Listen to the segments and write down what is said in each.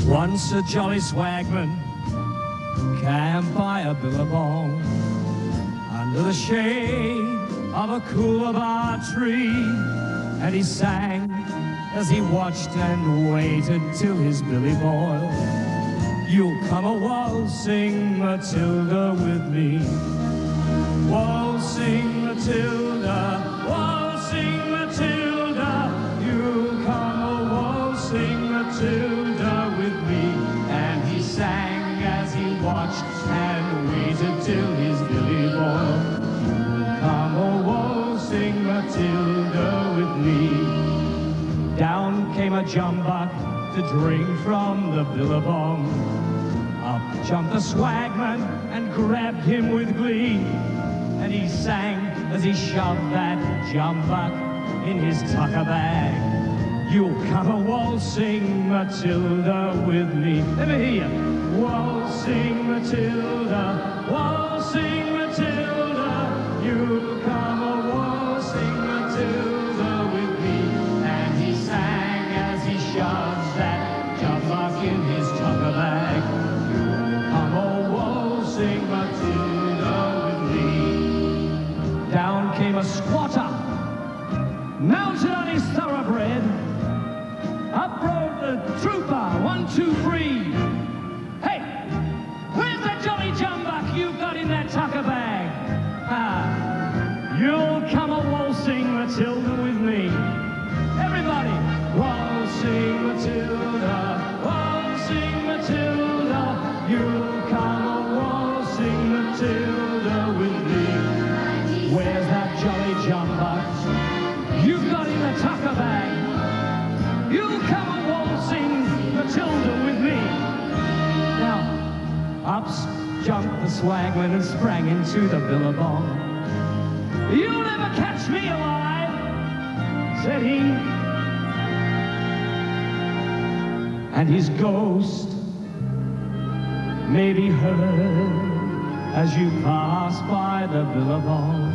Once a jolly swagman camped by a billabong under the shade of a coolabah tree, and he sang as he watched and waited till his billy boiled. You'll come a waltzing Matilda with me, waltzing Matilda, waltzing Matilda. You'll come a waltzing Matilda with me. And he sang as he watched and waited till his billy boiled. You'll come a waltzing Matilda with me. Down came a jumbuck to drink from the billabong. Up jumped the swagman and grabbed him with glee. And he sang as he shoved that jumbuck in his tucker bag. You'll come a waltzing Matilda with me. Let me hear you. Waltzing Matilda, waltzing Matilda. You'll come a waltzing Matilda with me. And he sang as he shoved that jumbuck in his tucker bag. You'll come a waltzing Matilda with me. Down came a squatter, mounted on his thoroughbred. Up rode the trooper, 1, 2, 3. Hey, where's that jolly jumbuck you've got in that tucker bag? You'll come a waltzing Matilda with me. Everybody, waltzing Matilda, waltzing Matilda. You'll come a waltzing Matilda with me. Where's that jolly jumbuck you've got in the tucker bag? You'll come a waltzing Matilda with me. Now, up jumped the swagman and sprang into the billabong. You'll never catch me alive, said he. And his ghost may be heard as you pass by the billabong.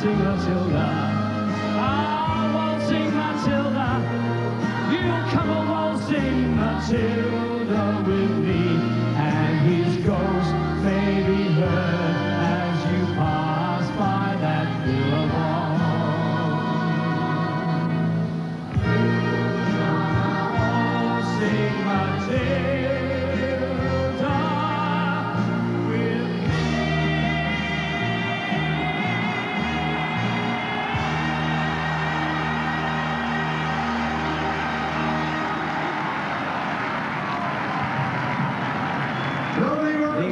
Matilda, ah, waltzing Matilda, you'll come a waltzing Matilda with me, and his ghost may be heard as you pass by that billabong. Waltzing Matilda.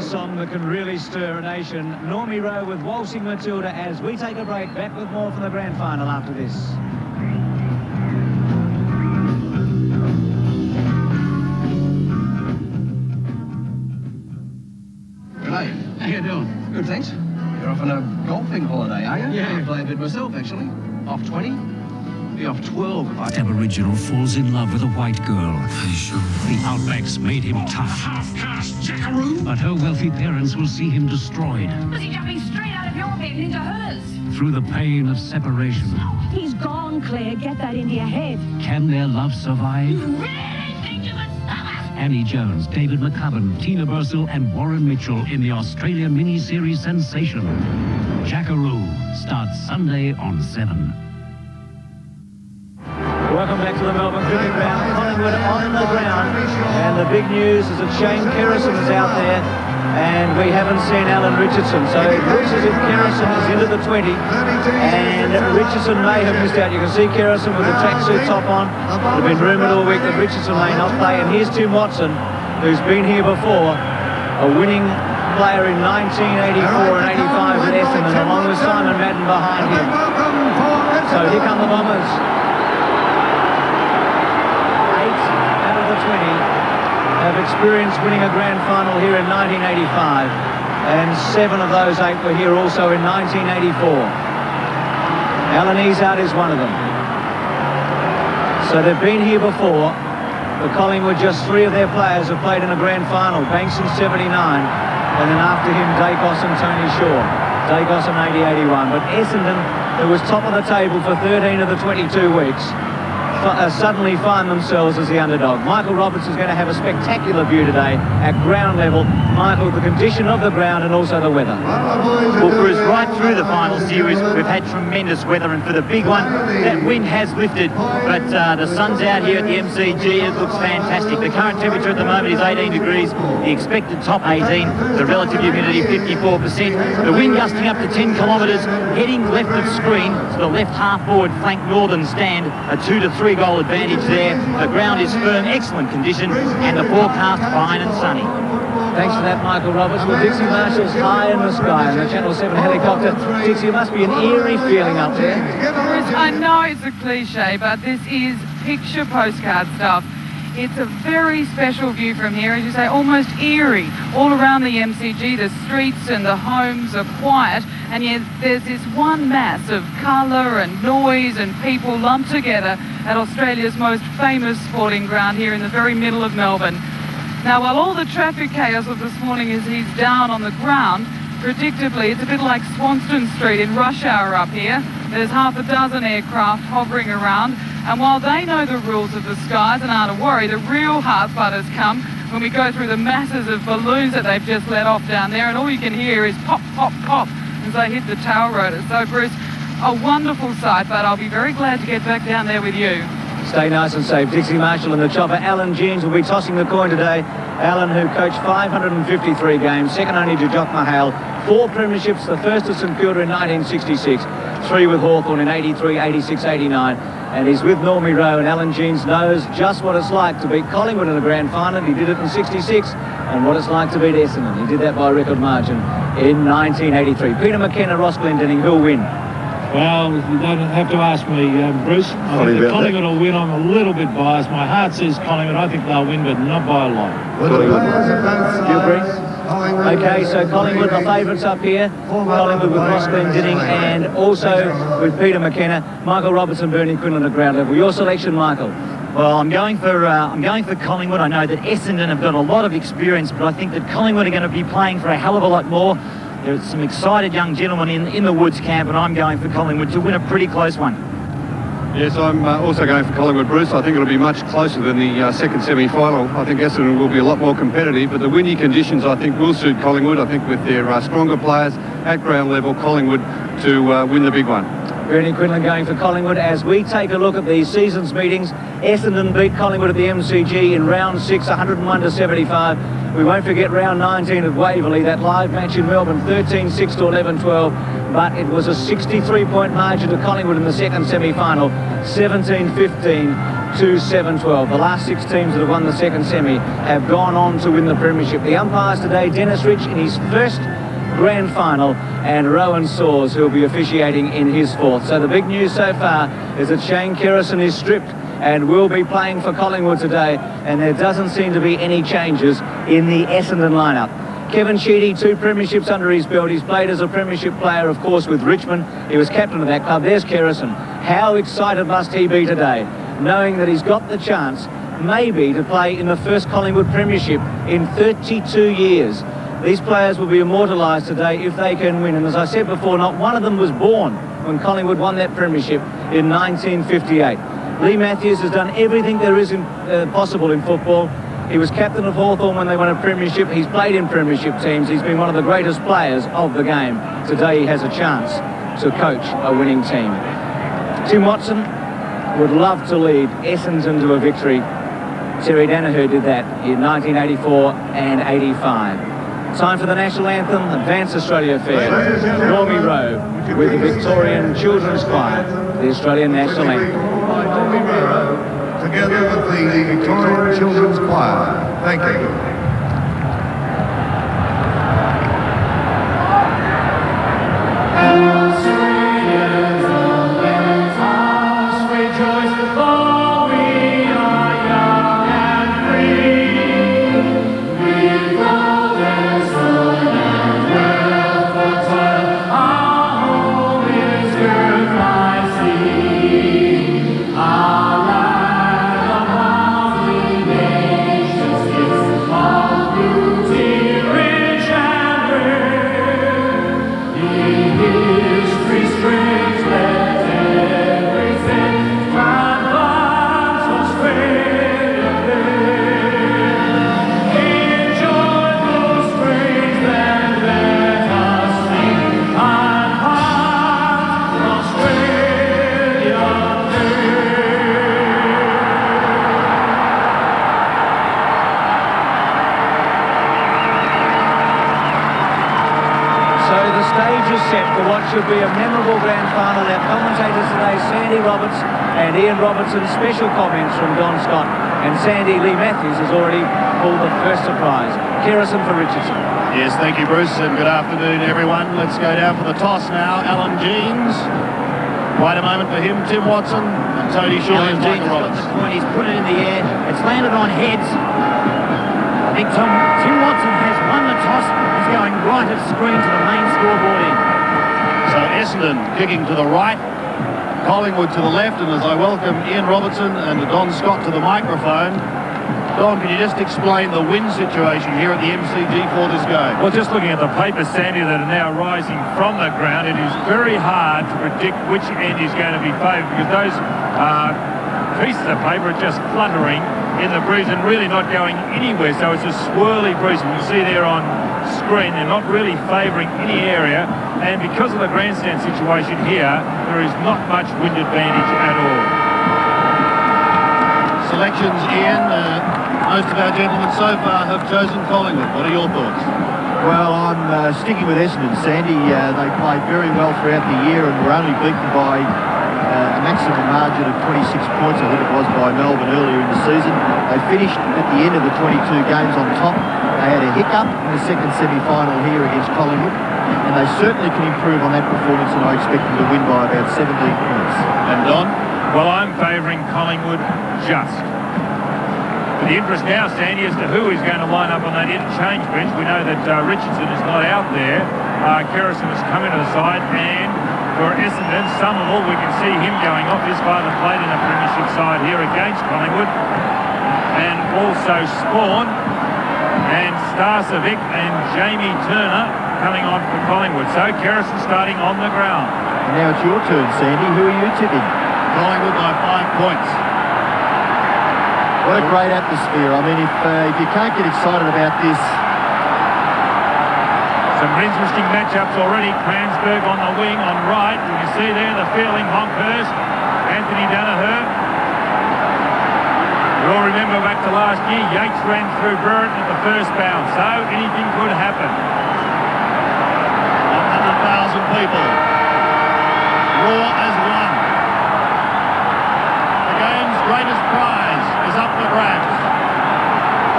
Song that can really stir a nation. Normie Rowe with Waltzing Matilda as we take a break. Back with more from the grand final after this. G'day, how you doing? Good, thanks. You're off on a golfing holiday, are you? Yeah. I play a bit myself, actually. Off 20? Be off 12 if I... Aboriginal falls in love with a white girl. The outbacks made him tough. Half-caste jackaroo. But her wealthy parents will see him destroyed. Was he jumping straight out of your bed and into hers? Through the pain of separation. He's gone, Claire. Get that into your head. Can their love survive? You really think you could stop us? Annie Jones, David McCubbin, Tina Bursill and Warren Mitchell in the Australian miniseries sensation. Jackaroo starts Sunday on 7. Welcome back to the Melbourne Cricket Ground. Collingwood on the ground. And the big news is that Shane Kerrison is out there. And we haven't seen Alan Richardson. So it looks as if Kerrison is into the 20. And Richardson may have missed out. You can see Kerrison with the tracksuit top on. It's been rumoured all week that Richardson may not play. And here's Tim Watson, who's been here before. A winning player in 1984 and 85 with Essendon, along with Simon Madden behind him. So here come the Bombers. 20 have experienced winning a grand final here in 1985, and 7 of those 8 were here also in 1984. Alan Izard is one of them. So they've been here before, For Collingwood, just 3 of their players have played in a grand final. Banks in 79, and then after him, Dacos and Tony Shaw. Dacos in 80-81. But Essendon, who was top of the table for 13 of the 22 weeks, suddenly find themselves as the underdog. Michael Roberts is going to have a spectacular view today at ground level. Michael, the condition of the ground and also the weather. Well, Bruce, right through the final series, we've had tremendous weather, and for the big one, that wind has lifted, but the sun's out here at the MCG. It looks fantastic. The current temperature at the moment is 18 degrees, the expected top 18, the relative humidity 54%, the wind gusting up to 10 kilometres, heading left of screen to the left half-forward flank northern stand, a 2 to 3 goal advantage there. The ground is firm, excellent condition, and the forecast fine and sunny. Thanks for that, Michael Roberts. Well, Dixie Marshall's high in the sky in the Channel 7 helicopter. Dixie, it must be an eerie feeling up there. I know it's a cliche, but this is picture postcard stuff. It's a very special view from here, as you say, almost eerie. All around the MCG, the streets and the homes are quiet, and yet there's this one mass of colour and noise and people lumped together at Australia's most famous sporting ground here in the very middle of Melbourne. Now, while all the traffic chaos of this morning is he's down on the ground, predictably, it's a bit like Swanston Street in rush hour up here. There's half a dozen aircraft hovering around, and while they know the rules of the skies and aren't a worry, the real hard butters come when we go through the masses of balloons that they've just let off down there, and all you can hear is pop, pop, pop as they hit the tail rotor. So, Bruce, a wonderful sight, but I'll be very glad to get back down there with you. Stay nice and safe. Dixie Marshall and the chopper. Alan Jeans will be tossing the coin today. Alan, who coached 553 games, second only to Jock Mahale. 4 premierships, the first at St Kilda in 1966, 3 with Hawthorn in 83, 86, 89. And he's with Normie Rowe, and Alan Jeans knows just what it's like to beat Collingwood in a grand final. He did it in 66, and what it's like to beat Essendon. He did that by a record margin in 1983. Peter McKenna, Ross Glendinning, who'll win? Well, you don't have to ask me, Bruce. I think that Collingwood will win. I'm a little bit biased. My heart says Collingwood. I think they'll win, but not by a lot. Do you agree? Okay, so Collingwood, the favourites up here. Collingwood with Ross Glendinning and also with Peter McKenna, Michael Robertson, Bernie Quinlan at ground level. Your selection, Michael? Well, I'm going for Collingwood. I know that Essendon have got a lot of experience, but I think that Collingwood are going to be playing for a hell of a lot more. There's some excited young gentlemen in the Woods camp, and I'm going for Collingwood to win a pretty close one. Yes, I'm also going for Collingwood, Bruce. I think it'll be much closer than the second semi-final. I think Essendon will be a lot more competitive, but the windy conditions, I think, will suit Collingwood. I think with their stronger players at ground level, Collingwood to win the big one. Bernie Quinlan going for Collingwood. As we take a look at the season's meetings, Essendon beat Collingwood at the MCG in round 6, 101 to 75. We won't forget round 19 at Waverley, that live match in Melbourne, 13-6 to 11-12. But it was a 63-point margin to Collingwood in the second semi-final, 17-15 to 7-12. The last 6 teams that have won the second semi have gone on to win the premiership. The umpires today, Dennis Rich in his first grand final, and Rowan Saws, who will be officiating in his 4th. So the big news so far is that Shane Kerrison is stripped and will be playing for Collingwood today, and there doesn't seem to be any changes in the Essendon lineup. Kevin Sheedy, 2 premierships under his belt. He's played as a premiership player, of course, with Richmond. He was captain of that club. There's Kerrison. How excited must he be today, knowing that he's got the chance, maybe, to play in the first Collingwood premiership in 32 years. These players will be immortalised today if they can win. And as I said before, not one of them was born when Collingwood won that premiership in 1958. Lee Matthews has done everything there is possible in football. He was captain of Hawthorn when they won a premiership. He's played in premiership teams. He's been one of the greatest players of the game. Today he has a chance to coach a winning team. Tim Watson would love to lead Essendon to a victory. Terry Danaher did that in 1984 and 85. Time for the national anthem, Advance Australia Fair. Normie Rowe with the Victorian Children's Choir, the Australian national anthem. Normie Rowe, together with the Victorian Children's Choir. Thank you. should be a memorable grand final. Our commentators today, Sandy Roberts and Ian Robertson. Special comments from Don Scott. And Sandy Lee Matthews has already pulled the first surprise. Kerrison for Richardson. Yes, thank you, Bruce, and good afternoon, everyone. Let's go down for the toss now. Alan Jeans. Wait a moment for him. Tim Watson and Tony Shorley and Michael Roberts. He's put it in the air. It's landed on heads. I think Tim Watson has won the toss. He's going right of screen to the main scoreboard end. So Essendon kicking to the right, Collingwood to the left, and as I welcome Ian Robertson and Don Scott to the microphone, Don, can you just explain the wind situation here at the MCG for this game? Well, just looking at the papers, Sandy, that are now rising from the ground, it is very hard to predict which end is going to be favoured, because those pieces of paper are just fluttering in the breeze and really not going anywhere. So it's a swirly breeze. You can see there on screen, they're not really favouring any area. And because of the grandstand situation here, there is not much wind advantage at all. Selections, Ian. Most of our gentlemen so far have chosen Collingwood. What are your thoughts? Well, I'm sticking with Essendon, Sandy. They played very well throughout the year and were only beaten by a maximum margin of 26 points, I think it was, by Melbourne earlier in the season. They finished at the end of the 22 games on top. They had a hiccup in the second semi-final here against Collingwood, and they certainly can improve on that performance, and I expect them to win by about 17 points. And Don? Well, I'm favouring Collingwood just. The interest now, Sandy, as to who is going to line up on that interchange bench. We know that Richardson is not out there. Kerrison has come into the side, and for Essendon, Somerville, we can see him going off. His father played in a premiership side here against Collingwood. And also Spawn and Starcevic and Jamie Turner coming on for Collingwood. So Kerrison starting on the ground. And now it's your turn, Sandy. Who are you tipping? Collingwood by 5 points. What a great atmosphere. I mean, if you can't get excited about this. Some interesting matchups already. Cransburg on the wing on right. You can see there the feeling, Honkhurst, Anthony Danaher. You all remember back to last year, Yates ran through Burton at the first bounce, so anything could happen. 100,000 people. Raw as one. The game's greatest prize is up for grabs.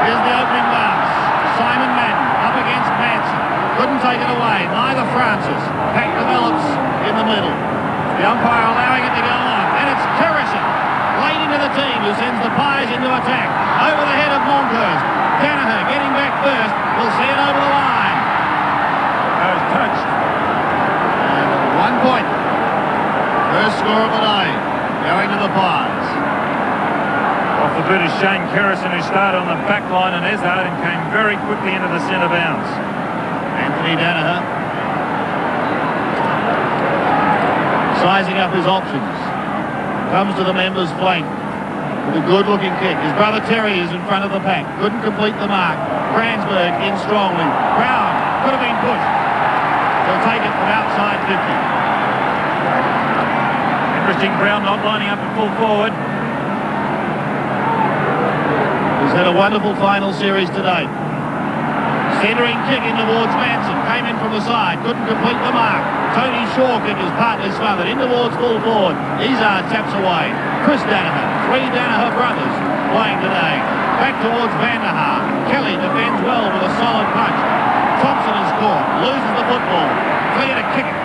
Here's the opening bounce. Simon Madden up against Manson. Couldn't take it away. Neither Francis. Pack develops in the middle. The umpire allowing it to go on. And it's Kerrison late into the team who sends the Pies into attack. Over the head of Monkhurst. Danaher getting back first. We'll see it over the line. That was touched. And 1 point. First score of the day. Going to the Pies. Off the boot is Shane Kerrison, who started on the back line and Ezard and came very quickly into the centre bounce. Anthony Danaher sizing up his options. Comes to the members' flank with a good-looking kick. His brother Terry is in front of the pack. Couldn't complete the mark. Cransburg in strongly. Brown could have been pushed. He'll take it from outside 50. Interesting, Brown not lining up at full forward. He's had a wonderful final series today. Centering kick in towards Manson. Came in from the side. Couldn't complete the mark. Tony Shaw kick is partly smothered. In towards full forward. Izard taps away. Chris Danaher. 3 Danaher brothers playing today. Back towards Vanderhaar. Kelly defends well with a solid punch. Thompson is caught. Loses the football. Clear to kick it.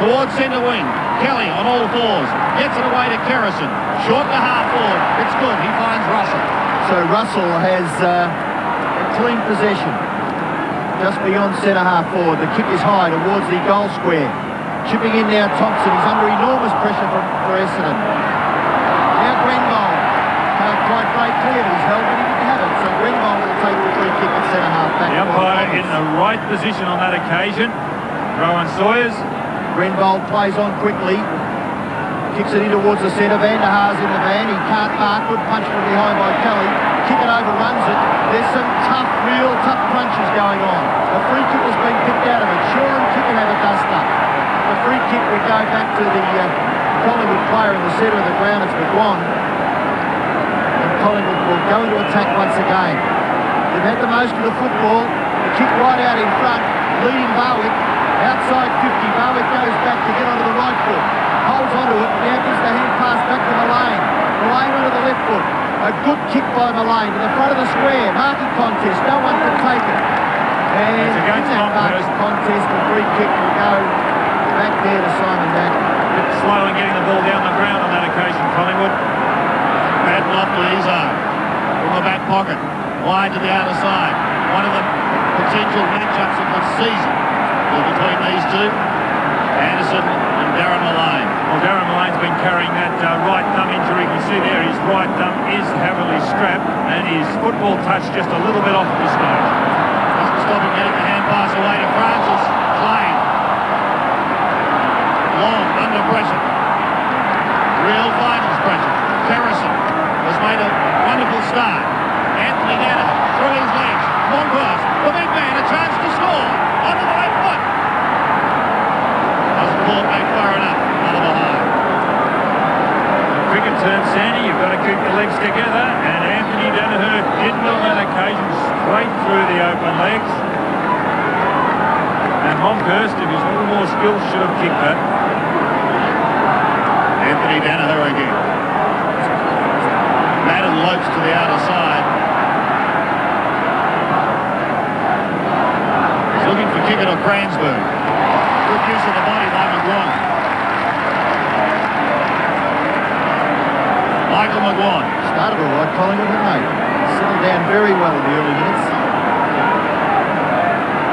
Towards centre wing. Kelly on all fours. Gets it away to Kerrison. Short to half forward. It's good. He finds Russell. So Russell has a clean possession. Just beyond centre half forward. The kick is high towards the goal square. Chipping in now Thompson. He's under enormous pressure for Essendon. Now Grenville. Can't quite break clear, but he's held, but he didn't have it. So Grenville will take the free kick at centre half back. The umpire in the right position on that occasion. Rowan Sawyers. Grenville plays on quickly. Kicks it in towards the centre. Vanderhaar's in the van. He can't mark. Good punch from behind by Kelly. Kick it overruns it. There's some real tough punches going on. The free kick has been picked out of it. Sean Kick can have a dust up. The free kick will go back to the Collingwood player in the centre of the ground. It's McGuan. And Collingwood will go into attack once again. They've had the most of the football. The kick right out in front. leading Barwick. Outside 50, Barwick goes back to get onto the right foot. Holds onto it, now gives the hand pass back to Mullane. Mullane onto the left foot. A good kick by Mullane to the front of the square. Marking contest, no one can take it. And It's in against that Monkhurst. marking contest, the free kick will go back there to Simon Mack. Bit slow in getting the ball down the ground on that occasion, Collingwood. Bad off to his own. From the back pocket. Wide to the outer side. One of the potential matchups of the season is between these two. Anderson and Darren Mullane. Well, Darren Mullane's been carrying that right thumb injury. You can see there his right thumb is heavily strapped and his football touch just a little bit off at this stage. Doesn't stop him getting the hand pass away to Francis. Lane. Long under pressure. Real finals pressure. Harrison has made a wonderful start. Anthony Dana through his legs. Monkhurst, the big man, a chance to score. Onto the left foot. Doesn't pull it back far enough. Another behind. Cricket term, Sandy, you've got to keep your legs together, and Anthony Danaher didn't on that occasion, straight through the open legs. And Monkhurst, if he's a little more skilled, should have kicked that. Anthony Danaher again. Madden lopes to the outer side. He's looking for Kickett or Cransburg. Good use of the body by McGuan. Michael McGuan. Started all right, Collingwood, didn't they? Settled down very well in the early minutes.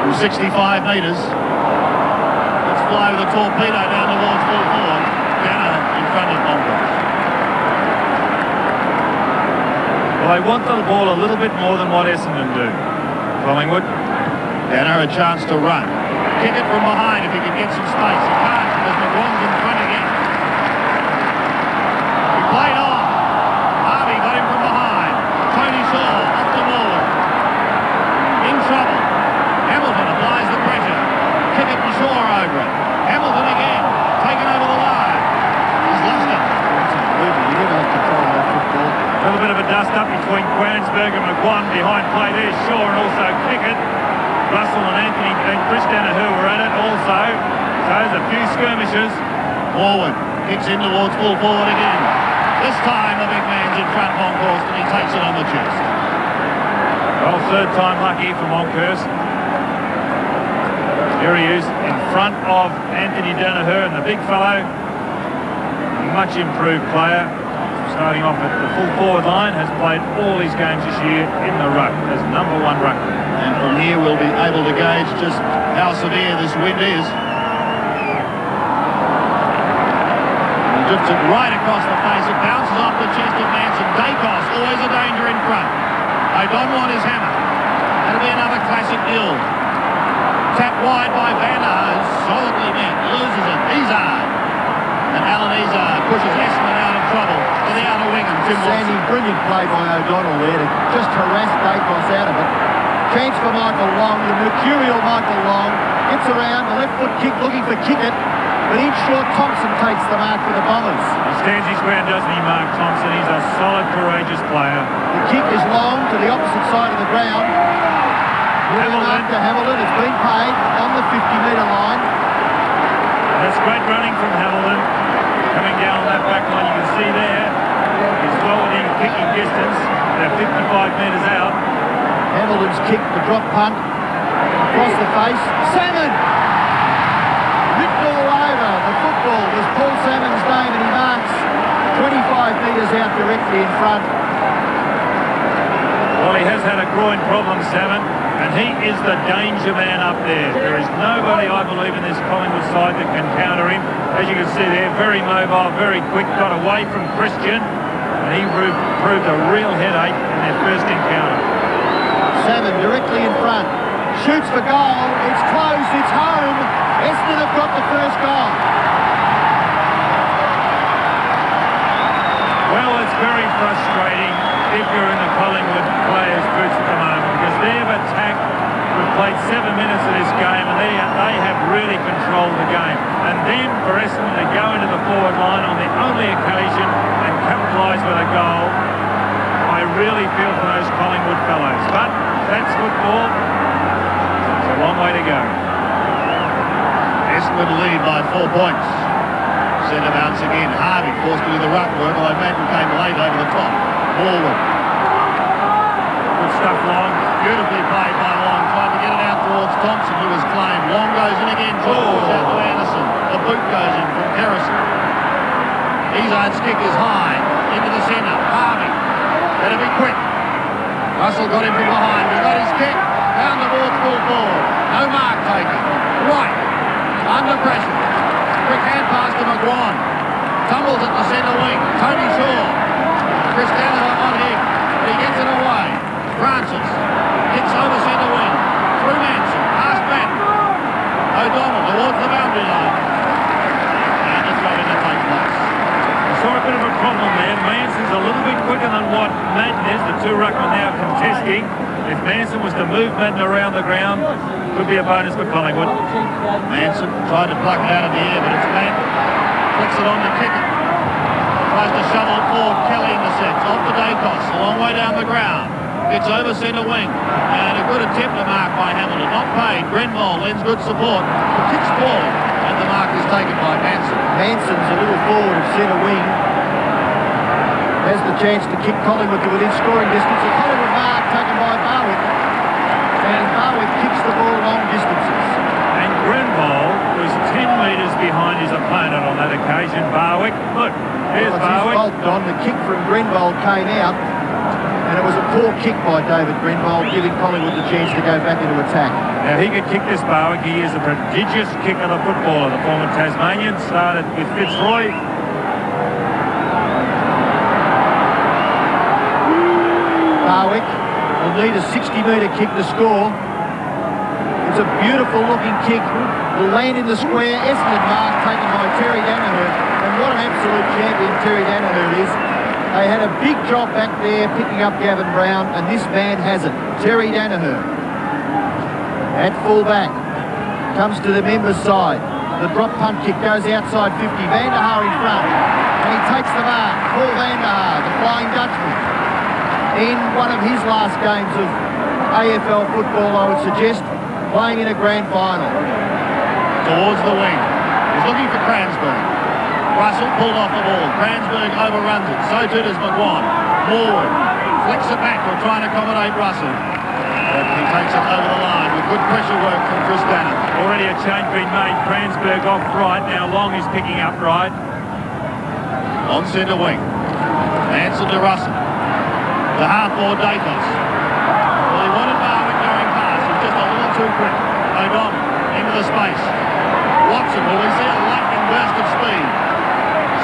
From 65 metres. Let's fly with a torpedo down towards full forward. Danaher in front of Monkhurst. Well, they want the ball a little bit more than what Essendon do. Collingwood. Danaher a chance to run. Kick it from behind if he can get some space. He can't because McGuan's in front again. He played on. Harvey got him from behind. Tony Shaw off the ball. In trouble. Hamilton applies the pressure. Kick it to Shaw over it. Hamilton again. Taken over the line. He's lost it. You never have control of that football. A little bit of a dust-up between Cransburg and McGuan. Behind play there's Shaw and also Kickett. Russell and Anthony and Chris Danaher were at it also. So there's a few skirmishes. Forward. Kicks in towards full forward again. This time the big man's in front of Monkhurst and he takes it on the chest. Well, third time lucky for Monkhurst. Here he is in front of Anthony Danaher, and the big fellow, much improved player, starting off at the full forward line, has played all his games this year in the ruck as number one ruckman. And from here we'll be able to gauge just how severe this wind is. He drifts it right across the face. It bounces off the chest of Manson. Dacos, always a danger in front. O'Donnell on his hammer. That'll be another classic ill. Tapped wide by Van Aert. Solidly met. Loses it. Izard. And Alan Izard pushes Essendon out of trouble to the outer wing. And Tim Sandy, Watson. brilliant play by O'Donnell there to just harass Dacos out of it. Chance for Michael Long, the mercurial Michael Long. Gets around, the left foot kick looking for Kickett. But in short, Thompson takes the mark for the Bombers. He stands his ground, doesn't he, Mark Thompson? He's a solid, courageous player. The kick is long to the opposite side of the ground. Hamilton. To Hamilton, it's been paid on the 50-metre line. That's great running from Hamilton. Coming down on that back line, you can see there. He's well within kicking distance. They're 55 metres out. Hamilton's kick, the drop punt. Across the face. Salmon! Ripped all over. The football was Paul Salmon's name and he marks 25 metres out directly in front. Well, he has had a groin problem, Salmon, and he is the danger man up there. There is nobody, I believe, in this Collingwood side that can counter him. As you can see there, very mobile, very quick, got away from Christian, and he proved a real headache in their first encounter. Salmon directly in front. Shoots for goal. It's close. It's home. Essendon have got the first goal. Well, it's very frustrating if you're in the Collingwood players' boots at the moment because they've attacked. We've played 7 minutes of this game and they have really controlled the game. And then for Essendon to go into the forward line on the only occasion and capitalise with a goal, I really feel for those Collingwood fellows. But that's football. It's a long way to go. Essendon lead by 4 points. Centre bounce again. Harvey forced to do the ruck work, although Madden came late over the top. Forward. Good stuff, Long. Beautifully played by Long. Tried to get it out towards Thompson, who was claimed. Long goes in again. Draws out to Anderson. The boot goes in from Kerrison. Izzard's kick is high. Into the centre. Harvey. Better be quick. Russell got him from behind. He got his kick. Down towards full forward. No mark taken. Right. Under pressure. Quick hand pass to McGuan. Tumbles at the centre wing. Tony Shaw. Cristiano on him. He gets it away. Francis. Hits over centre wing. Through Manson. Past Madden. O'Donnell towards the boundary line. And it's got in the take place. Saw a bit of a problem there. Manson's a little bit quicker than what Madden is. The two ruckmen now contesting. If Manson was to move Madden around the ground, could be a bonus for Collingwood. Manson tried to pluck it out of the air, but it's Madden. Flicks it on to kicker. Tries to shovel it forward. Kelly intercepts. Off to Dacos. A long way down the ground. Gets over centre wing. And a good attempt to mark by Hamilton. Not paid. Grenville lends good support. The kick's forward. And the mark is taken by Manson. Manson's a little forward of centre wing. Has the chance to kick Collingwood to within scoring distance. A Collingwood mark taken by Barwick. And Barwick kicks the ball long distances. And Grenville was 10 metres behind his opponent on that occasion. Barwick, look, here's Barwick. Don. The kick from Grenville came out. And it was a poor kick by David Grenville, giving Collingwood the chance to go back into attack. Now he could kick this, Barwick. He is a prodigious kicker, the footballer. The former Tasmanian started with Fitzroy. Barwick will need a 60-metre kick to score. It's a beautiful looking kick. Will land in the square. Essendon mark taken by Terry Danaher. And what an absolute champion Terry Danaher is. They had a big job back there picking up Gavin Brown, and this man has it. Terry Danaher. At full back. Comes to the members' side. The drop punt kick goes outside 50. Van der Haar in front. And he takes the mark. Paul Van der Haar, the Flying Dutchman. In one of his last games of AFL football, I would suggest, playing in a grand final. Towards the wing. He's looking for Cransberg. Russell pulled off the ball. Cransberg overruns it. So too does McGuan. Forward. Flicks it back. We're trying to accommodate Russell. But he takes it over the line with good pressure work from Chris Danner. Already a change been made. Cransberg off right. Now Long is picking up right. On centre wing. Manson to Russell. The half-forward Dacos. Well, he wanted Barwick going past. He's just a little too quick. O'Donnell into the space. Watson, will we see a lightning burst of speed?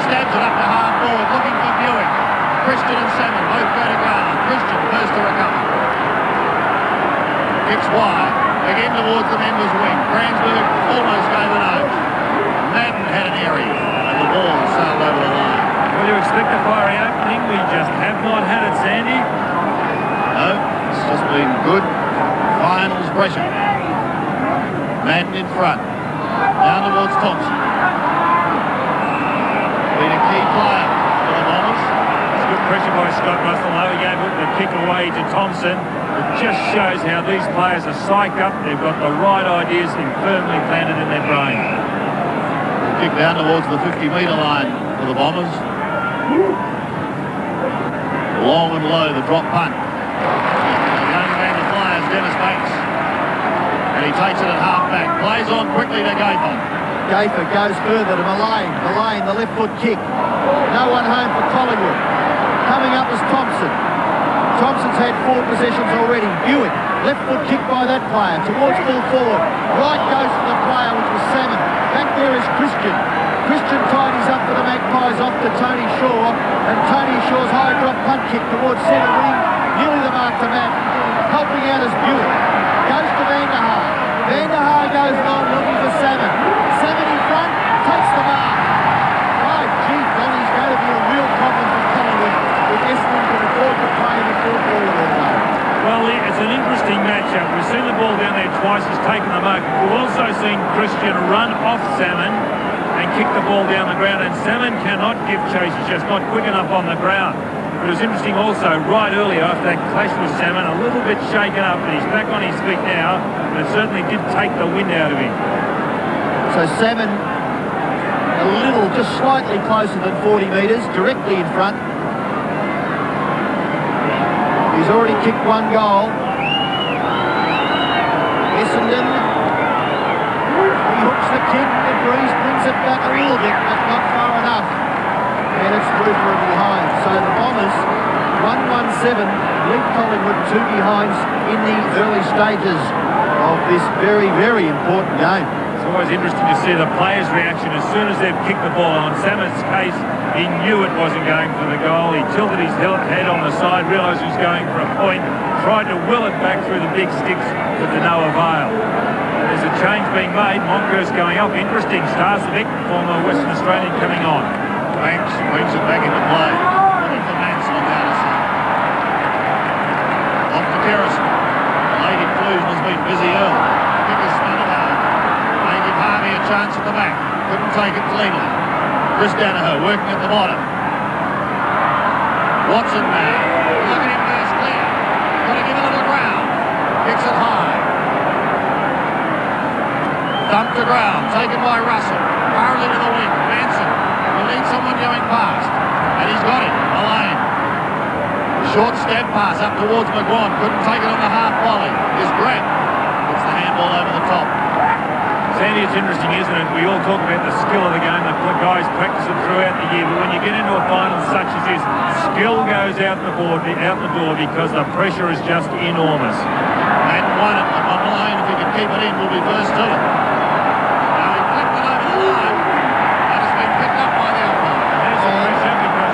Stabs it up to half-forward, looking for Buick. Christian and Salmon both go to ground. Christian first to recover. Kicks wide. Again towards the members' wing. Cransberg almost gave a nose. Madden had an area. And the ball sailed over the line. Will you expect a fiery opening? We just have not had it, Sandy. No, it's just been good finals pressure. Madden in front. Down towards Thompson. Been a key player for the Bombers. It's good pressure by Scott Russell. Though he gave the kick away to Thompson. It just shows how these players are psyched up. They've got the right ideas firmly planted in their brain. Kick down towards the 50-metre line for the Bombers. Long and low, the drop punt. The young man that flies, Dennis Bates. And he takes it at half-back. Plays on quickly to Gaither. Gaither goes further to Mullane. Mullane, the left foot kick. No one home for Collingwood. Coming up was Thompson. Thompson's had 4 possessions already. Buick, left foot kick by that player. Towards full forward. Right goes to the player, which was Salmon. Back there is Christian. Christian tidies up for the Magpies off to Tony Shaw. And Tony Shaw's high drop punt kick towards centre wing. Nearly the mark to Matt. Helping out is Buick. Goes to Van der Haar. Van der Haar goes long looking for Salmon. Salmon in front. Takes the mark. Right, gee, Donny's going to be a real problem for Collingwood if Essendon can afford to play in the full forward all day. Well, it's an interesting matchup. We've seen the ball down there twice. He's taken the mark. We've also seen Christian run off Salmon and kick the ball down the ground. And Salmon cannot give chase. He's just not quick enough on the ground. But it was interesting also, right earlier after that clash with Salmon, a little bit shaken up. But he's back on his feet now. But it certainly did take the wind out of him. So So Salmon a little, just slightly closer than 40 metres, directly in front. He's already kicked one goal. Essendon, he hooks the kick, the breeze brings it back a little bit, but not far enough. And it's through from behind. So the Bombers, 1-1-7, lead Collingwood 2 behinds in the early stages of this very, very important game. It's always interesting to see the players' reaction as soon as they've kicked the ball. On Salmon's case, he knew it wasn't going for the goal. He tilted his head on the side, realised he was going for a point, tried to will it back through the big sticks, but to no avail. There's a change being made. Monkhurst going up. Interesting. Starcevic, former Western Australian, coming on. Banks brings it back into play. Looking for Mance on the other side. Off to Kerrison. Late inclusion has been busy early. Kick is spun it hard. They give Harvey a chance at the back. Couldn't take it cleanly. Chris Danaher working at the bottom. Watson now. Look at him burst clear. Got to give it to the ground. Kicks it high. Dumped to ground. Taken by Russell. Barreled into the wing. Manson. Will need someone going past. And he's got it. Elaine. Short stab pass up towards McGuan. Couldn't take it on the half volley. Is Grant. Gets the handball over the top. Sandy, it's interesting, isn't it? We all talk about the skill of the game. The guys practice it throughout the year. But when you get into a final such as this, skill goes out the door because the pressure is just enormous. And won it. On the line, if he can keep it in, will be first to it. Now he flicked it over the line. And it's been picked up by the umpire. There's the pressure because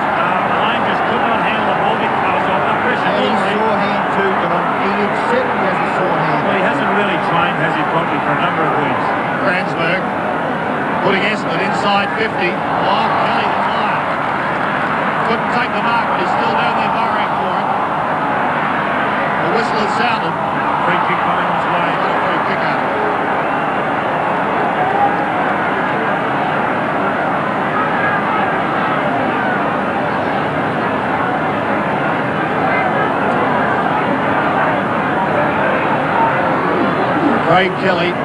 Lane just could not handle the ball because of the pressure. And he's sore hand too, but he said he has a sore hand. Well, he hasn't really trained, has he, probably for a number of weeks. Gransberg putting Essendon inside 50. Oh, Kelly the flyer. Couldn't take the mark, but he's still down there burrowing for it. The whistle has sounded. Free kick coming his way. Got a free kick out. Craig Kelly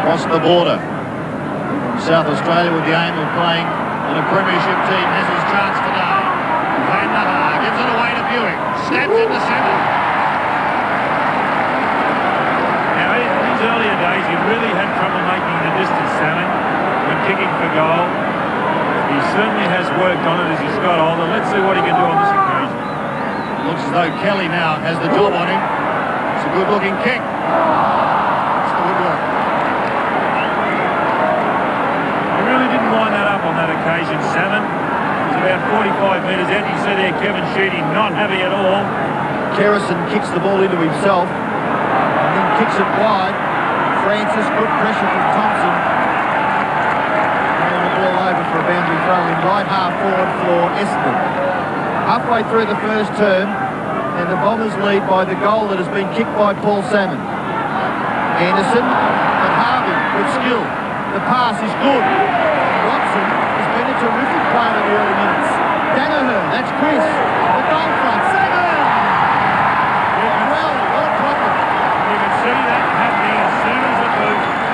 across the border. South Australia with the aim of playing in a premiership team has his chance today. Van der Haar gives it away to Buick. Snaps into centre. Now, in his earlier days, he really had trouble making the distance, Salmon, when kicking for goal. He certainly has worked on it as he's got older. Let's see what he can do on this occasion. Looks as though Kelly now has the job on him. It's a good-looking kick. It's the woodwork. He really didn't line that up on that occasion, Salmon. It was about 45 metres out. You see there Kevin Sheedy not happy at all. Kerrison kicks the ball into himself and then kicks it wide. Francis, good pressure from Thompson. And the ball over for a boundary throw in right half forward for Essendon. Halfway through the first term, and the Bombers lead by the goal that has been kicked by Paul Salmon. Anderson and Harvey with skill. The pass is good. Watson has been a terrific player in the early minutes. Danaher, that's Chris. The goal front, Salmon! Well, what a problem. You can see that happening as soon as the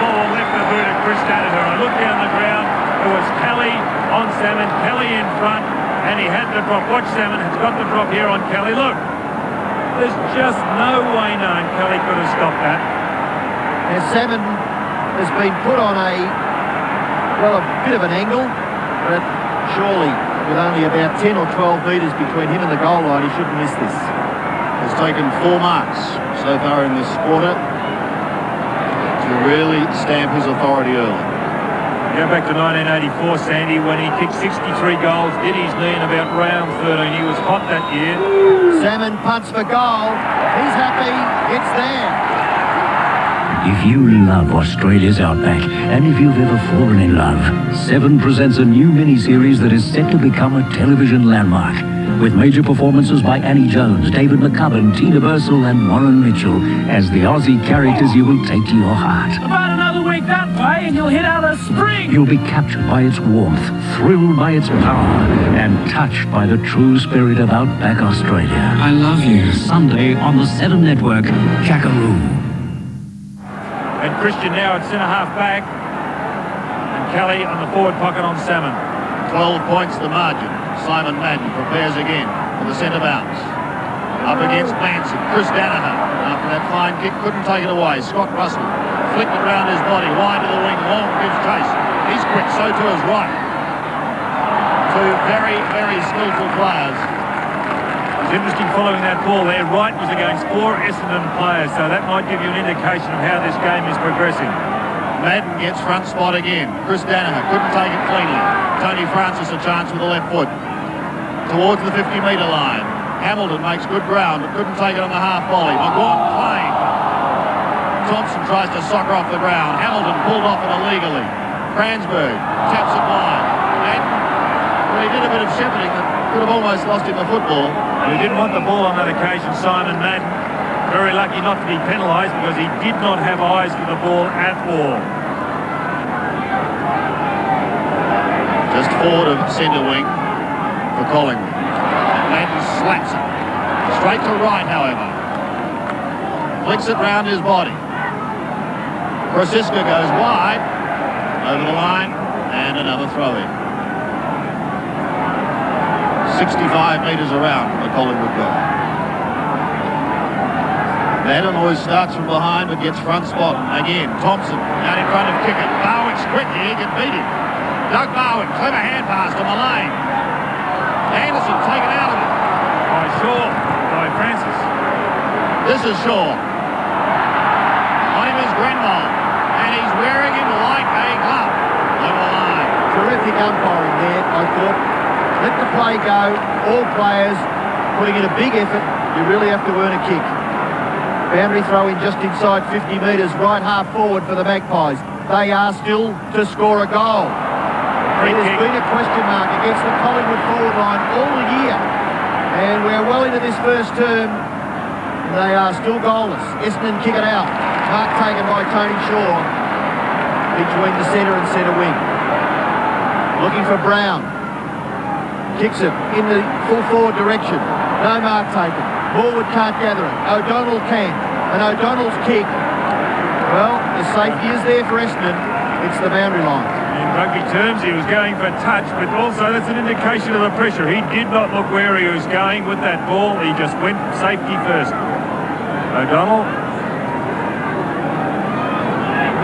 ball left the boot of Chris Danaher. I looked down the ground. It was Kelly on Salmon, Kelly in front, and he had the drop. Watch Salmon, has got the drop here on Kelly. Look, there's just no way known Kelly could have stopped that. Now Salmon has been put on a bit of an angle, but surely with only about 10 or 12 metres between him and the goal line, he shouldn't miss this. Has taken 4 marks so far in this quarter to really stamp his authority early. Go back to 1984, Sandy, when he kicked 63 goals, did his knee in about round 13. He was hot that year. Salmon punts for goal. He's happy. It's there. If you love Australia's outback, and if you've ever fallen in love, 7 presents a new miniseries that is set to become a television landmark. With major performances by Annie Jones, David McCubbin, Tina Bursell and Warren Mitchell as the Aussie characters you will take to your heart. About another week that way and you'll hit out a spring. You'll be captured by its warmth, thrilled by its power, and touched by the true spirit of outback Australia. I love you. Sunday on the 7 Network, Jackaroo. And Christian now at centre-half back. And Kelly on the forward pocket on Salmon. 12 points the margin. Simon Madden prepares again for the centre bounce. Up against Manson. Chris Danaher, after that fine kick, couldn't take it away. Scott Russell flicked it round his body, wide to the wing. Long gives chase. He's quick, so too is Wright. Two very, very skillful players. It's interesting following that ball there. Wright was against 4 Essendon players, so that might give you an indication of how this game is progressing. Madden gets front spot again. Chris Danaher couldn't take it cleanly. Tony Francis a chance with the left foot. Towards the 50-metre line. Hamilton makes good ground, but couldn't take it on the half volley. McGuan playing. Thompson tries to soccer off the ground. Hamilton pulled off it illegally. Cransberg taps it wide. Madden, well, he did a bit of shepherding that could have almost lost him the football. And he didn't want the ball on that occasion, Simon Madden. Very lucky not to be penalised because he did not have eyes for the ball at all. Just forward of centre wing for Collingwood. Madden slaps it. Straight to right, however. Flicks it round his body. Krosiska goes wide. Over the line. And another throw in. 65 metres around the Collingwood goal. Madden always starts from behind but gets front spot. Again, Thompson out in front of Kickett. Barwick's quick here, he can beat him. Doug Barwick, clever hand pass to Mullane. Anderson taken out of it. By Shaw, by Francis. This is Shaw. On him is Grenville. And he's wearing him like a glove. Over the line. Terrific umpiring there, I thought. Let the play go. All players putting in a big effort. You really have to earn a kick. Boundary throw in just inside 50 metres, right half forward for the Magpies. They are still to score a goal. It has been a question mark against the Collingwood forward line all year. And we're well into this first term. They are still goalless. Essendon kick it out. Mark taken by Tony Shaw between the centre and centre wing. Looking for Brown. Kicks it in the full forward direction. No mark taken. Morwood can't gather it. O'Donnell can. And O'Donnell's kick, well, the safety is there for Essendon. It's the boundary line. In rugby terms, he was going for touch, but also that's an indication of the pressure. He did not look where he was going with that ball. He just went safety first. O'Donnell.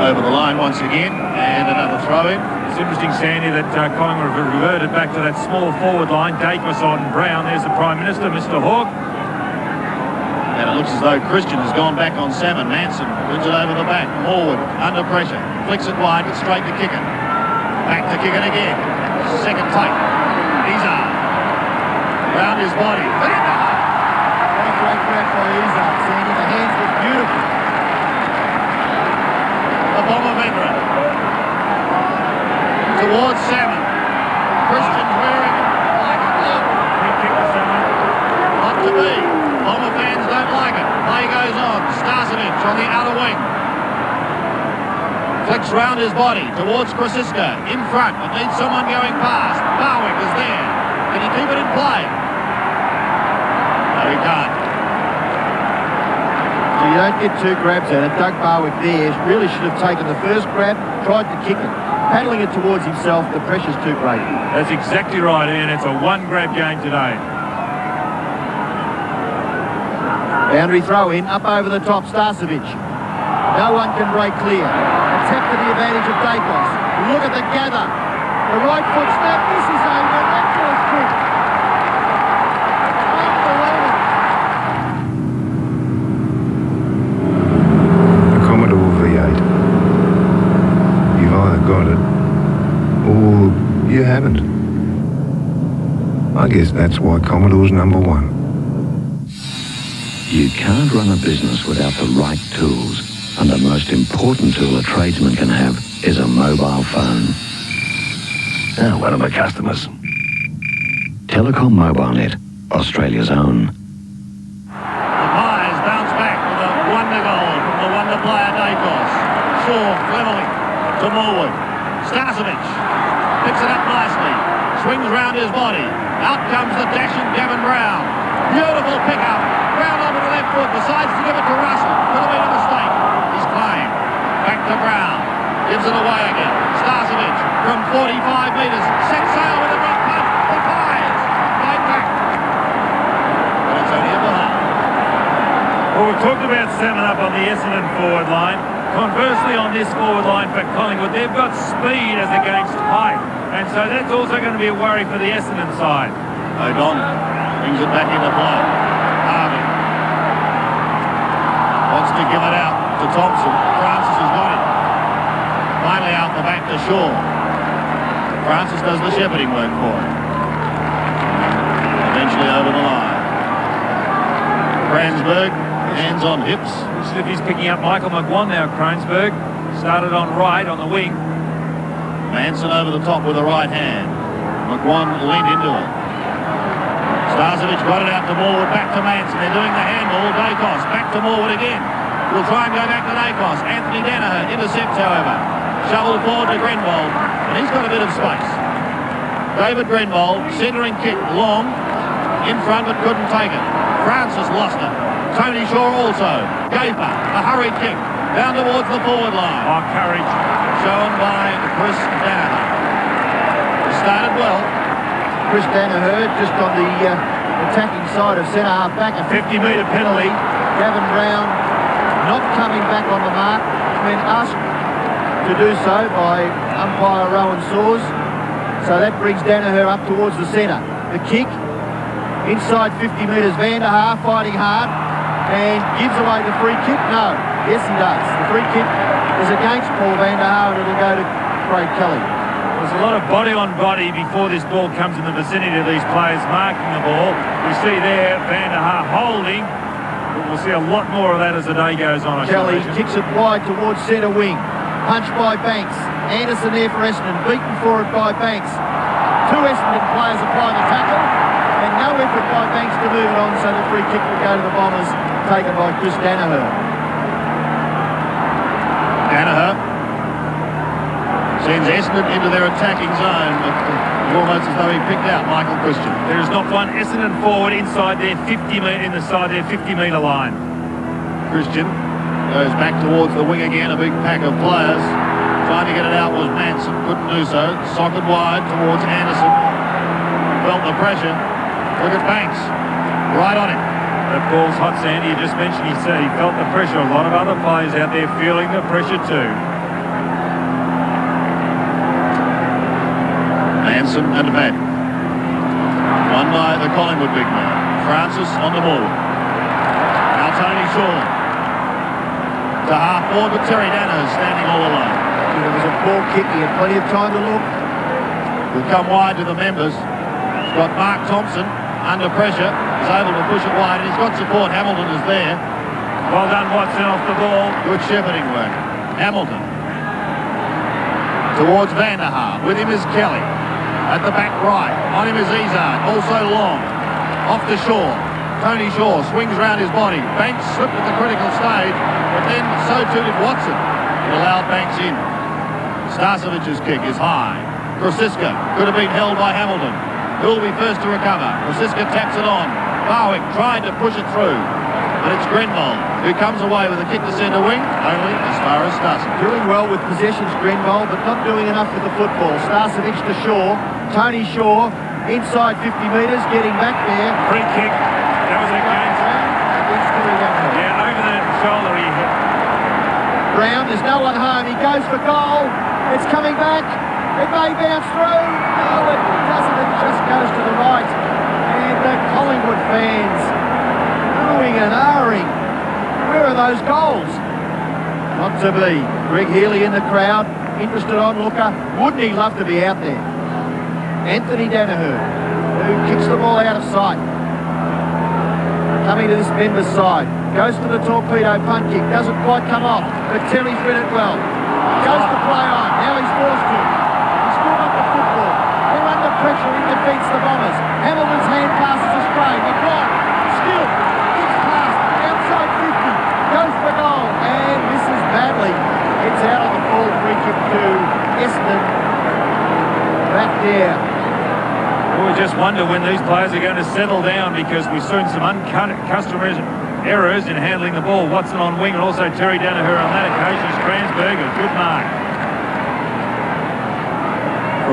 Over the line once again, and another throw in. It's interesting, Sandy, that Collingwood have reverted back to that small forward line. Dacos on Brown. There's the Prime Minister, Mr. Hawke. And it looks as though Christian has gone back on Salmon. Manson wins it over the back. Morwood under pressure. Flicks it wide, but straight to Kicken. Back to Kicken again. Second take. Izard. Round his body. Great grab by Izard, Sandy. The hands look beautiful. The Bomber veteran. Towards Salmon. Christian's wearing it like a glove. Free kick to Salmon. Not to be. Bomber fans don't like it. Play goes on. Starcevich on the outer wing. Flicks round his body towards Krosiska. In front. It needs someone going past. Barwick is there. Can he keep it in play? No, he can't. So you don't get two grabs at it. Doug Barwick there really should have taken the first grab, tried to kick it. Paddling it towards himself, the pressure's too great. That's exactly right, Ian. It's a one-grab game today. Boundary throw in, up over the top, Starcevich. No one can break clear. Attack to the advantage of Dacos. Look at the gather. The right foot snap. This is a miraculous kick. Unbelievable. A Commodore V8. You've either got it, or you haven't. I guess that's why Commodore's number one. You can't run a business without the right tools, and the most important tool a tradesman can have is a mobile phone. Now, one of my customers. Telecom MobileNet, Australia's own. The Pies bounce back with a wonder goal from the wonder player Dacos. Shaw cleverly to Morwood. Starcevich picks it up nicely. Swings round his body. Out comes the dashing Gavin Brown. Beautiful pickup. Brown onto the left foot. Decides to give it to Russell. Could have been a mistake. He's playing. Back Gives it away again. Starcevic from 45 metres. Set sail with a drop punt. The Pies. Right back. But it's only a behind. Well, we've talked about stemming up on the Essendon forward line. Conversely, on this forward line for Collingwood, they've got speed as against height. And so that's also going to be a worry for the Essendon side. O'Don brings it back into play. Harvey wants to give it out to Thompson. Francis has got it. Finally out the back to Shaw. Francis does the shepherding work for him. Eventually over the line. Kransberg, hands on hips. Looks as if he's picking up Michael McGuan now, Kransberg. Started on right, on the wing. Manson over the top with the right hand. McGuan leaned into it. Starcevic got it out to Morwood, back to Manson. They're doing the handball. Dacos back to Morwood again. We'll try and go back to Dacos. Anthony Danaher intercepts, however. Shoveled forward to Grenvold, and he's got a bit of space. David Grenvold, centering kick, long, in front but couldn't take it. Francis lost it. Tony Shaw also. Gaper, a hurried kick, down towards the forward line. Oh, courage. Shown by Chris Danaher. Started well. Chris Danaher just on the attacking side of centre half back. A 50-metre penalty. Gavin Brown not coming back on the mark when asked to do so by umpire Rowan Saws. So that brings Danaher up towards the centre. The kick inside 50 metres. Van der Haar fighting hard and gives away the free kick. No, yes he does. The free kick is against Paul Van der Haar and it'll go to Craig Kelly. There's a lot of body on body before this ball comes in the vicinity of these players marking the ball. We see there Van der Haar holding. We'll see a lot more of that as the day goes on. Kelly kicks it wide towards centre wing. Punched by Banks. Anderson there for Essendon. Beaten for it by Banks. Two Essendon players apply the tackle. And no effort by Banks to move it on, so the free kick will go to the Bombers, taken by Chris Danaher. Danaher sends Essendon into their attacking zone, but almost as though he picked out Michael Christian. There is not one Essendon forward inside their 50-metre line. Christian goes back towards the wing again, a big pack of players. Trying to get it out was Manson, couldn't do so. Socket wide towards Anderson. Felt the pressure. Look at Banks, right on him. That ball's hot, Sandy. You just mentioned he said he felt the pressure. A lot of other players out there feeling the pressure too. Manson and Madden. Won by the Collingwood big man. Francis on the ball. Now Tony Shaw. To half forward, but Terry Danaher standing all alone. It was a ball kick. He had plenty of time to look. Will come wide to the members. He's got Mark Thompson under pressure. He's able to push it wide, and he's got support. Hamilton is there. Well done, Watson, off the ball. Good shepherding work. Hamilton. Towards Van der Haar. With him is Kelly. At the back right. On him is Izard. Also long. Off to Shaw. Tony Shaw swings round his body. Banks slipped at the critical stage, but then so too did Watson. It allowed Banks in. Starcevic's kick is high. Krosiska could have been held by Hamilton. Who'll be first to recover? Krosiska taps it on. Barwick tried to push it through, but it's Grenvold who comes away with a kick to centre wing, only as far as Starcevic. Doing well with possessions, Grenvold, but not doing enough with the football. Starcevic to Shaw. Tony Shaw inside 50 metres, getting back there. Free kick. That was against. Yeah, over the shoulder he hit. Brown, there's no one home. He goes for goal. It's coming back. It may bounce through. No, it doesn't. It just goes to the right. And the Collingwood fans oohing and ahhing. Where are those goals? Not to be. Greg Healy in the crowd, interested onlooker. Wouldn't he love to be out there? Anthony Danaher, who kicks the ball out of sight. Coming to this member's side. Goes for the torpedo punt kick. Doesn't quite come off, but Terry's read it well. Goes to play on. Now he's forced to. He's still got the football. They're under pressure. He defeats the Bombers. Hamilton's hand passes astray. McGuire still gets past. Outside 50. Goes for goal. And misses badly. It's out of the ball. Free kick to Essendon. Back there. We just wonder when these players are going to settle down, because we've seen some uncustomary errors in handling the ball. Watson on wing, and also Terry Danaher on that occasion. Kransberg, a good mark.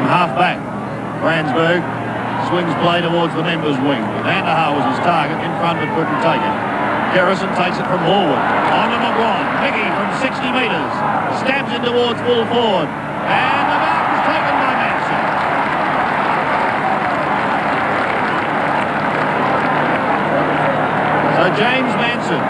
from half-back. Bransberg swings play towards the members' wing. Vanderhaar was his target, in front but couldn't take it. Garrison takes it from Horwood. On to McGraw. Mickey from 60 metres. Stabs in towards full forward. And the mark is taken by Manson. So James Manson.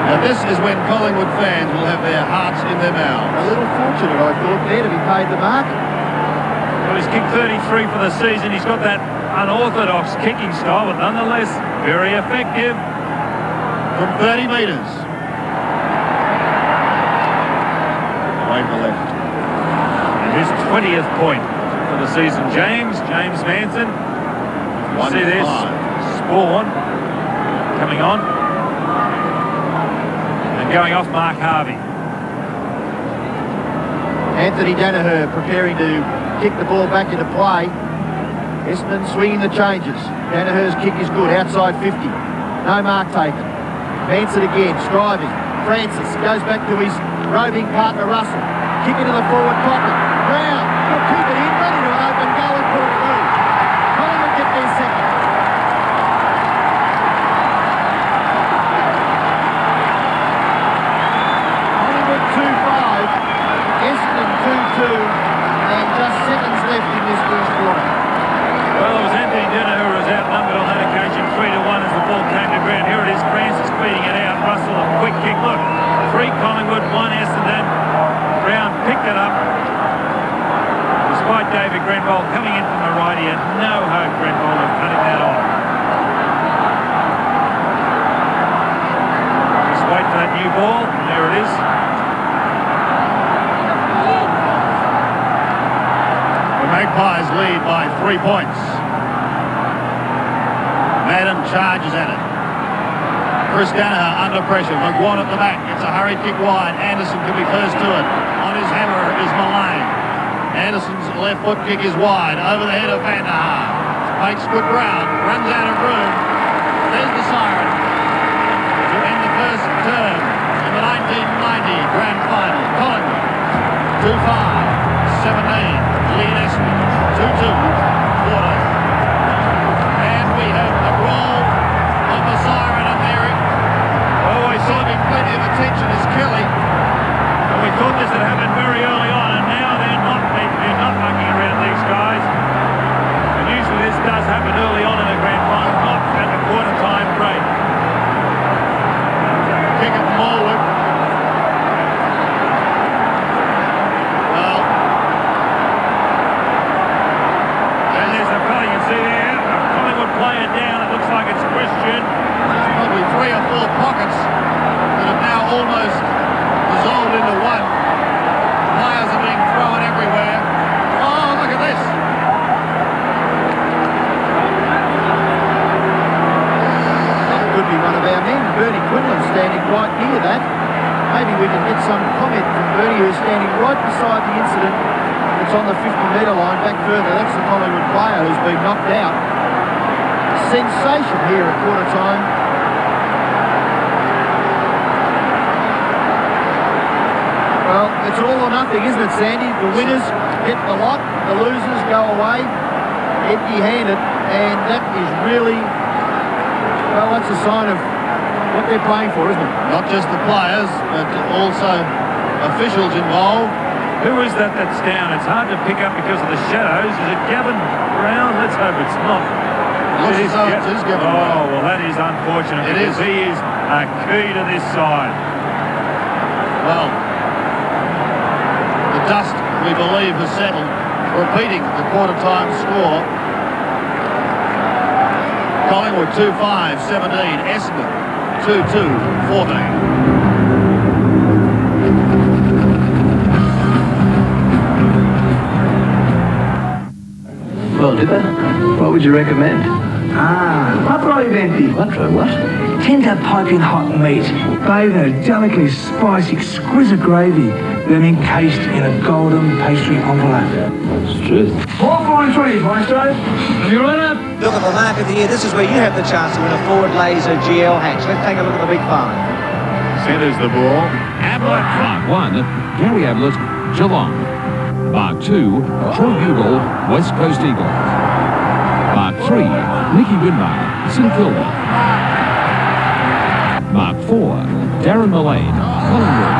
Now this is when Collingwood fans will have their hearts in their mouths. A little fortunate, I thought, there to be paid the mark. Well, he's kicked 33 for the season. He's got that unorthodox kicking style, but nonetheless, very effective. From 30 metres. Away to the left. And his 20th point for the season. James Manson. See this. Spawn coming on. And going off Mark Harvey. Anthony Danaher preparing to kick the ball back into play. Essendon swinging the changes. Danaher's kick is good, outside 50. No mark taken. Manson again, striving. Francis goes back to his roving partner Russell. Kick into the forward pocket. Brown will keep it in, ready to an open goal and put it through. Collingwood get their second. Collingwood 2-5. Essendon 2-2. And just seconds left in this first quarter. Well, it was Anthony Danaher who was outnumbered on that occasion, 3-1 as the ball came to ground. Here it is, Francis beating it out. Russell, a quick kick. Look, 3 Collingwood, 1 Essendon. Brown picked it up. Despite David Grenbold coming in from the right, he had no hope, Grenbold, of cutting that off. Just wait for that new ball. There it is. The Magpies lead by 3 points. Madden charges at it. Chris Danaher under pressure. McGuan at the back. It's a hurried kick wide. Anderson can be first to it. On his hammer is Mullane. Anderson's left foot kick is wide. Over the head of Vanderhaar. Makes good ground. Runs out of room. There's the siren. To end the first term in the 1990 Grand Final. Collingwood 2-5. 17. Lead Essendon 2-2. 14. And we have the roll of the siren up there. Always receiving plenty of attention is Kelly. And we thought this had happened very early on, and now they're not mucking around, these guys. And usually this does happen early on in a grand final, not at the quarter time break. Kick it forward. Well, and there's a fella you can see there, a Collingwood player down. It looks like it's Christian. there's probably 3 or 4 pockets that have now almost dissolved into one. Players are being thrown everywhere. Oh, look at this. That could be one of our men, Bernie Quinlan, standing right near that. Maybe we can get some comment from Bernie, who's standing right beside the incident. It's on the 50-metre line, back further. That's the Collingwood player who's been knocked out. Sensation here at quarter time. Well, it's all or nothing, isn't it, Sandy? The winners get the lot, the losers go away empty-handed, and that is really, well, that's a sign of what they're playing for, isn't it? Not just the players, but also officials involved. Who is that that's down? It's hard to pick up because of the shadows. Is it Gavin Brown? Let's hope it's not. Looks as though it is Gavin Brown. Oh, well, that is unfortunate because he is a key to this side. Well, the dust, we believe, has settled. Repeating the quarter-time score. Collingwood 2-5-17. Essendon 2-2-14. Well, Dipper, what would you recommend? Matro venti. Matro, what? Tender piping hot meat, bathed in a delicately spicy, exquisite gravy, then encased in a golden pastry envelope. It's true. 4.3, Maestro. You run up. Look at the mark of the year. This is where you have the chance to win a Ford Laser GL hatch. Let's take a look at the big five. centres the ball. Ablett. Mark 1, Gary Ablett, Geelong. Mark 2, Troy Bugle, West Coast Eagles. Mark 3, Nicky Winmar, St Kilda. Mark 4, Darren Mullane, Collingwood.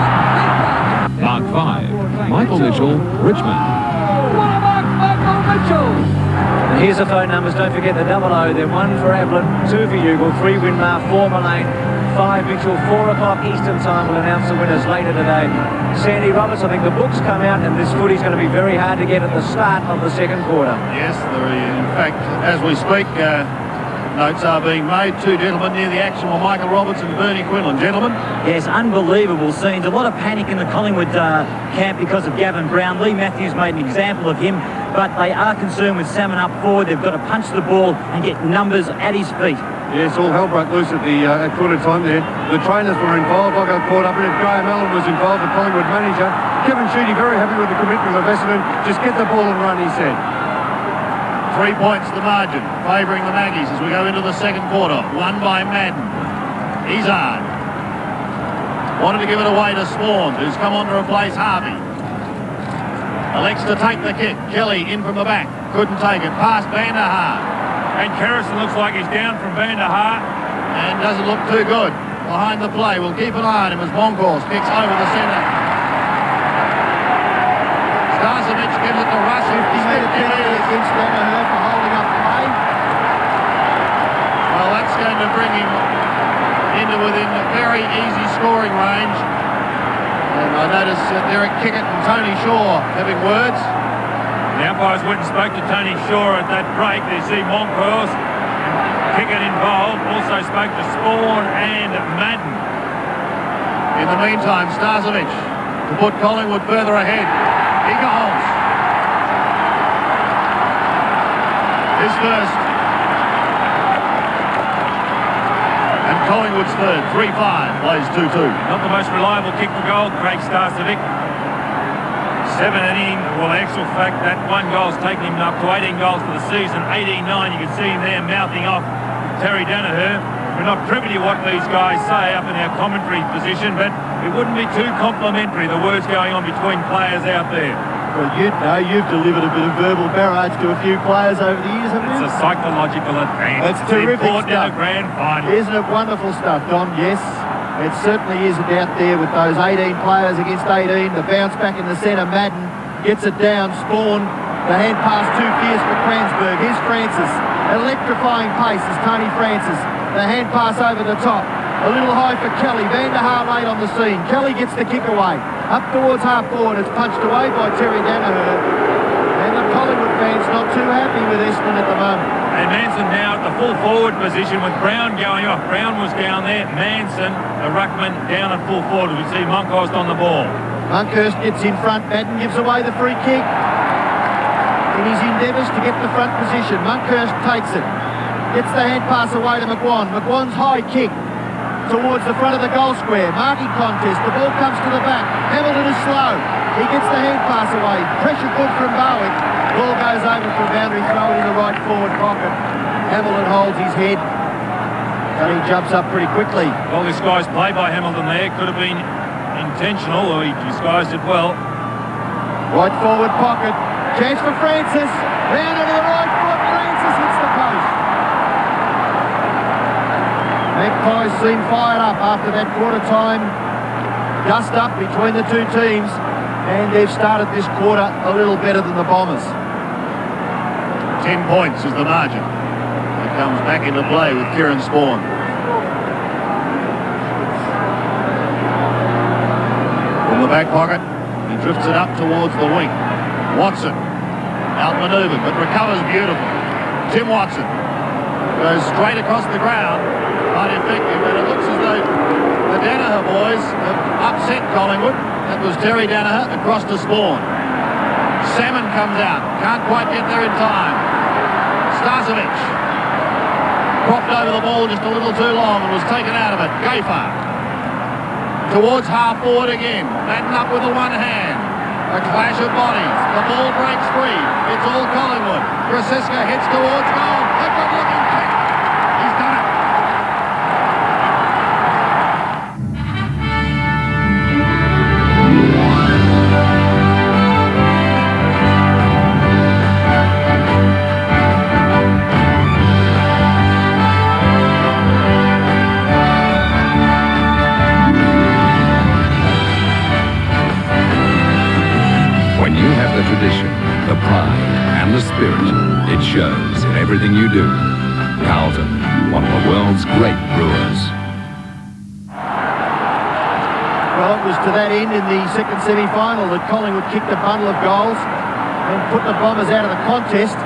Mark 5, Michael Mitchell, Richmond. And here's the phone numbers. Don't forget the 00. Then 1 for Ablett, 2 for Ugle, 3 Winmar, 4 Mullane, 5 Mitchell. 4 o'clock Eastern time will announce the winners later today. Sandy Roberts, I think the books come out and this footy's going to be very hard to get at the start of the second quarter. Yes, in fact, as we speak, notes are being made. 2 gentlemen near the action were Michael Roberts and Bernie Quinlan. Gentlemen? Yes, unbelievable scenes. A lot of panic in the Collingwood camp because of Gavin Brown. Lee Matthews made an example of him, but they are concerned with Salmon up forward. They've got to punch the ball and get numbers at his feet. Yes, all hell broke loose at quarter time there. The trainers were involved. I got caught up in it. Graham Allen was involved, the Collingwood manager. Kevin Sheedy very happy with the commitment of Essendon. Just get the ball and run, he said. 3 points the margin, favouring the Magpies as we go into the second quarter. Won by Madden. Izzard. Wanted to give it away to Spawn, who's come on to replace Harvey. Elects to take the kick. Kelly in from the back. Couldn't take it. Past Van der Haar. And Kerrison looks like he's down from Van der Haar. And doesn't look too good behind the play. We'll keep an eye on him as Moncourse kicks over the centre. Starcevic gives it to Rush. 50-metre penalty against Danaher for holding up play. Well, that's going to bring him into within very easy scoring range. And I notice Derek Kickett and Tony Shaw having words. The umpires went and spoke to Tony Shaw at that break. They see Moncourse and Kickett involved. Also spoke to Spawn and Madden. In the meantime, Starcevic to put Collingwood further ahead. He goes. His first. And Collingwood's third. 3-5. Plays 2-2. Not the most reliable kick for goal, Craig Starcevic. 7 inning. Well, the actual fact that 1 goal's taken him up to 18 goals for the season. 18-9. You can see him there mouthing off Terry Danaher. We're not privy to what these guys say up in our commentary position, but it wouldn't be too complimentary, the words going on between players out there. Well, you've delivered a bit of verbal barrage to a few players over the years, haven't you? It's a psychological advantage. It's terrific important stuff. in the grand final. Isn't it wonderful stuff, Don? Yes, it certainly is out there with those 18 players against 18. The bounce back in the centre, Madden gets it down, Spawn. The hand pass too fierce for Cransberg. Here's Francis. Electrifying pace is Tony Francis. The hand pass over the top. A little high for Kelly. Van der Haar late on the scene. Kelly gets the kick away. Up towards half forward. It's punched away by Terry Danaher. And the Collingwood fans not too happy with Essendon at the moment. And Manson now at the full forward position with Brown going off. Brown was down there. Manson, the ruckman, down at full forward. We see Monkhorst on the ball. Monkhorst gets in front. Madden gives away the free kick. In his endeavours to get the front position, Monkhorst takes it. Gets the hand pass away to McGuan. McGuan's high kick towards the front of the goal square. Marking contest. The ball comes to the back. Hamilton is slow. He gets the hand pass away. Pressure good from Barwick. Ball goes over for a boundary. Throw it in the right forward pocket. Hamilton holds his head. But he jumps up pretty quickly. Well, this guy's play by Hamilton there could have been intentional, or he disguised it well. Right forward pocket. Chance for Francis. Round into the right foot. Francis hits the post. Magpies seem fired up after that quarter time dust up between the two teams, and they've started this quarter a little better than the Bombers. 10 points is the margin. It comes back into play with Kieran Spawn. From the back pocket, he drifts it up towards the wing. Watson, outmanoeuvred, but recovers beautifully. Tim Watson goes straight across the ground, but effective, and it looks as though the Danaher boys have upset Collingwood. That was Terry Danaher across to Spawn. Salmon comes out, can't quite get there in time. Starcevic propped over the ball just a little too long and was taken out of it. Gayfar towards half forward again. Madden up with the one hand. A clash of bodies. The ball breaks free. It's all Collingwood. Grosiska hits towards goal. A good-looking kick. He's done it. tradition, the pride and the spirit. It shows in everything you do. Carlton, one of the world's great brewers. Well, it was to that end in the second semi-final that Collingwood kicked a bundle of goals and put the Bombers out of the contest.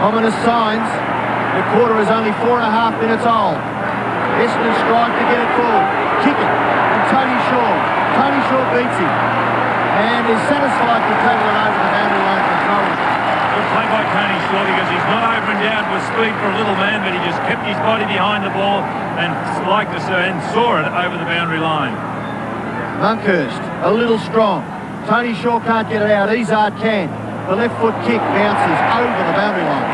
Ominous signs. The quarter is only 4.5 minutes old. Essendon strive to get it forward. Kick it. And Tony Shaw. Tony Shaw beats him. And is satisfied to tackle it over the boundary line for Collingwood. Good play by Tony Shaw because he's not over and down with speed for a little man, but he just kept his body behind the ball and liked to and saw it over the boundary line. Monkhurst, a little strong. Tony Shaw can't get it out. Izzard can. The left foot kick bounces over the boundary line.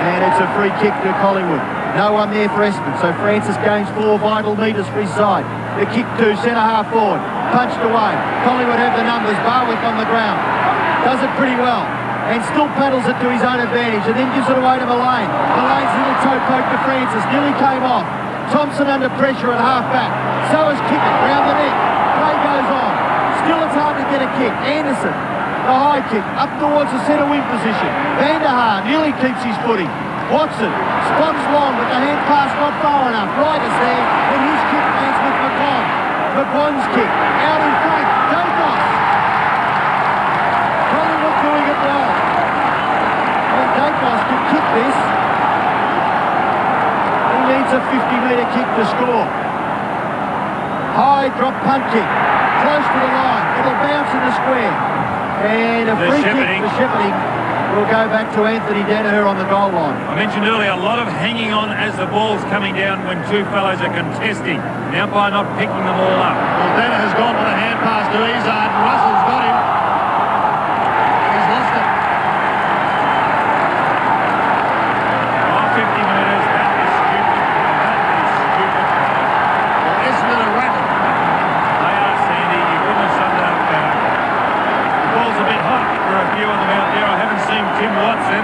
And it's a free kick to Collingwood. No one there for Essendon, so Francis gains 4 vital metres for his side. The kick to centre-half forward. Punched away. Collingwood have the numbers. Barwick on the ground. Does it pretty well. And still paddles it to his own advantage and then gives it away to Mullane. Mullane's little toe poke to Francis. Nearly came off. Thompson under pressure at half-back. So is Kickett round the neck. Play goes on. Still it's hard to get a kick. Anderson, the high kick, up towards the centre wing position. Van der Haar nearly keeps his footing. Watson spots long, but the hand pass not far enough. Right is there, and his kick lands with McQuon. McQuon's kick, out in front. Dacos. Collingwood doing it well. And Dacos can kick this. He needs a 50-metre kick to score. High drop punt kick. Close to the line. It'll bounce in the square. And a free kick for shepherding will go back to Anthony Danaher on the goal line. I mentioned earlier, a lot of hanging on as the ball's coming down when two fellows are contesting. The umpire not picking them all up. Well, Danaher's gone for the hand pass to Izzard. Russell's got him. He's lost it. 50 metres. That is stupid. That is stupid. Well, Essendon are rattled. They are, Sandy. You couldn't have summed it up better. The ball's a bit hot for a few of them out there. I haven't seen Tim Watson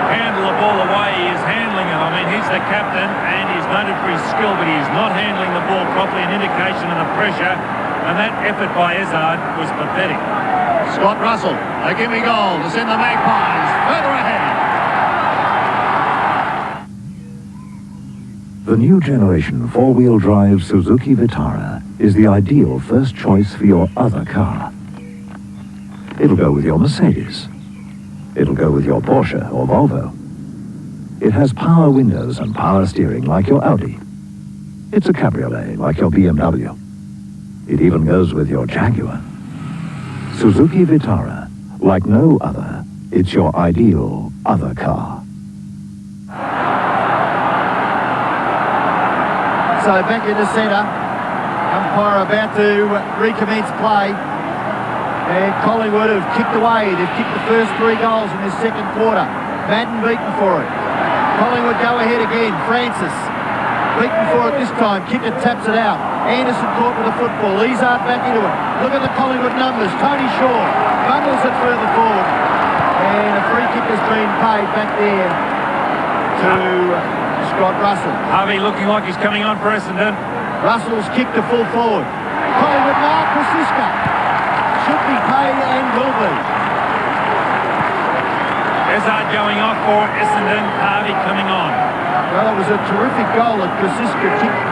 handle the ball the way he is handling it. I mean, he's the captain and he's noted for his skill, but he's not handling the ball properly, an indication of the pressure. And that effort by Izzard was pathetic. Scott Russell, a gimme goal to send the Magpies further ahead. The new generation four-wheel drive Suzuki Vitara is the ideal first choice for your other car. It'll go with your Mercedes. It'll go with your Porsche or Volvo. It has power windows and power steering like your Audi. It's a cabriolet like your BMW. It even goes with your Jaguar. Suzuki Vitara, like no other, it's your ideal other car. So back into centre. Umpire about to recommence play. And Collingwood have kicked away. They've kicked the first 3 goals in this second quarter. Madden beaten for it. Collingwood go ahead again. Francis beaten for it this time. Kicker taps it out. Anderson caught with the football. Izzard back into it. Look at the Collingwood numbers. Tony Shaw bundles it further forward. And a free kick has been paid back there to Scott Russell. Harvey looking like he's coming on for Essendon. Russell's kick to full forward. Collingwood mark for Siska. Should be paid and will be. Izzard going off for Essendon. Harvey coming on. Well, it was a terrific goal that Kosiska kicked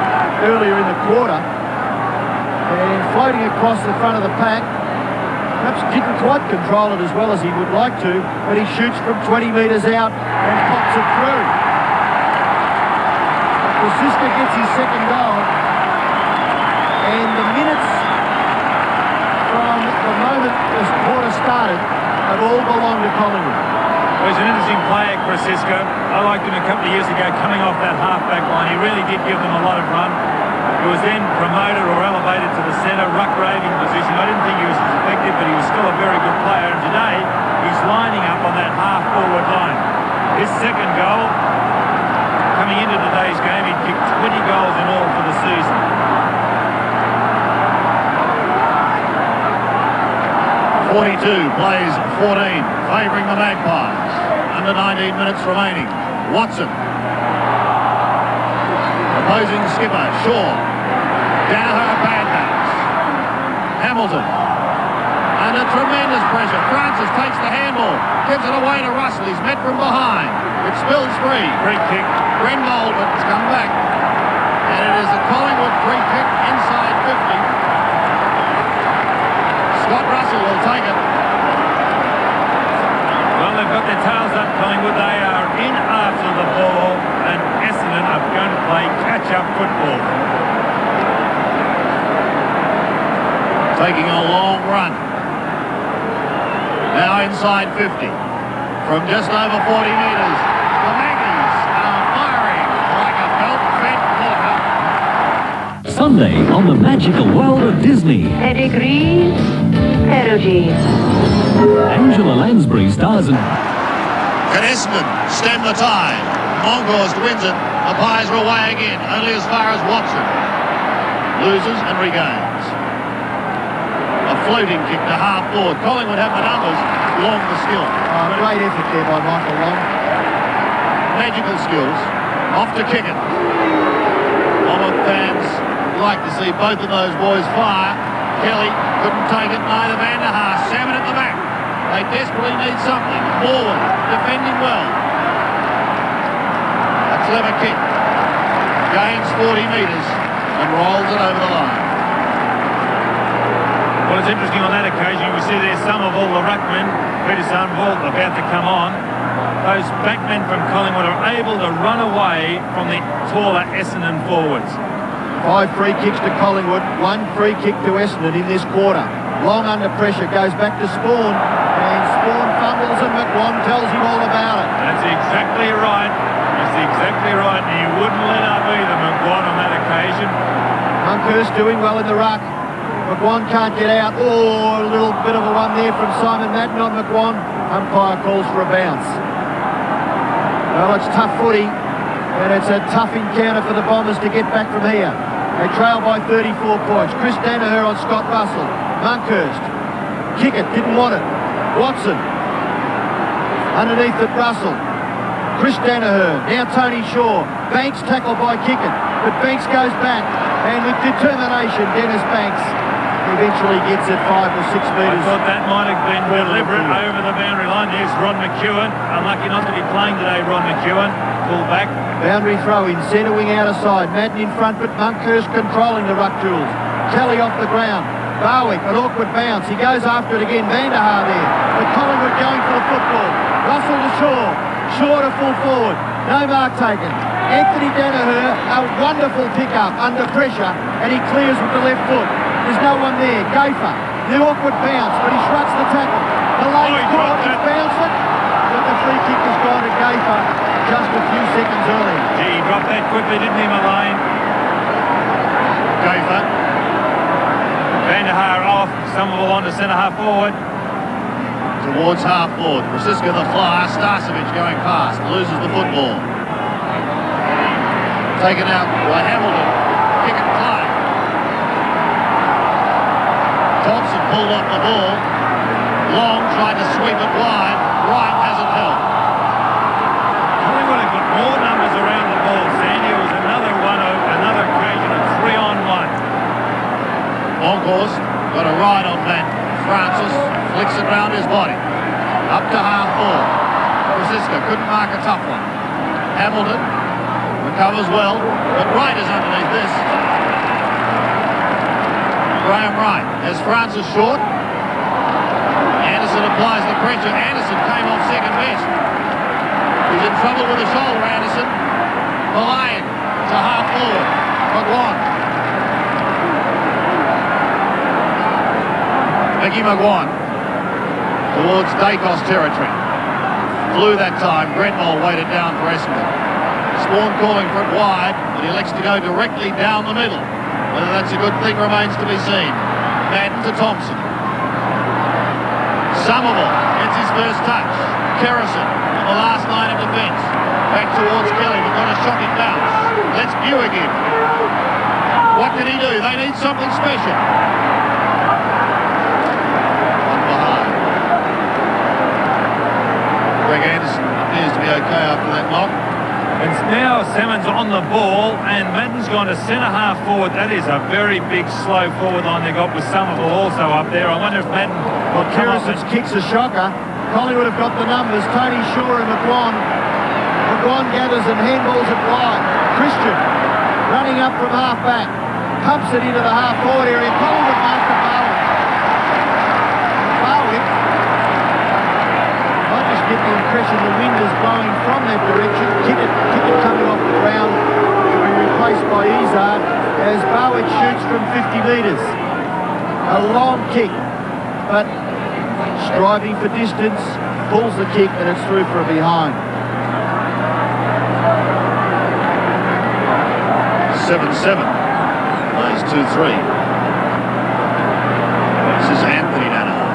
earlier in the quarter. And floating across the front of the pack. Perhaps didn't quite control it as well as he would like to, but he shoots from 20 metres out and pops it through. Kosiska gets his second goal. And the minutes from the moment this quarter started have all belonged to Collingwood. Well, he's an interesting player, Krasiska. I liked him a couple of years ago coming off that half-back line. He really did give them a lot of run. He was then promoted or elevated to the centre, ruck-raving position. I didn't think he was as effective, but he was still a very good player. And today, he's lining up on that half-forward line. His second goal, coming into today's game, he kicked 20 goals in all for the season. .42 plays 14, favouring the Magpies. Under 19 minutes remaining. Watson. Opposing skipper, Shaw. Danaher bad pass. Hamilton. Under tremendous pressure. Francis takes the handball. Gives it away to Russell. He's met from behind. It spills free. Free kick. Grenville, but it's come back. And it is a Collingwood free kick inside 50. Scott Russell will take it. Well, they've got their tails up, Collingwood. They are in after the ball, and Essendon are going to play catch-up football. Taking a long run. Now inside 50. From just over 40 metres, the Magpies are firing like a belt-fed porker. Sunday on the magical world of Disney. Pedigree, pedagogy. Angela Lansbury stars in... Can Essendon stem the tide? Monkhorst wins it. The Pies are away again, only as far as Watson. Loses and regains. A floating kick to half forward. Collingwood have the numbers. Long the skill. Great effort there by Michael Long. Magical skills. Off to kick it. Bomber fans like to see both of those boys fire. Kelly couldn't take it, neither Van der Haas. Salmon at the back. They desperately need something. Forward, defending well. A clever kick. Gains 40 metres and rolls it over the line. Well, it's interesting on that occasion. You see there's some of all the ruckmen, Peterson, Vault about to come on. Those backmen from Collingwood are able to run away from the taller Essendon forwards. 5 free kicks to Collingwood, 1 free kick to Essendon in this quarter. Long under pressure, goes back to Spawn, and Spawn fumbles and McWan tells him all about it. That's exactly right. That's exactly right. And you wouldn't let up either, McWan, on that occasion. Monkhorst doing well in the ruck. McWan can't get out. Oh, a little bit of a one there from Simon Madden on McWan. Umpire calls for a bounce. Well, it's tough footy, and it's a tough encounter for the Bombers to get back from here. They trail by 34 points. Chris Danaher on Scott Russell. Monkhorst. Kick it, didn't want it. Watson. Underneath it, Russell. Chris Danaher. Now Tony Shaw. Banks tackled by Kickett, but Banks goes back. And with determination, Dennis Banks eventually gets it 5 or 6 metres. I thought that might have been deliberate over the boundary line. There's Ron McEwen. Unlucky not to be playing today, Ron McEwen. Full back. Boundary throw in, centre wing out of side. Madden in front, but Monkhorst controlling the ruck jewels. Kelly off the ground. Barwick, an awkward bounce. He goes after it again. Van der Haar there. But Collingwood going for the football. Russell to Shaw. Shaw to full forward. No mark taken. Anthony Danaher, a wonderful pick-up under pressure, and he clears with the left foot. There's no one there. Gaffer, the awkward bounce, but he shrugs the tackle. The late caught, he's bounced it, but the free kick has gone to Gaffer just a few seconds early. Gee, he dropped that quickly, didn't he, Mullane? Gaffer. Van der Haar off, Somerville on to centre half forward. Towards half forward. Brasiska the flyer, Starcevic going past, loses the football. Taken out by Hamilton. Kick it fly. Thompson pulled off the ball. Long tried to sweep it wide. Wright hasn't held. Collingwood have got more numbers around the ball, Sandy. It was another occasion of 3-on-1. Monkhorst got a ride on that. Francis flicks it round his body. Up to half forward. Brasiska couldn't mark a tough one. Hamilton recovers well, but Wright is underneath this. Graham Wright has Francis short. Anderson applies the pressure. Anderson came off second best. He's in trouble with the shoulder, Anderson. Mullane to half forward. McWan. Mickey McWan towards Dacos territory. Flew that time. Grenville waited down for Essendon. Spawn calling for it wide, but he elects to go directly down the middle. Whether that's a good thing remains to be seen. Madden to Thompson. Somerville gets his first touch. Kerrison on the last line of defence. Back towards Kelly, but got a shocking bounce. Let's Buick him. What did he do? They need something special. One behind. Greg Anderson appears to be okay after that knock. And now Salmon's on the ball, and Madden's gone to centre half forward. That is a very big slow forward line they got with Somerville also up there. I wonder if Madden Well, Kirrison's kick's a shocker. Collingwood have got the numbers. Tony Shaw and McGuan. McGuan gathers and handballs it wide. Christian running up from half-back. Pumps it into the half-forward area. Collingwood marks the Barwick. Barwick. I just get the impression the wind is blowing from that direction. Kick it coming off the ground to be replaced by Izzard as Barwick shoots from 50 metres. A long kick, but striving for distance, pulls the kick and it's through for a behind. 7-7. Plays 2-3. This is Anthony Danaher.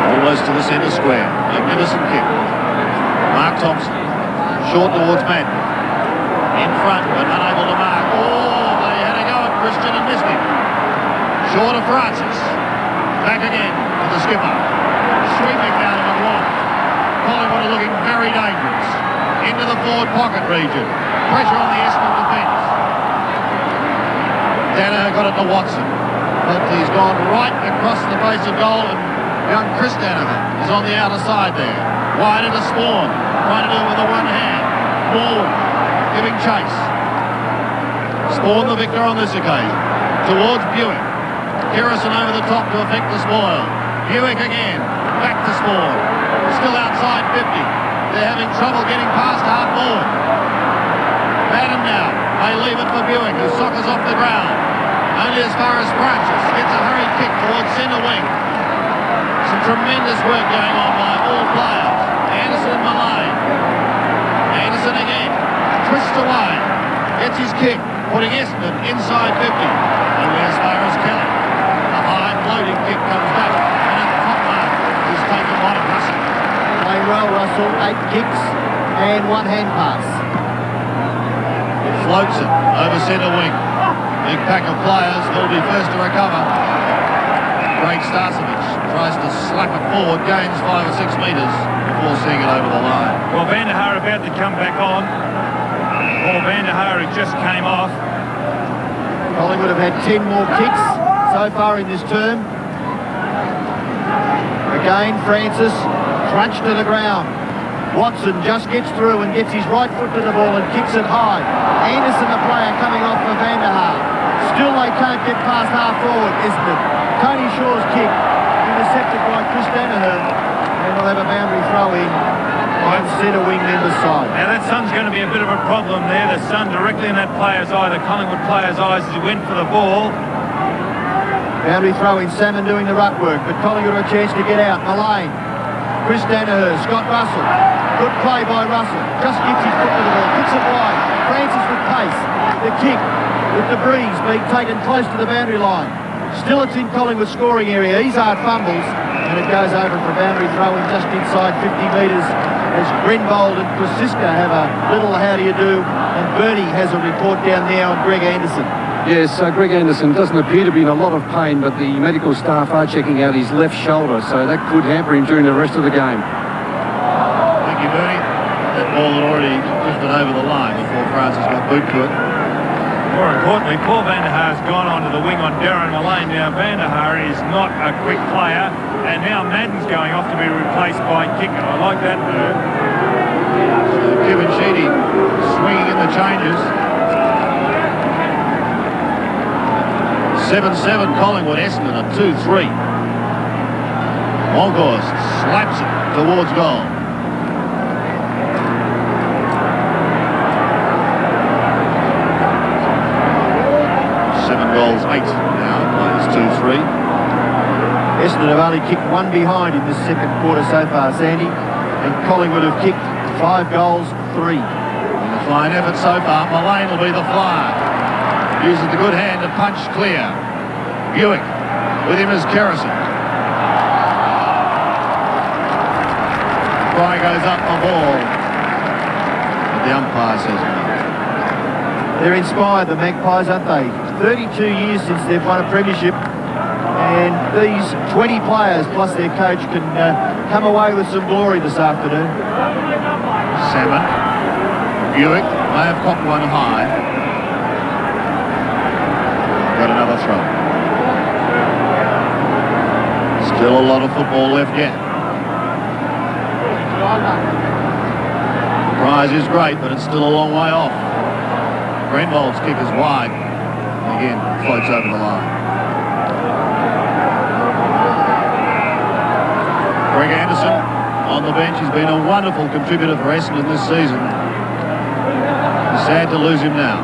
Almost to the centre square. Magnificent kick. Mark Thompson. Short towards Madden. In front, but unable to mark. Oh, they had a go at Christian and missed him. Short of Francis. Back again to the skipper. Sweeping down to McGuan. Collingwood are looking very dangerous. Into the forward pocket region. Pressure on the Essendon defence. Danaher got it to Watson. But he's gone right across the face of goal and young Chris Danaher is on the outer side there. Wide into Spawn. Trying to do it with the one hand. Ball giving chase. Spawn the victor on this occasion. Towards Buick. Kirrison over the top to effect the spoil. Buick again. Back to Spawn. Still outside 50. They're having trouble getting past half forward. Madden now may leave it for Buick, who soccers off the ground. Only as far as Francis. Gets a hurried kick towards centre wing. Some tremendous work going on by all players. Anderson and Mullane. Anderson again. Twists away. Gets his kick. Putting Essendon inside 50. Only as far as Kelly. A high floating kick comes back. And at the top mark is taken by Russell. Play well, Russell. 8 kicks and 1 hand pass. Floats it over centre wing. Big pack of players. They'll be first to recover. Craig Starcevic tries to slap it forward, gains 5 or 6 metres before seeing it over the line. Well, Van der Haar about to come back on. Paul Van der Haar, who just came off. Collingwood have had 10 more kicks so far in this term. Again, Francis crunched to the ground. Watson just gets through and gets his right foot to the ball and kicks it high. Anderson, the player, coming off for Van der Haar. Still they can't get past half forward, isn't it? Tony Shaw's kick intercepted by Chris Danaher, and we'll have a boundary throw in on centre wing member side. Now that sun's going to be a bit of a problem there. The sun directly in that player's eye, the Collingwood player's eyes, as he went for the ball. Boundary throw in, Salmon doing the ruck work, but Collingwood a chance to get out. Mullane, Chris Danaher, Scott Russell. Good play by Russell. Just gets his foot to the ball, kicks it wide. Francis with pace. The kick with the breeze being taken close to the boundary line. Still it's in Collingwood scoring area. Izzard fumbles and it goes over for boundary throw in just inside 50 metres as Grenbold and Krasiska have a little how do you do, and Bernie has a report down there on Greg Anderson. Yes, Greg Anderson doesn't appear to be in a lot of pain, but the medical staff are checking out his left shoulder, so that could hamper him during the rest of the game. Thank you, Bernie. That ball had already drifted over the line before Francis got boot to it. More importantly, Paul Van der Haar's gone onto the wing on Darren Mullane. Now, Van der Haar is not a quick player, and now Madden's going off to be replaced by Kicker. I like that move. So Kevin Sheedy swinging in the changes. 7-7 Collingwood, Essendon at 2-3. Monkhorst slaps it towards goal. Goals 8 now, plays 2-3. Essendon have only kicked 1 behind in this second quarter so far, Sandy, and Collingwood have kicked 5 goals, 3. And a fine effort so far. Mullane will be the flyer. Uses the good hand to punch clear. Buick with him as Kirrison. Try goes up the ball. But the umpire says no. They're inspired, the Magpies, aren't they? 32 years since they've won a premiership, and these 20 players plus their coach can come away with some glory this afternoon. Salmon. Buick may have cocked one high. Got another throw. Still a lot of football left yet. The prize is great, but it's still a long way off. Grenvold's kick is wide. Again, floats over the line. Greg Anderson on the bench. He's been a wonderful contributor for Essendon this season. It's sad to lose him now.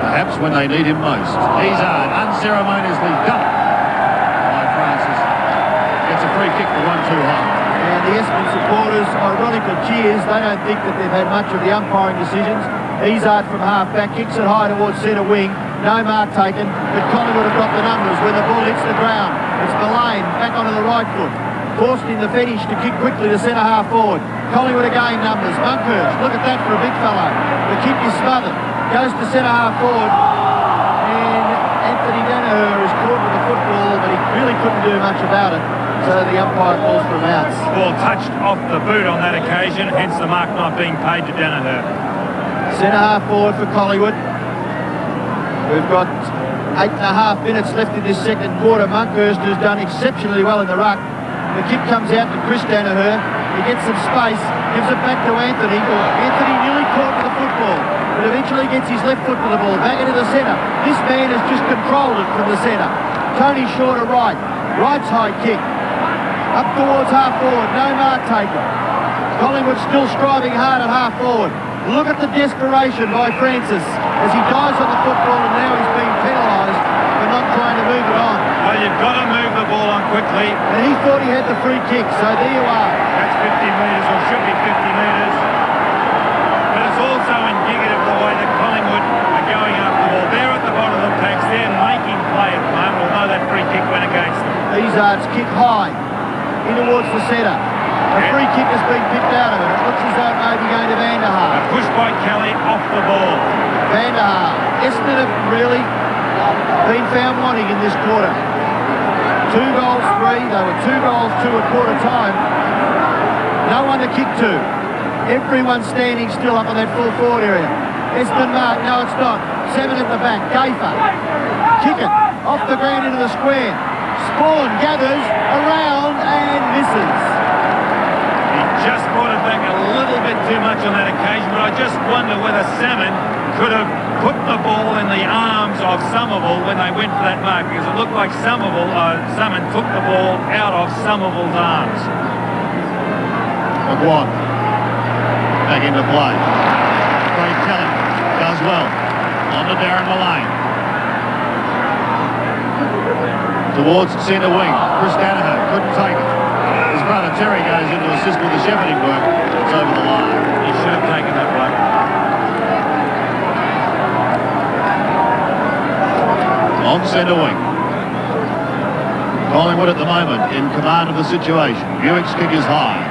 Perhaps when they need him most. Izard unceremoniously dumped by Francis. Gets a free kick for 1-2 home. And the Essendon supporters, ironical cheers. They don't think that they've had much of the umpiring decisions. Izard from half-back, kicks it high towards centre wing. No mark taken, but Collingwood have got the numbers when the ball hits the ground. It's Mullane back onto the right foot. Forced in the finish to kick quickly to centre half forward. Collingwood again numbers. Monkhurst, look at that for a big fellow. The kick is smothered. Goes to centre half forward. And Anthony Danaher is caught with the football, but he really couldn't do much about it. So the umpire calls for him out. Ball touched off the boot on that occasion, hence the mark not being paid to Danaher. Centre half forward for Collingwood. We've got 8.5 minutes left in this second quarter. Monkhurst, who's done exceptionally well in the ruck. The kick comes out to Chris Danaher. He gets some space, gives it back to Anthony. Anthony nearly caught with the football, but eventually gets his left foot to the ball, back into the centre. This man has just controlled it from the centre. Tony Shaw to right. Right's high kick. Up towards half forward, no mark taken. Collingwood still striving hard at half forward. Look at the desperation by Francis as he dives on the football, and now he's being penalised for not trying to move it on. Well, you've got to move the ball on quickly. And he thought he had the free kick, so there you are. That's 50 metres, or should be 50 metres. But it's also indicative of the way that Collingwood are going after the ball. They're at the bottom of the packs. They're making play at the moment, although that free kick went against them. Izard's kick high, in towards the centre. A free kick has been picked out of it. It looks as though it may be going to Van der Haar. A push by Kelly off the ball. Van der Haar. Essendon have really been found wanting in this quarter. 2 goals, 3. They were 2 goals, 2 at quarter time. No one to kick to. Everyone standing still up on that full forward area. Essendon mark. No, it's not. 7 at the back. Gafer. Kick it. Off the ground into the square. Spawn gathers around and misses. He just brought it back a little bit too much on that occasion, but I just wonder whether Salmon could have put the ball in the arms of Somerville when they went for that mark, because it looked like Salmon took the ball out of Somerville's arms. McGuan back into play. Craig Kelly does well. On to Darren Mullane. Towards centre wing. Chris Danaher couldn't take it. His brother Terry goes in to assist with the shepherding work. It's over the line. He should have taken that bloke. On centre wing. Collingwood at the moment in command of the situation. Buick's kick is high.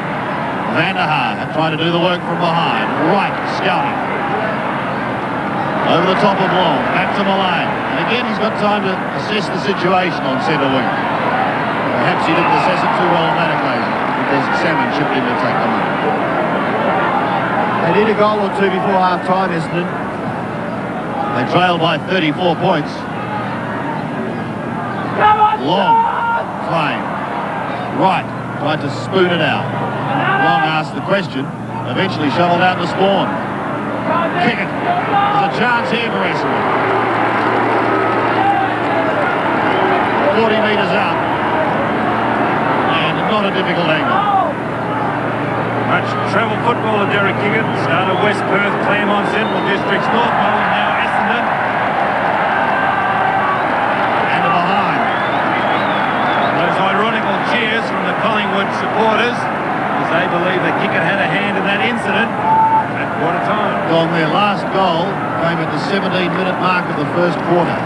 Van der Haar trying to do the work from behind. Right, scouting. Over the top of Long, back to Mullane. And again, he's got time to assess the situation on centre wing. Perhaps he didn't assess it too well on that occasion, because Salmon chipped in to take the mark. They need a goal or two before half-time, Essendon. They trail by 34 points. Long, Klein. Right, tried to spoon it out. Long asked the question, eventually shoveled out to Spawn. Kick it. There's a chance here for Essendon. 40 metres out. And not a difficult angle. Much travel footballer Derek Kiggett, started West Perth, Claremont Central Districts, North Melbourne, now Essendon. And behind. Those ironical cheers from the Collingwood supporters as they believe that Kiggett had a hand in that incident at quarter time. On their last goal came at the 17-minute mark of the first quarter.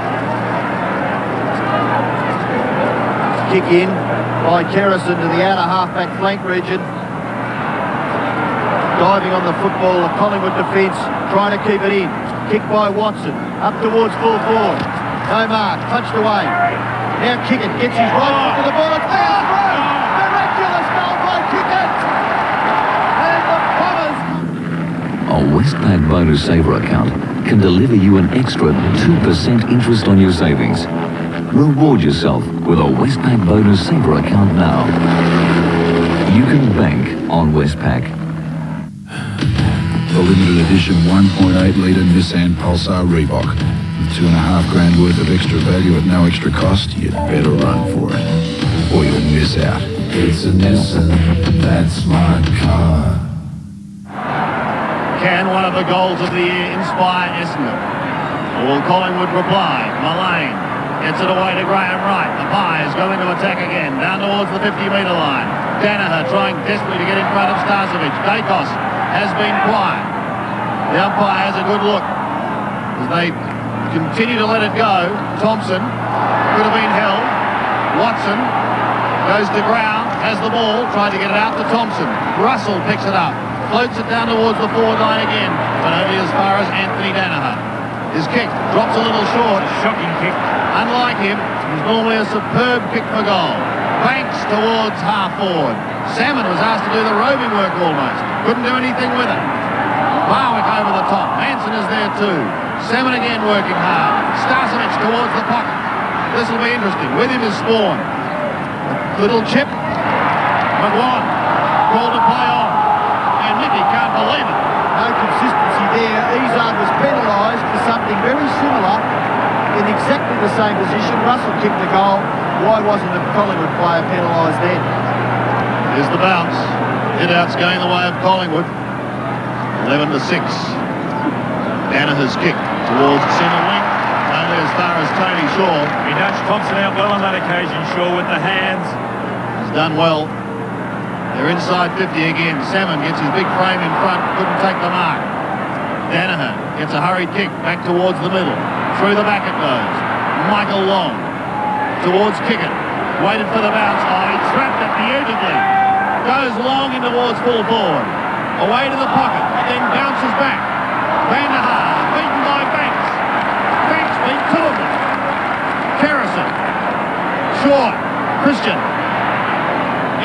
Kick in by Kerrison to the outer half-back flank region. Diving on the football, the Collingwood defence trying to keep it in. Kick by Watson, up towards full forward. No mark, punched away. Now Kickett gets his right foot to the ball. It's down through. Miraculous goal by Kickett. And the Bombers. A Westpac Bonus Saver account can deliver you an extra 2% interest on your savings. Reward yourself with a Westpac Bonus Saver account now. You can bank on Westpac. The limited edition 1.8 litre Nissan Pulsar Reebok. With $2.5 grand worth of extra value at no extra cost, you'd better run for it, or you'll miss out. It's a Nissan, that's my car. Can one of the goals of the year inspire Essendon? Or will Collingwood reply? Mullane gets it away to Graham Wright. The Pies go into attack again, down towards the 50-metre line. Danaher trying desperately to get in front of Starcevic. Dacos has been quiet. The umpire has a good look as they continue to let it go. Thompson could have been held. Watson goes to ground, has the ball, trying to get it out to Thompson. Russell picks it up, floats it down towards the forward line again, but only as far as Anthony Danaher. His kick drops a little short. Shocking kick. Unlike him, he's normally a superb kick for goal. Banks towards half forward. Salmon was asked to do the roving work almost. Couldn't do anything with it. Barwick over the top. Manson is there too. Salmon again working hard. Starcevic towards the pocket. This will be interesting. With him is Spawn. Little chip. McGuan called to play on. And Nicky can't believe it. No consistency there. Izard was penalised for something very similar in exactly the same position. Russell kicked the goal. Why wasn't the Collingwood player penalised then? Here's the bounce. Hit-out's going the way of Collingwood. 11-6. Danaher's kick towards the centre wing. Only as far as Tony Shaw. He nudged Thompson out well on that occasion, Shaw, with the hands. He's done well. They're inside 50 again. Salmon gets his big frame in front. Couldn't take the mark. Danaher gets a hurried kick back towards the middle. Through the back it goes. Michael Long towards Kickett. Waited for the bounce. Oh, he trapped it beautifully. Goes long in towards full forward. Away to the pocket. Then bounces back. Van der Haar beaten by Banks. Banks beat two of them. Kerrison. Short. Christian.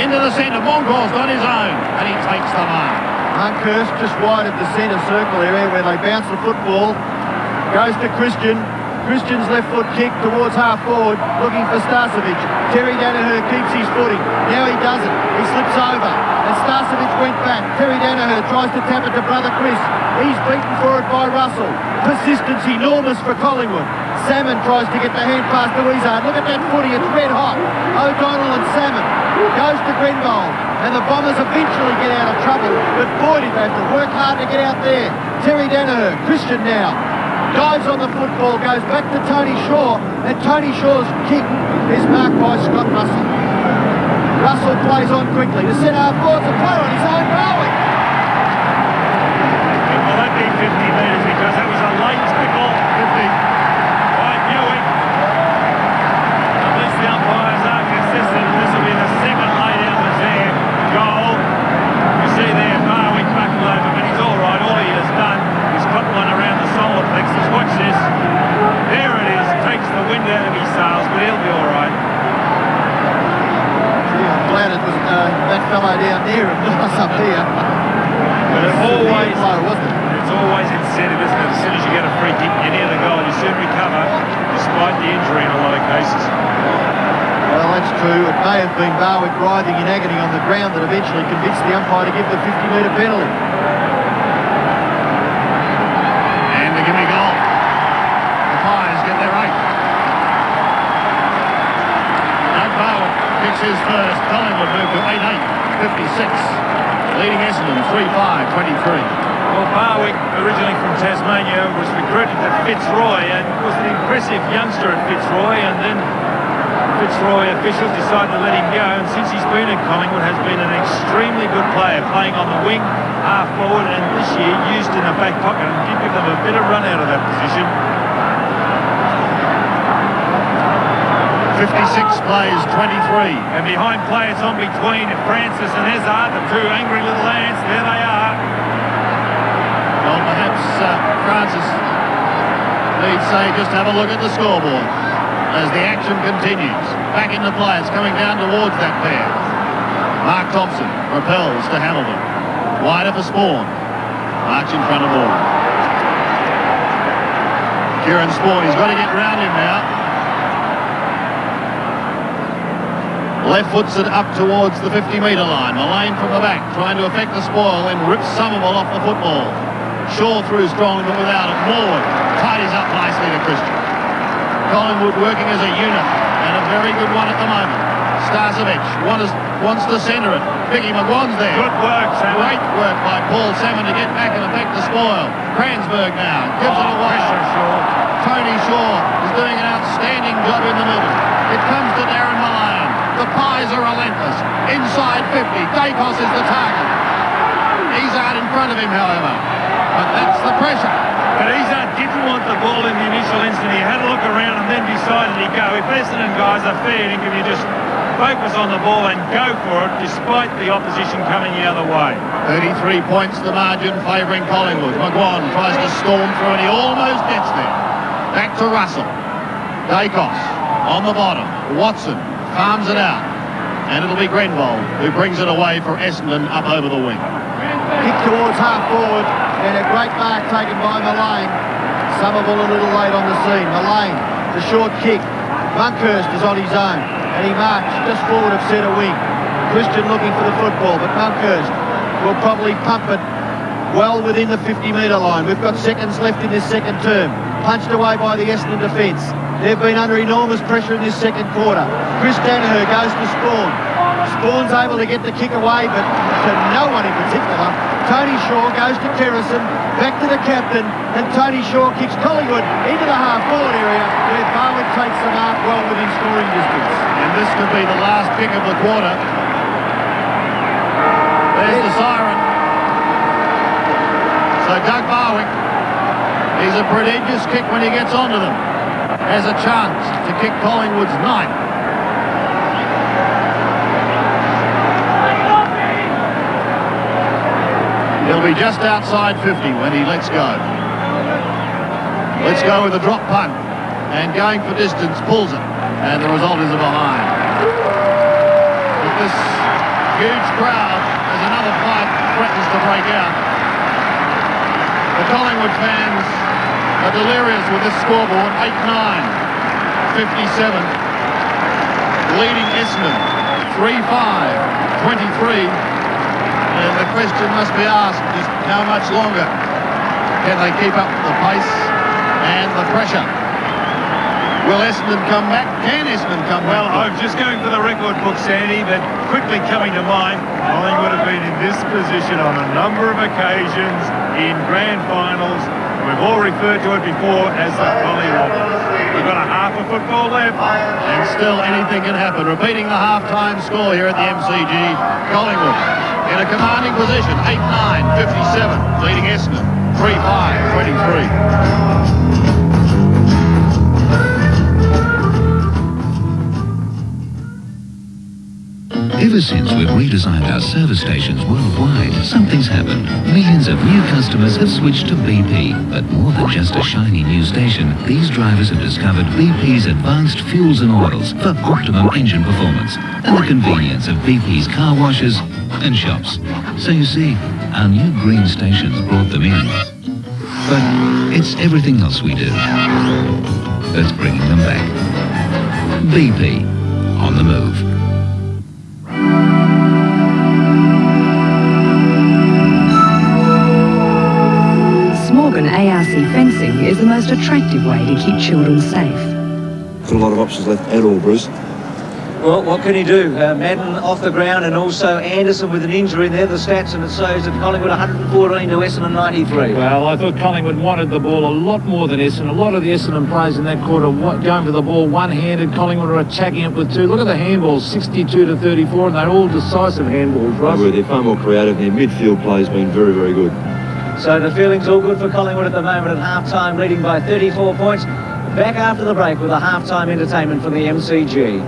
Into the centre. Mongo's got his own. And he takes the mark. Hunkhurst just wide of the centre circle area where they bounce the football. Goes to Christian. Christian's left foot kick towards half forward, looking for Starcevic. Terry Danaher keeps his footing. Now he doesn't. He slips over. And Starcevic went back. Terry Danaher tries to tap it to brother Chris. He's beaten for it by Russell. Persistence enormous for Collingwood. Salmon tries to get the hand pass to Izard. Look at that footy. It's red hot. O'Donnell and Salmon goes to Grenbold. And the Bombers eventually get out of trouble. But boy, did they have to work hard to get out there. Terry Danaher, Christian now. Dives on the football, goes back to Tony Shaw, and Tony Shaw's kick is marked by Scott Russell. Russell plays on quickly. The centre half forward's a player on his own Barwick. Well, that be 50 metres because that was a late tackle. 50 by Buick. At least the umpires are consistent. This will be the second lay-down was there. Goal. You see there Barwick buckled over, but he's all right. All he has done is put one around the solar plexus. Watch this. There it is. Takes the wind out of his sails, but he'll be all right. Gee, I'm glad it was that fellow down there and not us up here. But it's always low, wasn't it? It's always incentive, isn't it? As soon as you get a free kick, you're near the goal. You soon recover, despite the injury in a lot of cases. Well, that's true. It may have been Barwick writhing in agony on the ground that eventually convinced the umpire to give the 50-metre penalty. And the gimme goal. The Pies get their 8th. Doug Barwick kicks his first. Collingwood move to 8-8, 56. Leading Essendon 3-5, 23. Well, Barwick, originally from Tasmania, was recruited to Fitzroy and was an impressive youngster at Fitzroy, and then Fitzroy officials decided to let him go, and since he's been at Collingwood has been an extremely good player, playing on the wing, half forward, and this year used in the back pocket and did give them a bit of run out of that position. 56 plays 23. And behind play it's on between Francis and Ezard, the two angry little ants. There they are. Well, perhaps Francis needs say just have a look at the scoreboard as the action continues. Back into play, it's coming down towards that pair. Mark Thompson repels to Hamilton. Wider for Spawn. Marks in front of all. Kieran Spawn, he's got to get round him now. Left foots it up towards the 50-metre line. Mullane from the back, trying to affect the spoil, then rips Somerville off the football. Shaw through strong, but without it. Morwood tidies up nicely to Christian. Collingwood working as a unit, and a very good one at the moment. Starcevic wants to centre it. Vicky McGuan's there. Good work, Salmon. Great work by Paul Salmon to get back and affect the spoil. Cransberg now gives it away. Tony Shaw is doing an outstanding job in the middle. It comes to Darren Mullane. The Pies are relentless. Inside 50. Dacos is the target. He's out in front of him, however. But that's the pressure. But Izzard didn't want the ball in the initial instant. He had a look around and then decided he'd go. If Essendon guys are fair dinkum, you just focus on the ball and go for it despite the opposition coming the other way. 33 points the margin favouring Collingwood. McGuan tries to storm through and he almost gets there. Back to Russell. Dacos on the bottom. Watson farms it out. And it'll be Grenvold who brings it away for Essendon up over the wing. Kick towards half forward and a great mark taken by Mullane. Somerville a little late on the scene. Mullane, the short kick. Monkhurst is on his own and he marched just forward of centre wing. Christian looking for the football, but Monkhurst will probably pump it well within the 50-metre line. We've got seconds left in this second term. Punched away by the Essendon defence. They've been under enormous pressure in this second quarter. Chris Danaher goes to Spawn. Spawn's able to get the kick away, but to no one in particular. Tony Shaw goes to Kerrison, back to the captain, and Tony Shaw kicks Collingwood into the half-forward area, where Barwick takes the mark well within scoring distance. And this could be the last kick of the quarter. There's the siren. So Doug Barwick, he's a prodigious kick when he gets onto them. Has a chance to kick Collingwood's ninth. He'll be just outside 50 when he lets go. Let's go with a drop punt. And going for distance, pulls it. And the result is a behind. With this huge crowd, as another fight threatens to break out. The Collingwood fans are delirious with this scoreboard. 8-9, 57. Leading Essendon, 3-5, 23. And the question must be asked is how much longer can they keep up the pace and the pressure? Will Essendon come back? Can Essendon come back? Well, I'm just going for the record book, Sandy, but quickly coming to mind, Collingwood have been in this position on a number of occasions in grand finals. We've all referred to it before as the Collingwood. We've got a half a football left. And still anything can happen. Repeating the half-time score here at the MCG. Collingwood in a commanding position. 8-9, 57. Leading Essendon. 3-5, 23. Ever since we've redesigned our service stations worldwide, something's happened. Millions of new customers have switched to BP. But more than just a shiny new station, these drivers have discovered BP's advanced fuels and oils for optimum engine performance and the convenience of BP's car washes and shops. So you see, our new green stations brought them in. But it's everything else we do that's bringing them back. BP, on the move. Smorgon ARC fencing is the most attractive way to keep children safe. Got a lot of options left at all, Bruce. Well, what can he do? Madden off the ground and also Anderson with an injury. They're the stats, and it shows that Collingwood 114 to Essendon 93. Well, I thought Collingwood wanted the ball a lot more than Essendon. A lot of the Essendon players in that quarter going for the ball one-handed. Collingwood are attacking it with two. Look at the handballs, 62 to 34, and they're all decisive handballs, right? They're far more creative. Their midfield play has been very, very good. So the feeling's all good for Collingwood at the moment at half-time, leading by 34 points. Back after the break with a half-time entertainment from the MCG.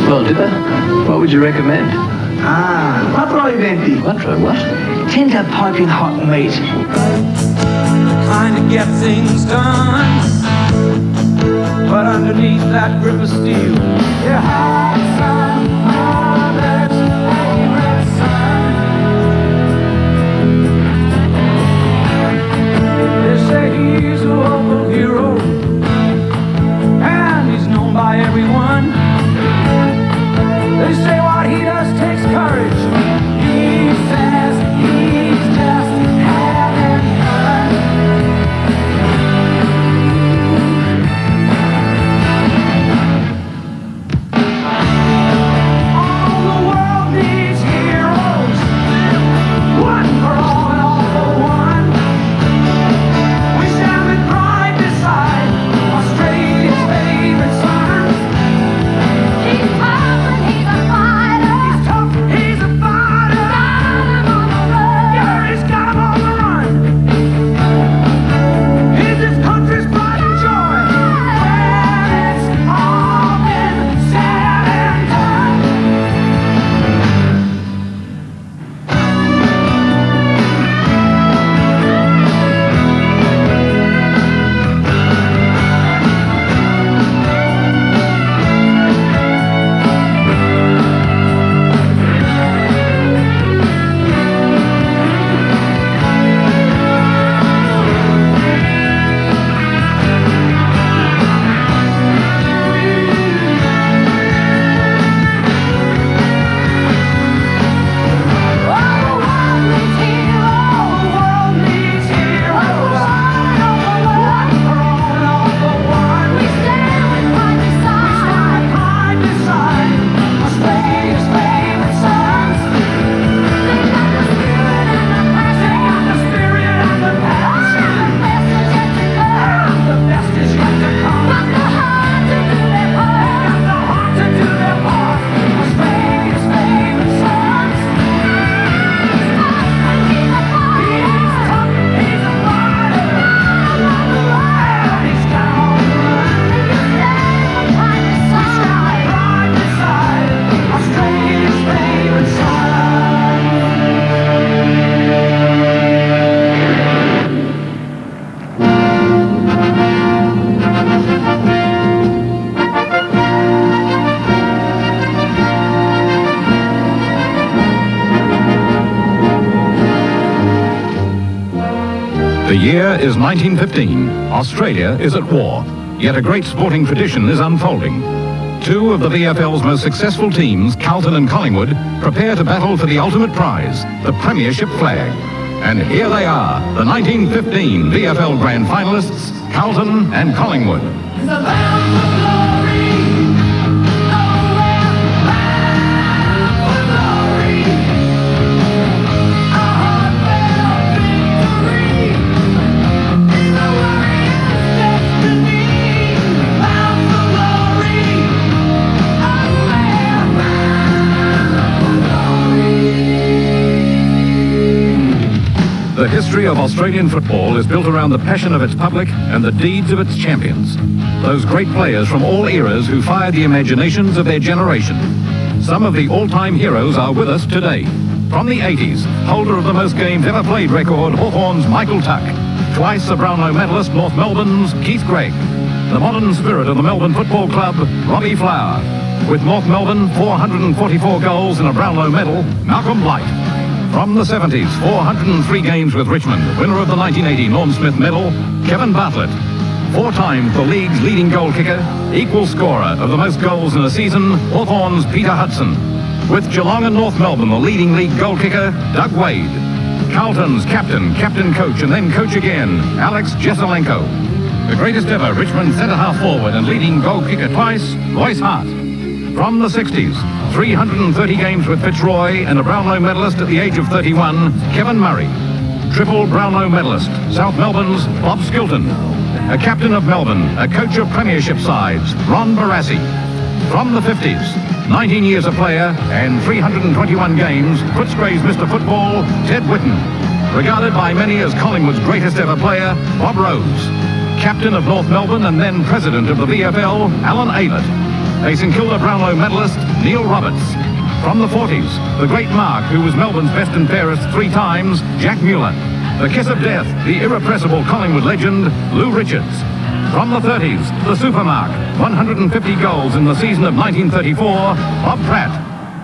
Well, Dipper, what would you recommend? Quattro e venti. Quattro what? Tender piping hot meat. Trying to get things done, but underneath that grip of steel, your heart's on mother's favorite son. They say He's a local hero, and he's known by everyone. They say what he does takes courage. He says he's just having fun. All the world needs heroes, one for all and all for one. We stand with pride beside Australia's favorite sons. He's tough and he's a fighter. He's tough, he's a fighter. He's got him on the run. He's his country's pride and joy. When it's all been said and done. The year is 1915. Australia is at war, yet a great sporting tradition is unfolding. Two of the VFL's most successful teams, Carlton and Collingwood, prepare to battle for the ultimate prize, the Premiership flag. And here they are, the 1915 VFL Grand Finalists, Carlton and Collingwood. The history of Australian football is built around the passion of its public and the deeds of its champions. Those great players from all eras who fired the imaginations of their generation. Some of the all-time heroes are with us today. From the 80s, holder of the most games ever played record, Hawthorn's Michael Tuck. Twice a Brownlow medalist, North Melbourne's Keith Gregg. The modern spirit of the Melbourne Football Club, Robbie Flower. With North Melbourne, 444 goals and a Brownlow medal, Malcolm Blight. From the 70s, 403 games with Richmond, winner of the 1980 Norm Smith medal, Kevin Bartlett. 4 times the league's leading goal kicker, equal scorer of the most goals in a season, Hawthorn's Peter Hudson. With Geelong and North Melbourne, the leading league goal kicker, Doug Wade. Carlton's captain, coach and then coach again, Alex Jesselenko. The greatest ever Richmond centre-half forward and leading goal kicker twice, Royce Hart. From the 60s, 330 games with Fitzroy and a Brownlow medalist at the age of 31, Kevin Murray. Triple Brownlow medalist, South Melbourne's Bob Skilton. A captain of Melbourne, a coach of Premiership sides, Ron Barassi. From the 50s, 19 years a player and 321 games, Footscray's Mr. Football, Ted Whitten. Regarded by many as Collingwood's greatest ever player, Bob Rose. Captain of North Melbourne and then president of the VFL, Alan Aylett. A St Kilda Brownlow medalist, Neil Roberts. From the 40s, the great Mark, who was Melbourne's best and fairest 3 times, Jack Mueller. The kiss of death, the irrepressible Collingwood legend, Lou Richards. From the 30s, the Supermark, 150 goals in the season of 1934, Bob Pratt.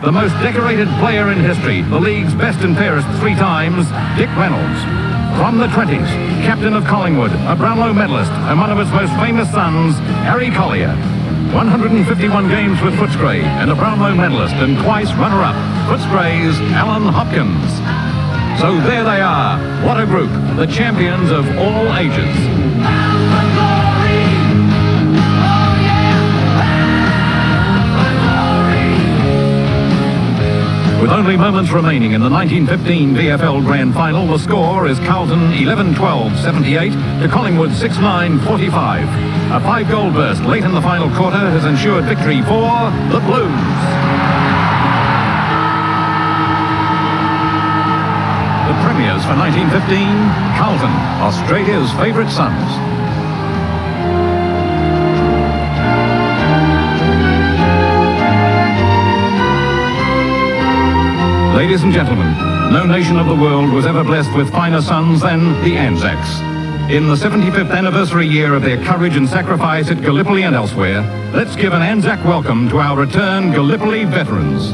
The most decorated player in history, the league's best and fairest 3 times, Dick Reynolds. From the 20s, captain of Collingwood, a Brownlow medalist, and one of its most famous sons, Harry Collier. 151 games with Footscray, and a Brownlow medalist and twice runner-up, Footscray's Alan Hopkins. So there they are. What a group. The champions of all ages. With only moments remaining in the 1915 VFL Grand Final, the score is Carlton 11-12-78 to Collingwood 6-9-45. A 5-goal burst late in the final quarter has ensured victory for the Blues. The premiers for 1915, Carlton, Australia's favourite sons. Ladies and gentlemen, no nation of the world was ever blessed with finer sons than the Anzacs. In the 75th anniversary year of their courage and sacrifice at Gallipoli and elsewhere, let's give an Anzac welcome to our returned Gallipoli veterans.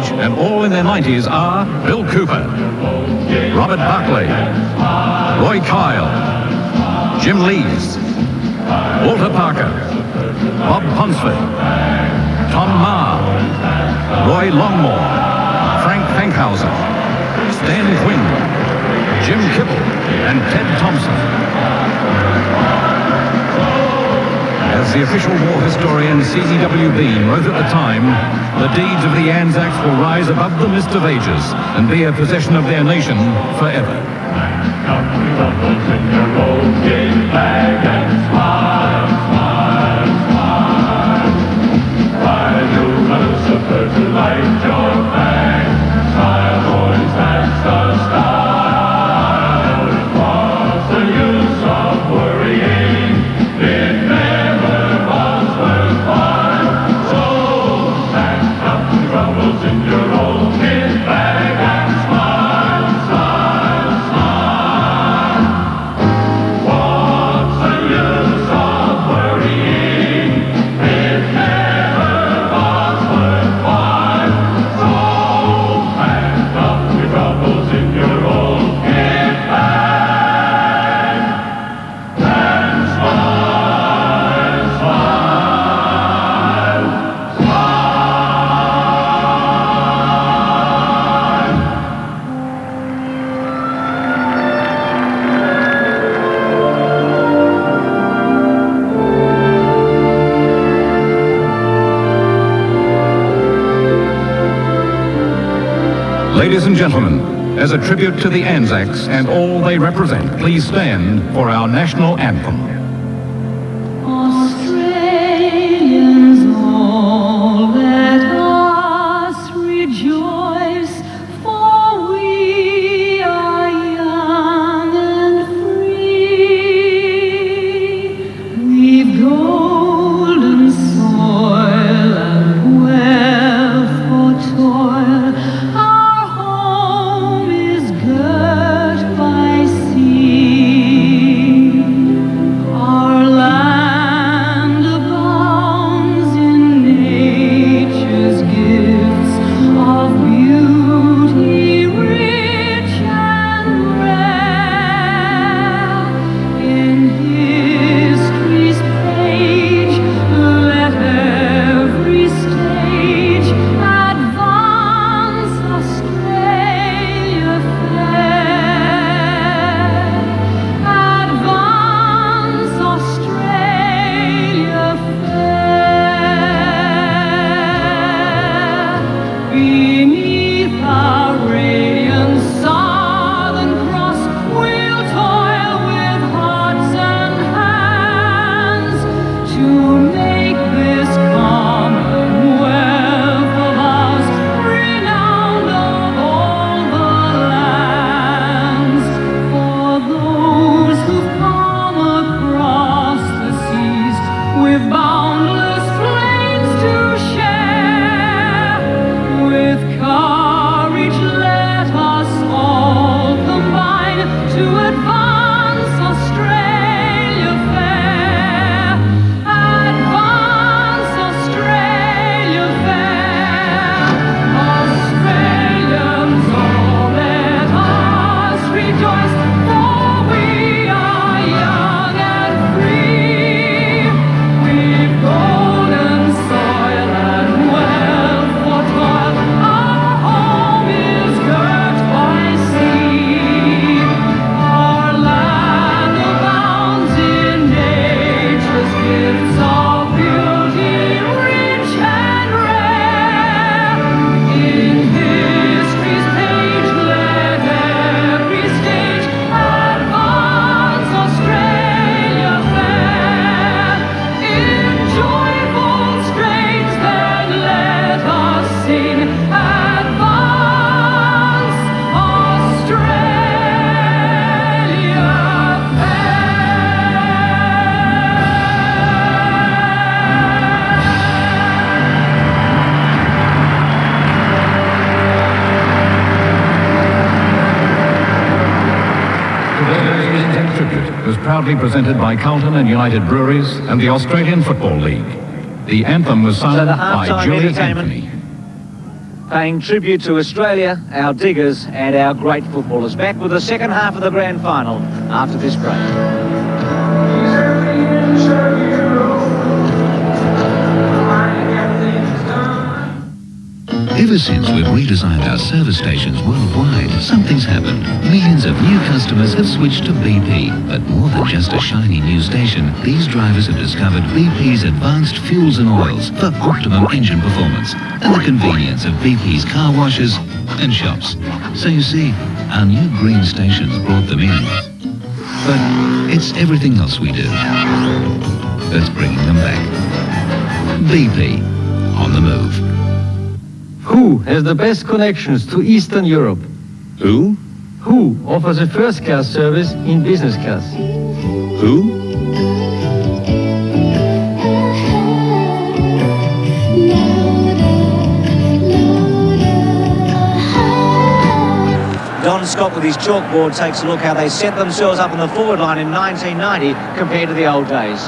And all in their 90s are Bill Cooper, Robert Barclay, Roy Kyle, Jim Lees, Walter Parker, Bob Ponsford, Tom Marr, Roy Longmore, Frank Fankhauser, Stan Quinn, Jim Kibble, and Ted Thompson. As the official war historian C.E.W. Bean wrote at the time, the deeds of the Anzacs will rise above the mist of ages and be a possession of their nation forever. Ladies and gentlemen, as a tribute to the Anzacs and all they represent, please stand for our national anthem. Australians, all let us rejoice, for we are young and free. We've golden soil and wealth for toil. Our home is girt by sea. Birds Tribute was proudly presented by Carlton and United Breweries and the Australian Football League. The anthem was sung So the by halftime Julie entertainment, Anthony. paying tribute to Australia, our diggers and our great footballers. Back with the second half of the grand final after this break. Ever since we've redesigned our service stations worldwide, something's happened. Millions of new customers have switched to BP. But more than just a shiny new station, these drivers have discovered BP's advanced fuels and oils for optimum engine performance and the convenience of BP's car washes and shops. So you see, our new green stations brought them in. But it's everything else we do that's bringing them back. BP, on the move. Who has the best connections to Eastern Europe? Who? Who offers a first-class service in business class? Who? Don Scott with his chalkboard takes a look how they set themselves up in the forward line in 1990 compared to the old days.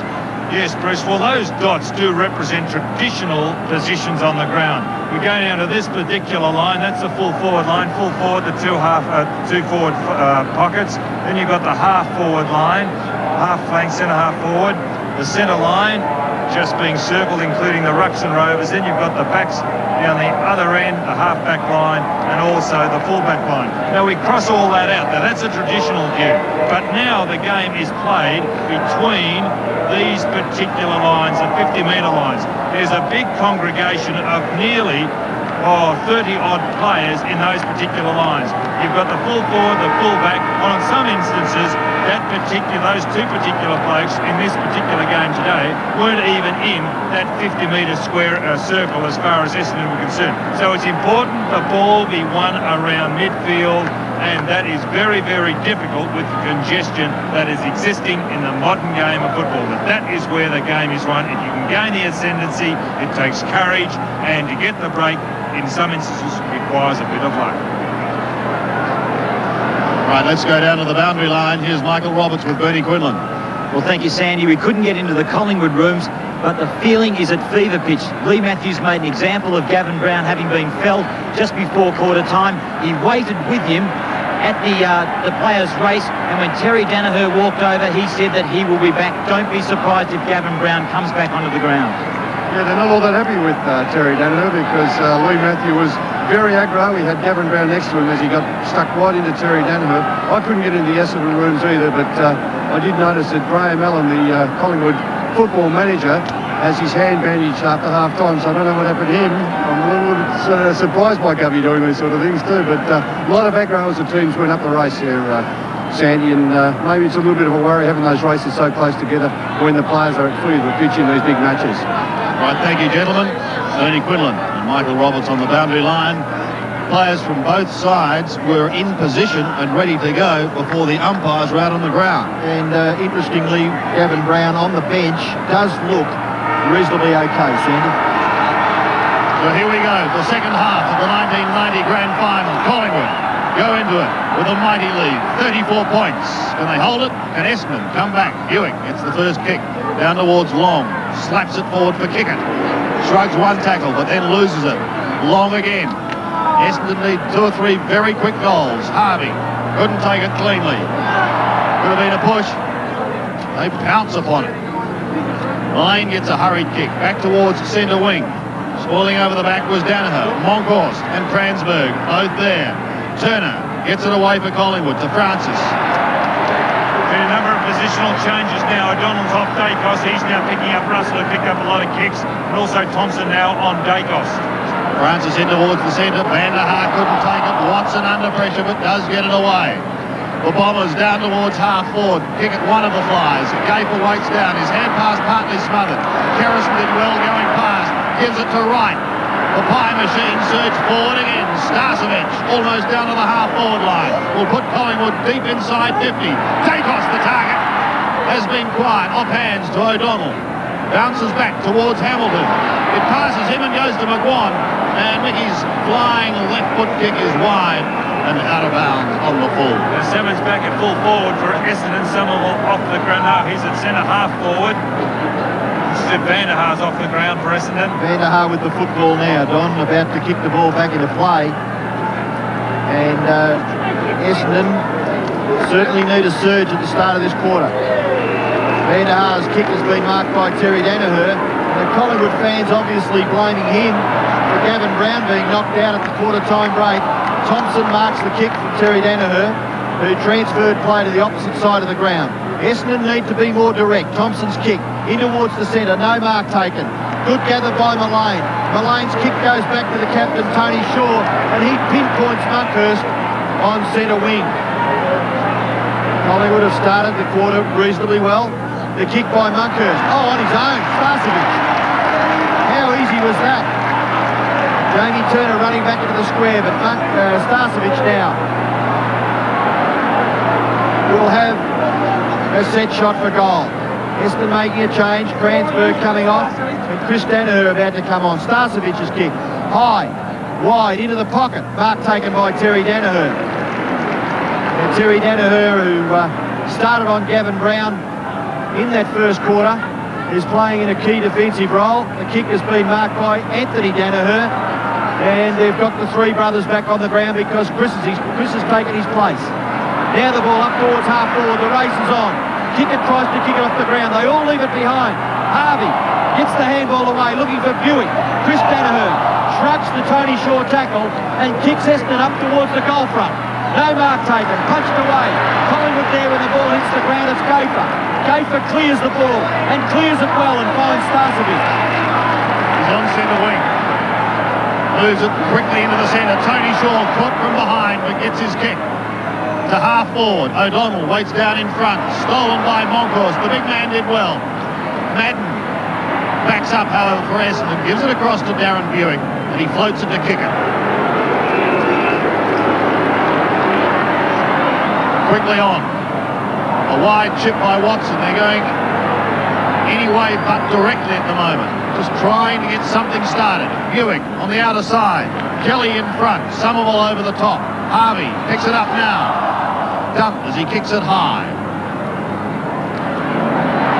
Yes, Bruce, well, those dots do represent traditional positions on the ground. We're going down to this particular line. That's the full forward line. Full forward, the two forward pockets. Then you've got the half forward line, half flank, centre half forward. The centre line just being circled, including the rucks and rovers. Then you've got the backs down the other end, the half-back line, and also the full-back line. Now, we cross all that out. Now, that's a traditional view. But now the game is played between these particular lines, the 50-metre lines. There's a big congregation of nearly 30-odd players in those particular lines. You've got the full forward, the full back. On some instances, those two particular blokes in this particular game today weren't even in that 50-metre square circle as far as Essendon were concerned. So it's important the ball be won around midfield, and that is very, very difficult with the congestion that is existing in the modern game of football. But that is where the game is won. If you can gain the ascendancy, it takes courage, and to get the break, in some instances, requires a bit of luck. Right, let's go down to the boundary line. Here's Michael Roberts with Bernie Quinlan. Well, thank you, Sandy. We couldn't get into the Collingwood rooms, but the feeling is at fever pitch. Lee Matthews made an example of Gavin Brown having been felled just before quarter time. He waited with him at the players' race, and when Terry Danaher walked over, he said that he will be back. Don't be surprised if Gavin Brown comes back onto the ground. Yeah, they're not all that happy with Terry Danaher because Lee Matthew was very aggro. He had Gavin Brown next to him as he got stuck right into Terry Danaher. I couldn't get into the Essendon rooms either, but I did notice that Graham Allen, the Collingwood football manager, has his hand bandaged after half-time, so I don't know what happened to him. I'm a little bit surprised by Gubby doing these sort of things too, but a lot of aggro as the teams went up the race here, Sandy, and maybe it's a little bit of a worry having those races so close together when the players are at full of the pitch in these big matches. Right, thank you, gentlemen. Bernie Quinlan and Michael Roberts on the boundary line. Players from both sides were in position and ready to go before the umpires were out on the ground. And interestingly, Gavin Brown on the bench does look reasonably okay, Sandy. So here we go, the second half of the 1990 grand final. Collingwood go into it with a mighty lead, 34 points. Can they hold it? Can Essendon come back? Ewing gets the first kick down towards Long, slaps it forward for Kickett. Shrugs one tackle, but then loses it. Long again. Essendon need 2 or 3 very quick goals. Harvey couldn't take it cleanly. Could have been a push. They pounce upon it. Lane gets a hurried kick back towards centre wing. Spoiling over the back was Danaher, Monkhorst and Kransberg, both there. Turner gets it away for Collingwood to Francis. Been a number of positional changes now. O'Donnell's off Dacos. He's now picking up Russell, who picked up a lot of kicks, and also Thompson now on Dacos. Francis in towards the centre. Van der Haar couldn't take it. Watson under pressure, but does get it away. The Bombers down towards half forward. Kick at one of the flies. Gable waits down. His hand pass partly smothered. Kerrison did well going past. Gives it to Wright. The pie machine surged forward again. Starcevic almost down to the half-forward line. Will put Collingwood deep inside 50. Dacos, the target, has been quiet. Off hands to O'Donnell. Bounces back towards Hamilton. It passes him and goes to McGuan. And Mickey's flying left foot kick is wide. and out of bounds on the full. Salmon's back at full forward for Essendon. Somerville off the ground. No, he's at centre half forward. This is Van der Haar's off the ground for Essendon. Van der Haar with the football now, Don, about to kick the ball back into play. And Essendon certainly need a surge at the start of this quarter. Van der Haar's kick has been marked by Terry Danaher. The Collingwood fans obviously blaming him for Gavin Brown being knocked out at the quarter-time break. Thompson marks the kick from Terry Danaher, who transferred play to the opposite side of the ground. Essendon need to be more direct. Thompson's kick in towards the centre, no mark taken. Good gather by Mullane. Mulane's kick goes back to the captain, Tony Shaw, and he pinpoints Monkhurst on centre wing. Collingwood have started the quarter reasonably well. The kick by Monkhurst. Oh, on his own, Starcevic. How easy was that? Jamie Turner running back into the square, but Starcevic now will have a set shot for goal. Essendon making a change, Kransberg coming off, and Chris Danaher about to come on. Starcevic's kick, high, wide, into the pocket. Mark taken by Terry Danaher. And Terry Danaher, who started on Gavin Brown in that first quarter, is playing in a key defensive role. The kick has been marked by Anthony Danaher, and they've got the three brothers back on the ground because Chris has taken his place. Now the ball up towards half forward, the race is on. Kicker tries to kick it off the ground, they all leave it behind. Harvey gets the handball away, looking for Buick. Chris Danaher shrugs the Tony Shaw tackle and kicks Essendon up towards the goal front. No mark taken, punched away. Collingwood there when the ball hits the ground, it's Gaffer. Gaffer clears the ball and clears it well and finds Starcevic. He's on centre wing. Moves it quickly into the centre. Tony Shaw caught from behind but gets his kick to half forward. O'Donnell waits down in front. Stolen by Monkhorst. The big man did well. Madden backs up, however, for Essendon. Gives it across to Darren Buick and he floats it to kicker. Quickly on. A wide chip by Watson. They're going any way but directly at the moment. Just trying to get something started. Buick on the outer side. Kelly in front. Somerville over the top. Harvey picks it up now. Dumped as he kicks it high.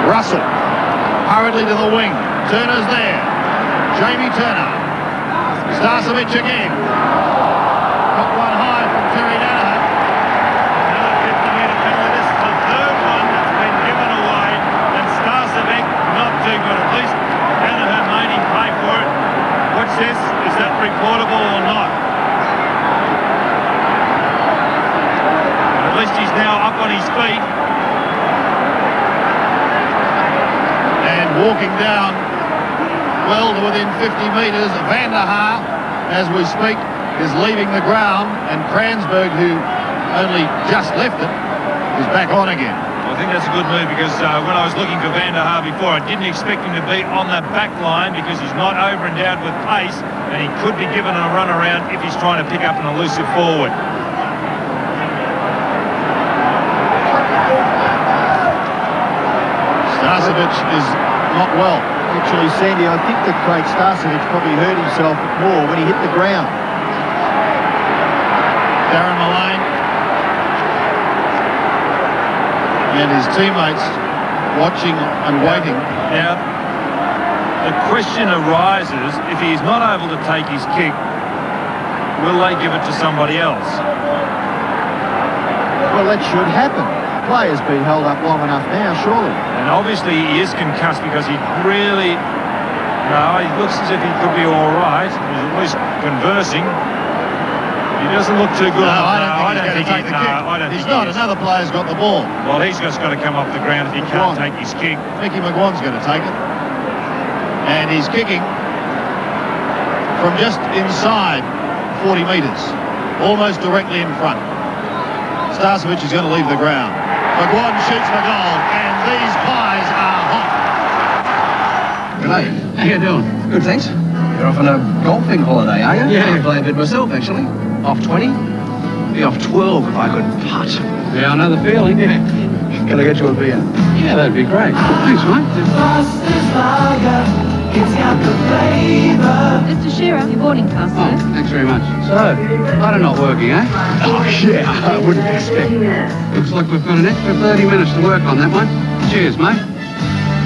Russell hurriedly to the wing. Turner's there. Jamie Turner. Starcevic again. Got one high from Terry Danaher. Another 50-metre penalty. This is the third one that's been given away. And Starcevic not too good. At least Danaher made him pay for it. What's this? Is that reportable or not? At least he's now up on his feet. And walking down well to within 50 metres, Van der Haar, as we speak, is leaving the ground, and Kransberg, who only just left it, is back on again. I think that's a good move because when I was looking for Van der Haar before, I didn't expect him to be on that back line because he's not over and down with pace, and he could be given a run around if he's trying to pick up an elusive forward. Starcevic is not well. Actually, Sandy, I think that Craig Starcevic probably hurt himself more when he hit the ground. Darren Mullane and his teammates watching and waiting. Now, the question arises, if he's not able to take his kick, will they give it to somebody else? Well, that should happen. The player's been held up long enough now, surely. And obviously he is concussed because he really... No, he looks as if he could be all right. He's at least conversing. He doesn't look too good. No, I don't think he's going to take the kick. He's not. Another player's got the ball. Well, he's just got to come off the ground if he can't take his kick. Mickey McGuan's going to take it. And he's kicking from just inside 40 metres. Almost directly in front. Starcevic is going to leave the ground. McGuan shoots for goal, and these pies are hot. G'day. How you doing? Good, thanks. You're off on a golfing holiday, are you? Yeah. I play a bit myself, actually. Off 20? Be off 12 if I could putt. Yeah, I know the feeling. Yeah. Can I get you a beer? Yeah, that'd be great. Thanks, mate. The fastest lager Mr. Shearer, your boarding pass, sir. Thanks very much. So, I'm not working, eh? Oh, yeah, I wouldn't expect. Looks like we've got an extra 30 minutes to work on that one. Cheers, mate.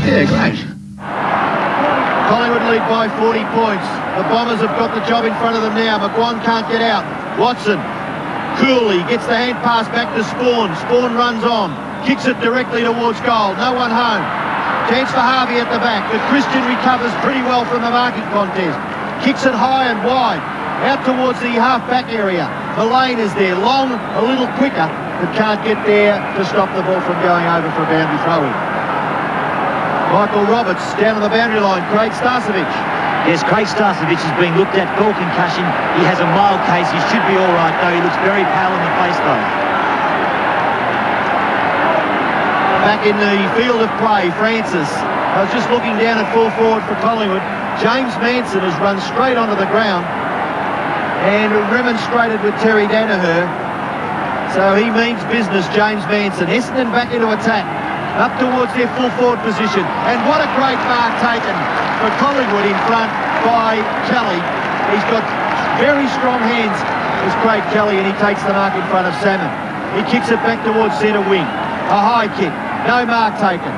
Yeah, great. Collingwood lead by 40 points. The Bombers have got the job in front of them now. McGuan can't get out. Watson coolly gets the hand pass back to Spawn. Spawn runs on. Kicks it directly towards goal. No one home. Chance for Harvey at the back, but Christian recovers pretty well from the marking contest. Kicks it high and wide, out towards the half-back area. Mullane is there, long, a little quicker, but can't get there to stop the ball from going over for a boundary throw-in. Michael Roberts down on the boundary line. Craig Starcevic. Yes, Craig Starcevic is being looked at for concussion. He has a mild case. He should be all right, though. He looks very pale in the face, though. Back in the field of play, Francis. I was just looking down at full forward for Collingwood. James Manson has run straight onto the ground and remonstrated with Terry Danaher. So he means business, James Manson. Essendon back into attack, up towards their full forward position. And what a great mark taken for Collingwood in front by Kelly. He's got very strong hands, is Craig Kelly, and he takes the mark in front of Salmon. He kicks it back towards centre wing. A high kick. No mark taken.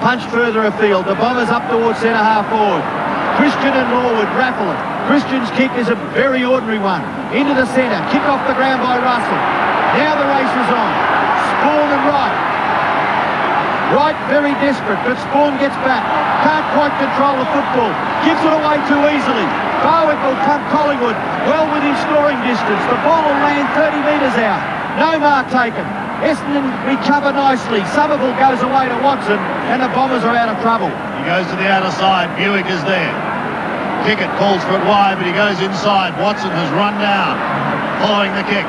Punched further afield. The Bombers up towards centre half forward. Christian and Norwood raffle it. Christian's kick is a very ordinary one. Into the centre. Kick off the ground by Russell. Now the race is on. Spawn and Wright. Wright very desperate, but Spawn gets back. Can't quite control the football. Gives it away too easily. Barwick will come Collingwood well within scoring distance. The ball will land 30 metres out. No mark taken. Essendon recover nicely. Somerville goes away to Watson, and the Bombers are out of trouble. He goes to the outer side. Buick is there. Kickett calls for it wide, but he goes inside. Watson has run down, following the kick.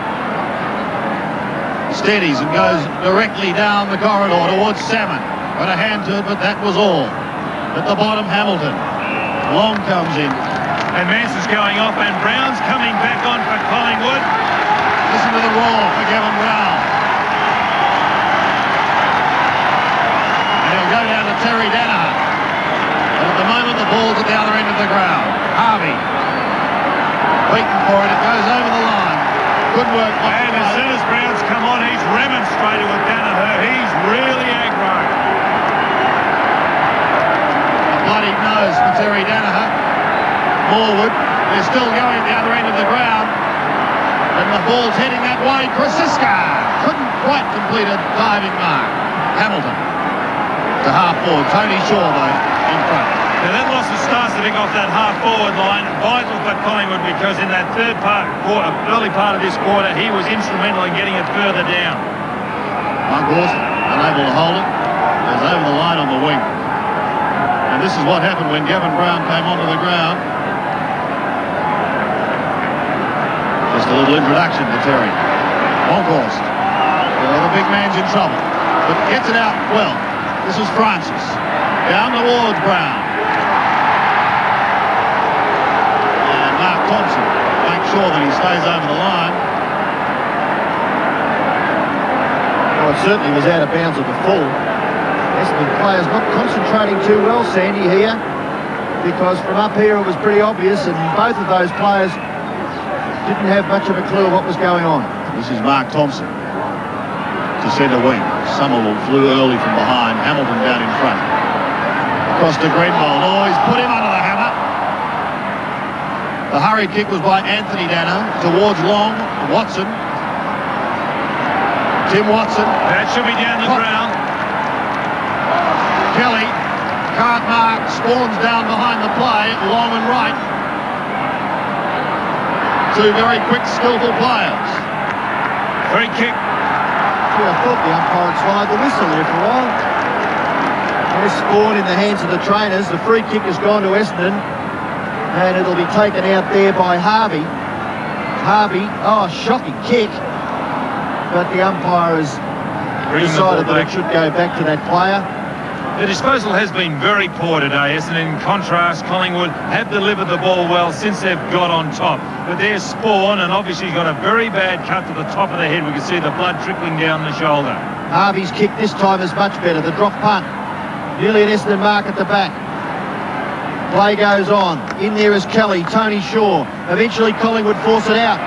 Steadies and goes directly down the corridor towards Salmon. Got a hand to it, but that was all. At the bottom, Hamilton. Long comes in. And Manson's going off, and Brown's coming back on for Collingwood. Listen to the roar for Gavin Brown. Go down to Terry Danaher. But at the moment, the ball's at the other end of the ground. Harvey. Waiting for it. It goes over the line. Good work. And as soon as Brown's come on, he's remonstrated with Danaher. He's really aggro. A bloody nose for Terry Danaher. Forward. They're still going at the other end of the ground. And the ball's heading that way. Krasiska couldn't quite complete a diving mark. Hamilton. To half forward, Tony Shaw though in front. Now that loss of Starcevic off that half forward line, vital for Collingwood, because in that early part of this quarter, he was instrumental in getting it further down. Mark Dawson, unable to hold it, goes over the line on the wing. And this is what happened when Gavin Brown came onto the ground. Just a little introduction to Terry. Monkhorst. The big man's in trouble, but gets it out well. This is Francis. Down towards Brown. And Mark Thompson makes sure that he stays over the line. Well, it certainly was out of bounds at the full. Essendon players not concentrating too well, Sandy, here, because from up here it was pretty obvious, and both of those players didn't have much of a clue of what was going on. This is Mark Thompson to centre wing. Somerville flew early from behind. Hamilton down in front. Across to Greenwald. Oh, he's put him under the hammer. The hurried kick was by Anthony Danaher towards Long. Watson. Tim Watson. That should be down the ground. Kelly. Can't mark. Spawns down behind the play. Long and right. Two very quick, skillful players. Free kick. Yeah, I thought the umpire had swallowed the whistle there for a while. There's Spawn in the hands of the trainers. The free kick has gone to Essendon, and it'll be taken out there by Harvey. Harvey, oh, shocking kick. But the umpire has decided that it should go back to that player. The disposal has been very poor today, Essendon. In contrast, Collingwood have delivered the ball well since they've got on top. But there's Spawn, and obviously he's got a very bad cut to the top of the head. We can see the blood trickling down the shoulder. Harvey's kick this time is much better. The drop punt. Nearly an Essendon mark at the back. Play goes on. In there is Kelly, Tony Shaw. Eventually Collingwood force it out.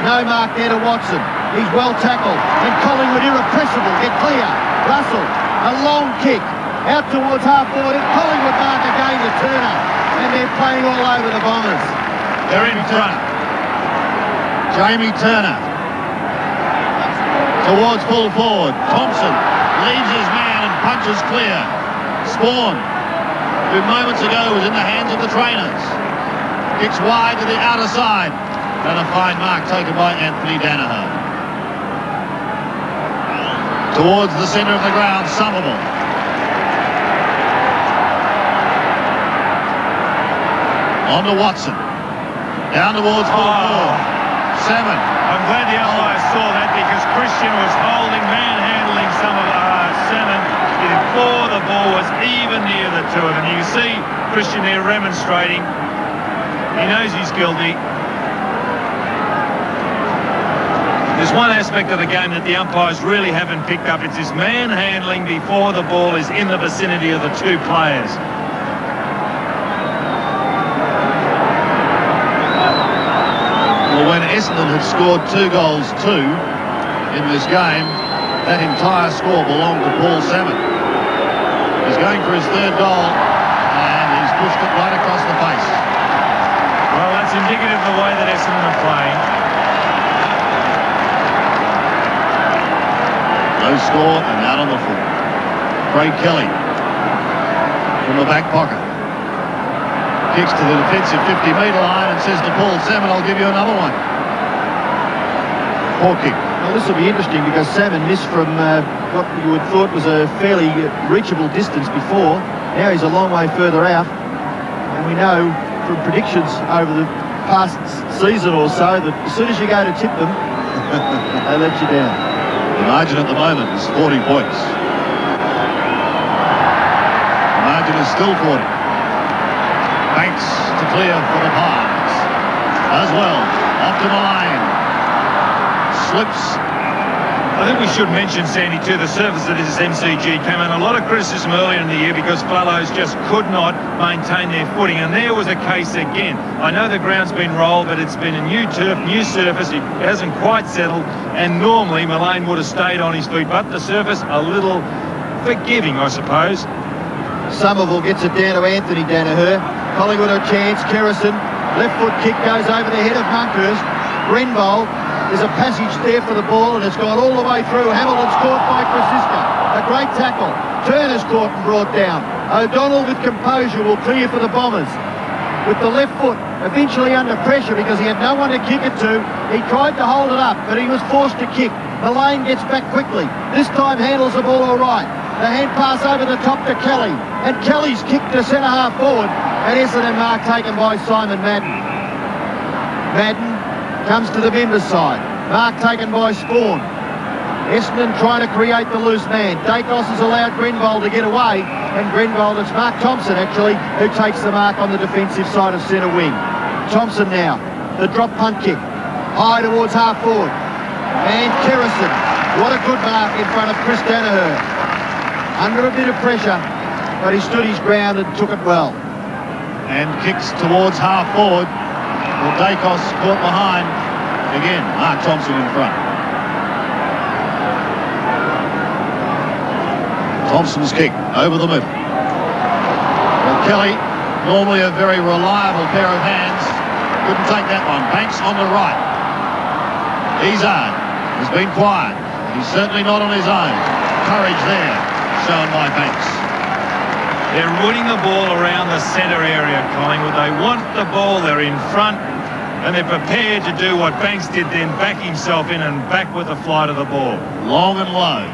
No mark there to Watson. He's well tackled. And Collingwood irrepressible. Get clear. Russell, a long kick. Out towards half-forward. And Collingwood mark again to Turner. And they're playing all over the Bombers. They're in front. Jamie Turner. Towards full forward. Thompson leaves his man and punches clear. Spawn, who moments ago was in the hands of the trainers, kicks wide to the outer side. And a fine mark taken by Anthony Danaher. Towards the centre of the ground, Somerville. On to Watson. Down towards full forward. Salmon. I'm glad the umpire saw that because Christian was holding, manhandling some of Salmon before the ball was even near the two of them. You can see Christian there remonstrating. He knows he's guilty. There's one aspect of the game that the umpires really haven't picked up. It's his manhandling before the ball is in the vicinity of the two players. Well, when Essendon had scored 2 goals, 2 in this game, that entire score belonged to Paul Salmon. He's going for his 3rd goal, and he's pushed it right across the face. Well, that's indicative of the way that Essendon are playing. No score and out on the full. Craig Kelly from the back pocket. Kicks to the defensive 50-metre line and says to Paul Salmon, I'll give you another one. Poor kick. Well, this will be interesting because Salmon missed from what you would thought was a fairly reachable distance before. Now he's a long way further out. And we know from predictions over the past season or so that as soon as you go to tip them, they let you down. The margin at the moment is 40 points. The margin is still 40. Banks to clear for the Pies. As well, off to the line. Slips. I think we should mention, Sandy, too, the surface of this MCG came in a lot of criticism earlier in the year because fellows just could not maintain their footing, and there was a case again. I know the ground's been rolled, but it's been a new turf, new surface. It hasn't quite settled, and normally Mullane would have stayed on his feet, but the surface a little forgiving, I suppose. Somerville gets it down to Anthony Danaher. Collingwood a chance. Kerrison, left foot kick goes over the head of Monkhurst. Grenville. There's a passage there for the ball, and it's gone all the way through. Hamilton's caught by Krasiska. A great tackle. Turner's caught and brought down. O'Donnell with composure will clear for the Bombers. With the left foot eventually under pressure because he had no one to kick it to. He tried to hold it up, but he was forced to kick. Mullane gets back quickly. This time handles the ball all right. The hand pass over the top to Kelly. And Kelly's kicked to centre half forward. And Essendon mark taken by Simon Madden. Madden comes to the members' side. Mark taken by Spawn. Essendon trying to create the loose man. Dacos has allowed Grenville to get away. And Grenville, it's Mark Thompson actually, who takes the mark on the defensive side of centre wing. Thompson now, the drop punt kick. High towards half forward. And Kerrison, what a good mark in front of Chris Danaher. Under a bit of pressure, but he stood his ground and took it well. And kicks towards half forward. Well, Dacos caught behind. Again, Mark Thompson in front. Thompson's kick over the middle. Well, Kelly, normally a very reliable pair of hands, couldn't take that one. Banks on the right. Izzard has been quiet. He's certainly not on his own. Courage there, shown by Banks. They're rooting the ball around the centre area, Collingwood. They want the ball, they're in front, and they're prepared to do what Banks did then, back himself in and back with the flight of the ball. Long and low,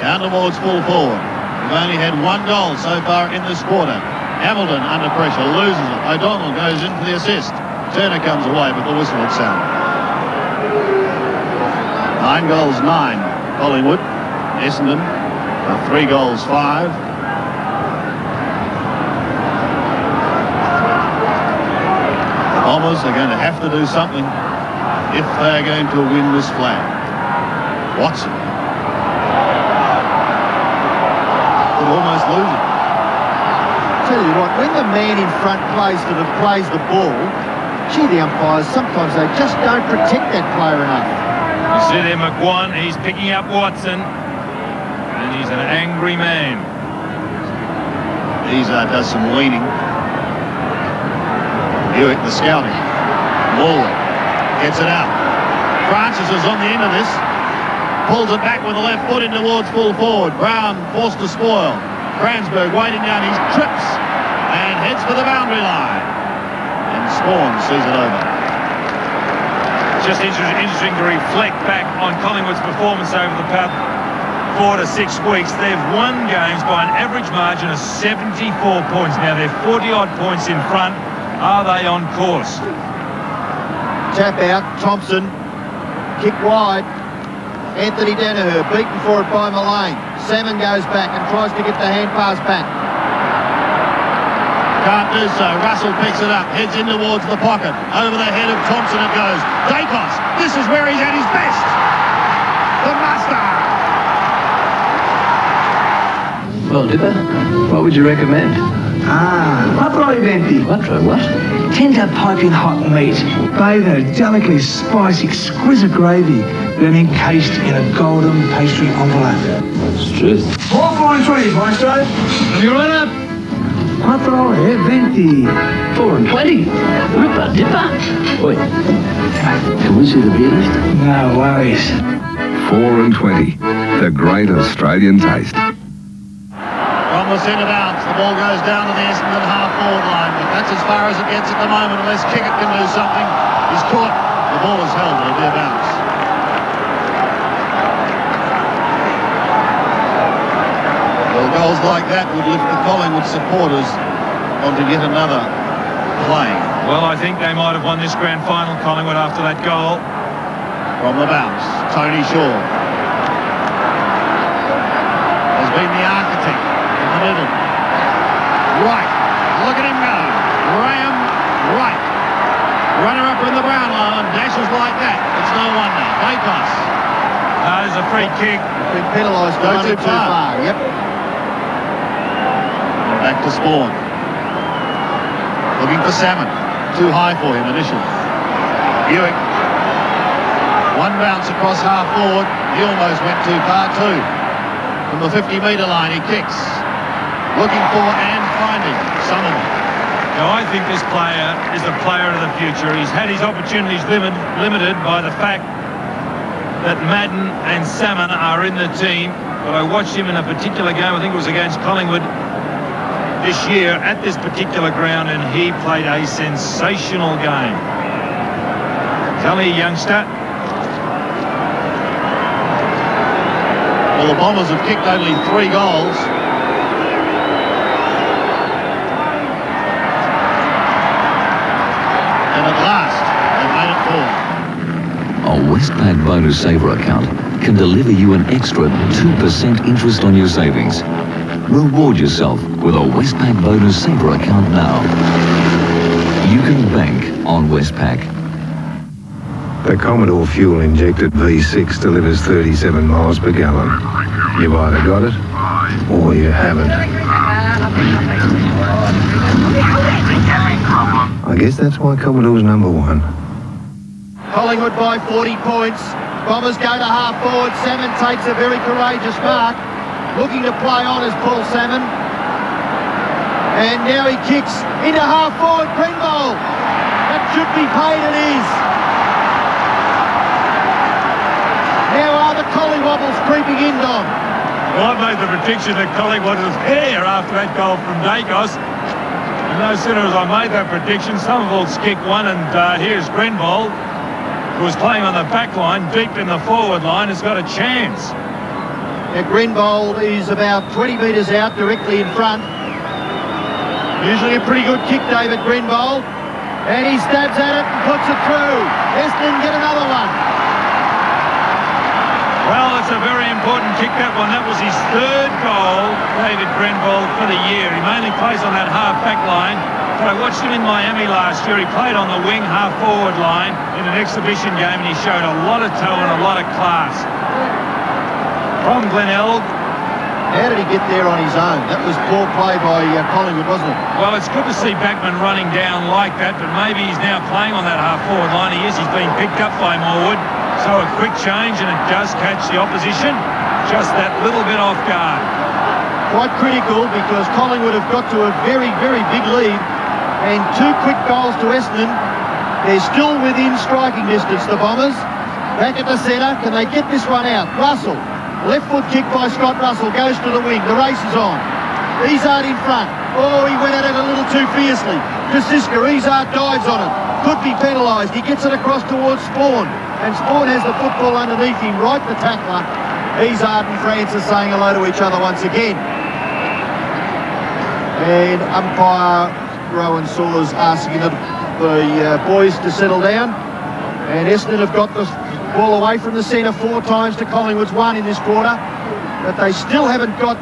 down towards full forward. We've only had 1 goal so far in this quarter. Hamilton under pressure, loses it. O'Donnell goes in for the assist. Turner comes away, but the whistle would sound. 9 goals, 9, Collingwood. Essendon, 3 goals, 5. Bombers are going to have to do something if they're going to win this flag. Watson could almost lose it. tell you what, when the man in front plays the ball, gee, the umpires, sometimes they just don't protect that player enough. You see there, McGuan, he's picking up Watson, and he's an angry man. He does some leaning. Hewitt, the scouting. Morley gets it out. Francis is on the end of this. Pulls it back with the left foot in towards full forward. Brown forced to spoil. Kransberg waiting down. He trips and heads for the boundary line. And Spawn sees it over. Just interesting to reflect back on Collingwood's performance over the past 4 to 6 weeks. They've won games by an average margin of 74 points. Now they're 40-odd points in front. Are they on course? Tap out, Thompson, kick wide. Anthony Danaher beaten for it by Mullane. Salmon goes back and tries to get the hand pass back. Can't do so. Russell picks it up, heads in towards the pocket. Over the head of Thompson it goes. Dacos, this is where he's at his best. The master. Well, Dipper, what would you recommend? Quattro venti. Quattro, what? Tender piping hot meat, bathed in a delicately spiced, exquisite gravy, then encased in a golden pastry envelope. It's truth. 4.3, Maestro. Have you run up? Quattro venti. 4 and 20. Ripper, Dipper. Wait, can we see the beer list? No worries. 4 and 20. The great Australian taste. From the centre bounce, the ball goes down to the Essendon half-forward line, but that's as far as it gets at the moment, unless Kickett can do something. He's caught. The ball is held. It'll be a bounce. Well, goals like that would lift the Collingwood supporters onto yet another play. Well, I think they might have won this grand final, Collingwood, after that goal. From the bounce, Tony Shaw has been the architect in the middle. Right, look at him go. Graham Wright. Runner-up in the brown line, dashes like that. It's no wonder. Dacos. There's a free kick. Been penalised for running too far. Yep. Back to Spawn. Looking for Salmon. Too high for him initially. Hewitt. One bounce across half forward. He almost went too far too. From the 50-metre line, he kicks. Looking for and finding Summerall. Now, I think this player is the player of the future. He's had his opportunities limited by the fact that Madden and Salmon are in the team. But I watched him in a particular game, I think it was against Collingwood this year at this particular ground, and he played a sensational game. Tell me, youngster. Well, the Bombers have kicked only 3 goals. And at last, they've made it 4. A Westpac Bonus Saver account can deliver you an extra 2% interest on your savings. Reward yourself with a Westpac Bonus Saver account now. You can bank on Westpac. The Commodore fuel-injected V6 delivers 37 miles per gallon. You've either got it or you haven't. I guess that's why Commodore's number 1. Collingwood by 40 points. Bombers go to half forward. Salmon takes a very courageous mark. Looking to play on is Paul Salmon. And now he kicks into half forward. Greenbowl. That should be paid, it is. Now are the Collywobbles creeping in, Dom? Well, I made the prediction that Collingwood was here after that goal from Dacos. And no sooner as I made that prediction, Somerville's kicked one, and here's Grenbold, who was playing on the back line, deep in the forward line, has got a chance. Now Grenbold is about 20 metres out, directly in front. Usually a pretty good kick, David Grenbold. And he stabs at it and puts it through. Essendon get another one. Well, it's a very important kick, that one. That was his 3rd goal, David Grenbold, for the year. He mainly plays on that half-back line. But I watched him in Miami last year. He played on the wing half-forward line in an exhibition game, and he showed a lot of toe and a lot of class. From Glenelg, How did he get there on his own? That was poor play by Collingwood, wasn't it? Well, it's good to see Backman running down like that, but maybe he's now playing on that half-forward line. He is. He's being picked up by Morwood. So a quick change, and it does catch the opposition. Just that little bit off guard. Quite critical, because Collingwood have got to a very, very big lead. And 2 quick goals to Essendon. They're still within striking distance, the Bombers. Back at the centre. Can they get this one out? Russell. Left foot kick by Scott Russell. Goes to the wing. The race is on. Izzard in front. Oh, he went at it a little too fiercely. Kasiska. Izzard dives on it. Could be penalised. He gets it across towards Spawn. And Spawn has the football underneath him. Right the tackler. Izzard and Francis saying hello to each other once again. And umpire Rowan Saws asking the boys to settle down. And Essendon have got the ball away from the centre 4 times to Collingwood's 1 in this quarter, but they still haven't got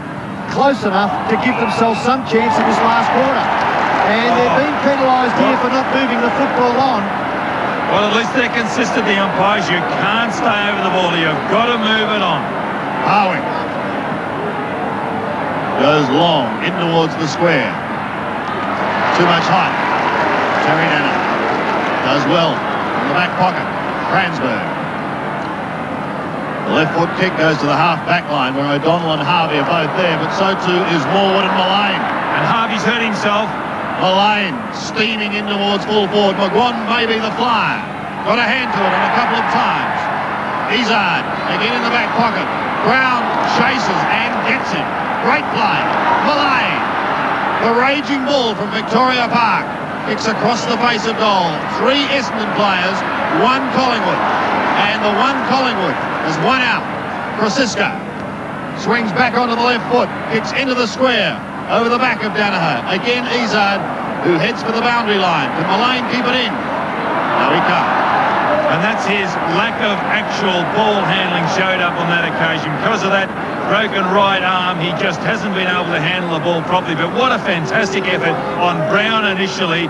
close enough to give themselves some chance in this last quarter. And they're being penalised here for not moving the football on. Well, at least they're consistent, the umpires. You can't stay over the ball. You've got to move it on. Harwick goes long in towards the square. Too much height. Terry Danner does well in the back pocket. Kransberg. The left foot kick goes to the half-back line where O'Donnell and Harvey are both there, but so too is Morwood and Mullane. And Harvey's hurt himself. Mullane steaming in towards full forward. McGuan may be the flyer. Got a hand to it a couple of times. Izzard again in the back pocket. Brown chases and gets him. Great play. Mullane. The raging bull from Victoria Park kicks across the face of goal. 3 Essendon players, 1 Collingwood. And the 1 Collingwood is 1 out. Krasiska swings back onto the left foot, kicks into the square, over the back of Danaher. Again Izzard, who heads for the boundary line. Can Mullane keep it in? No, he can't. And that's his lack of actual ball handling showed up on that occasion. Because of that broken right arm, he just hasn't been able to handle the ball properly. But what a fantastic effort on Brown initially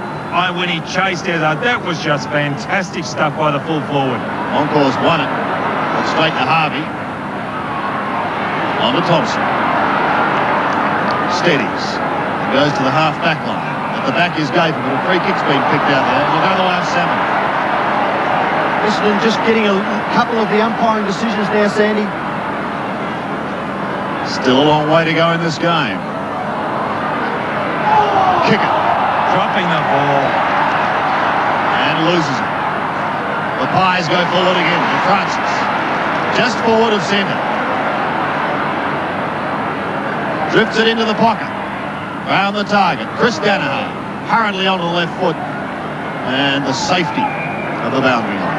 when he chased Izzard. That was just fantastic stuff by the full forward. Encore's won it. Straight to Harvey. On to Thompson. Steadies. Goes to the half-back line. At the back is Gaper, but a free kick's been picked out there. Look over the last 7. Essendon just getting a couple of the umpiring decisions now, Sandy. Still a long way to go in this game. Kick it. Dropping the ball. And loses it. The Pies go forward again to Francis. Just forward of centre. Drifts it into the pocket. Round the target. Chris Danaher hurriedly onto the left foot. And the safety of the boundary line.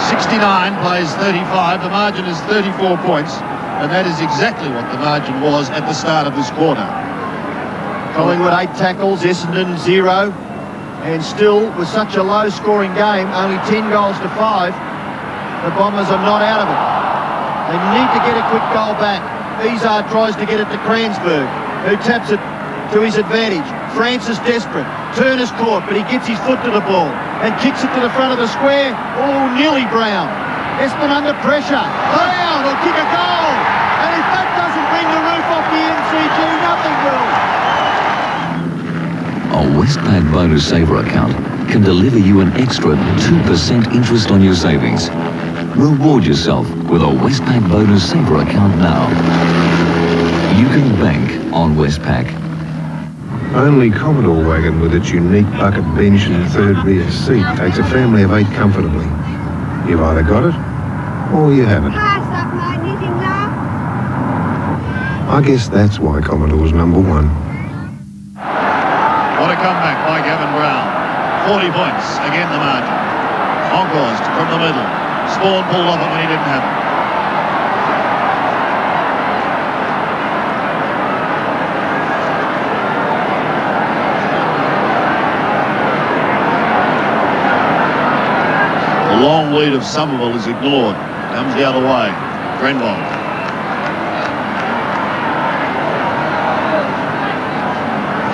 69 plays 35. The margin is 34 points. And that is exactly what the margin was at the start of this quarter. Collingwood 8 tackles, Essendon 0. And still, with such a low-scoring game, only 10 goals to 5, the Bombers are not out of it. They need to get a quick goal back. Izzard tries to get it to Kransberg, who taps it to his advantage. Francis desperate. Turner's caught, but he gets his foot to the ball and kicks it to the front of the square. Oh, nearly Brown. Essendon under pressure. Brown will kick a goal. And if that doesn't bring the roof off the MCG, nothing will. A Westpac Bonus Saver account can deliver you an extra 2% interest on your savings. Reward yourself with a Westpac Bonus Saver account now. You can bank on Westpac. Only Commodore wagon with its unique bucket bench and 3rd rear seat takes a family of 8 comfortably. You've either got it or you haven't. I guess that's why Commodore's number 1. What a comeback by Gavin Brown. 40 points, again the margin. Encore's from the middle. Spawn pulled off it when he didn't have it. The long lead of Somerville is ignored. Comes the other way. Grenville.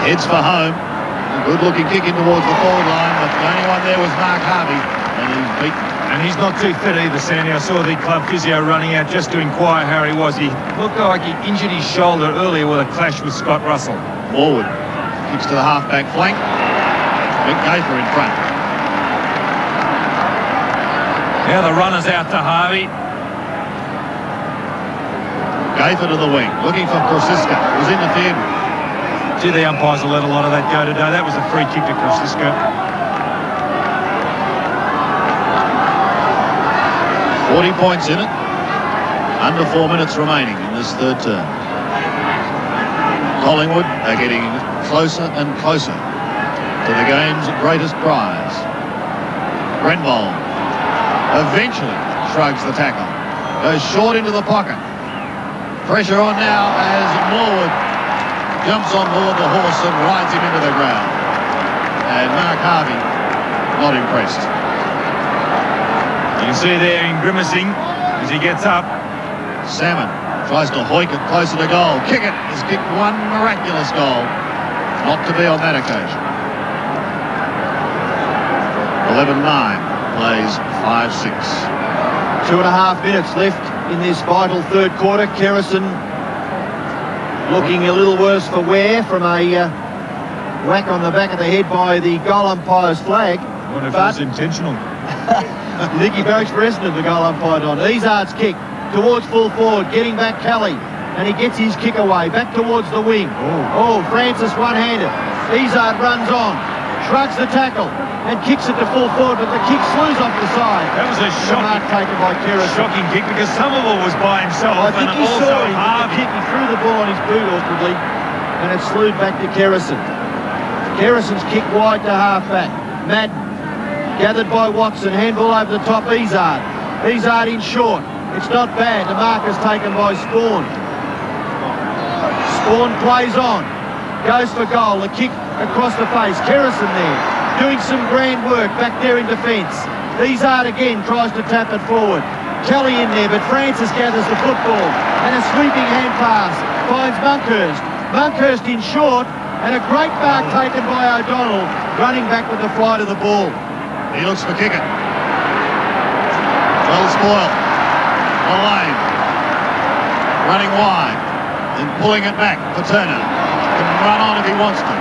Heads for home. A good-looking kick in towards the forward line, but the only one there was Mark Harvey, and he's beaten. And he's not too fit either, Sandy. I saw the club physio running out just to inquire how he was. He looked like he injured his shoulder earlier with a clash with Scott Russell. Forward. Kicks to the half-back flank. Big Gaither in front. Now the runner's out to Harvey. Gaither to the wing. Looking for Krosiska. Was interfered with. Gee, the umpires will let a lot of that go today. That was a free kick to Krosiska. 40 points in it. Under 4 minutes remaining in this third term. Collingwood are getting closer and closer to the game's greatest prize. Grenville eventually shrugs the tackle. Goes short into the pocket. Pressure on now as Norwood jumps on board the horse and rides him into the ground. And Mark Harvey not impressed. You can see there him grimacing as he gets up. Salmon tries to hoik it closer to goal. Kick it. Has kicked one miraculous goal. Not to be on that occasion. 11-9 plays 5-6. 2.5 minutes left in this vital third quarter. Kerrison looking a little worse for wear from a whack on the back of the head by the goal umpire's flag. I wonder if it was intentional. You think he barracks for Essendon, the goal umpire on. Izard's kick towards full forward, getting back Kelly, and he gets his kick away, back towards the wing. Oh, Francis one-handed. Izard runs on, shrugs the tackle, and kicks it to full forward, but the kick slews off the side. That was a mark taken by Kerrison. Shocking kick because Somerville was by himself. I think and he also saw him with the Harvey. kick. He threw the ball on his boot awkwardly, and it slewed back to Kerrison. Kerrison's kick wide to half-back. Madden gathered by Watson, handball over the top, Izard. Izard in short. It's not bad. The mark is taken by Spawn. Spawn plays on. Goes for goal. The kick across the face. Kerrison there, doing some grand work back there in defence. Izard again tries to tap it forward. Kelly in there, but Francis gathers the football. And a sweeping hand pass finds Monkhurst. Monkhurst in short, and a great mark taken by O'Donnell, running back with the flight of the ball. He looks for kick it. Well spoiled. Lane. Running wide. Then pulling it back for Turner. Can run on if he wants to.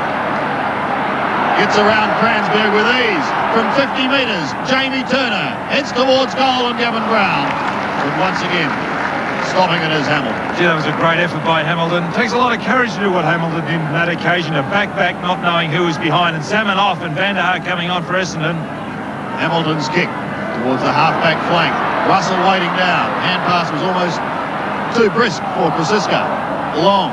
Gets around Cransberg with ease. From 50 metres, Jamie Turner heads towards goal and Gavin Brown. But once again, stopping it is Hamilton. Gee, that was a great effort by Hamilton. It takes a lot of courage to do what Hamilton did on that occasion, to back, not knowing who was behind, and Salmon off and Van der Haar coming on for Essendon. Hamilton's kick towards the half-back flank. Russell waiting down. Hand pass was almost too brisk for Krosiska. Long.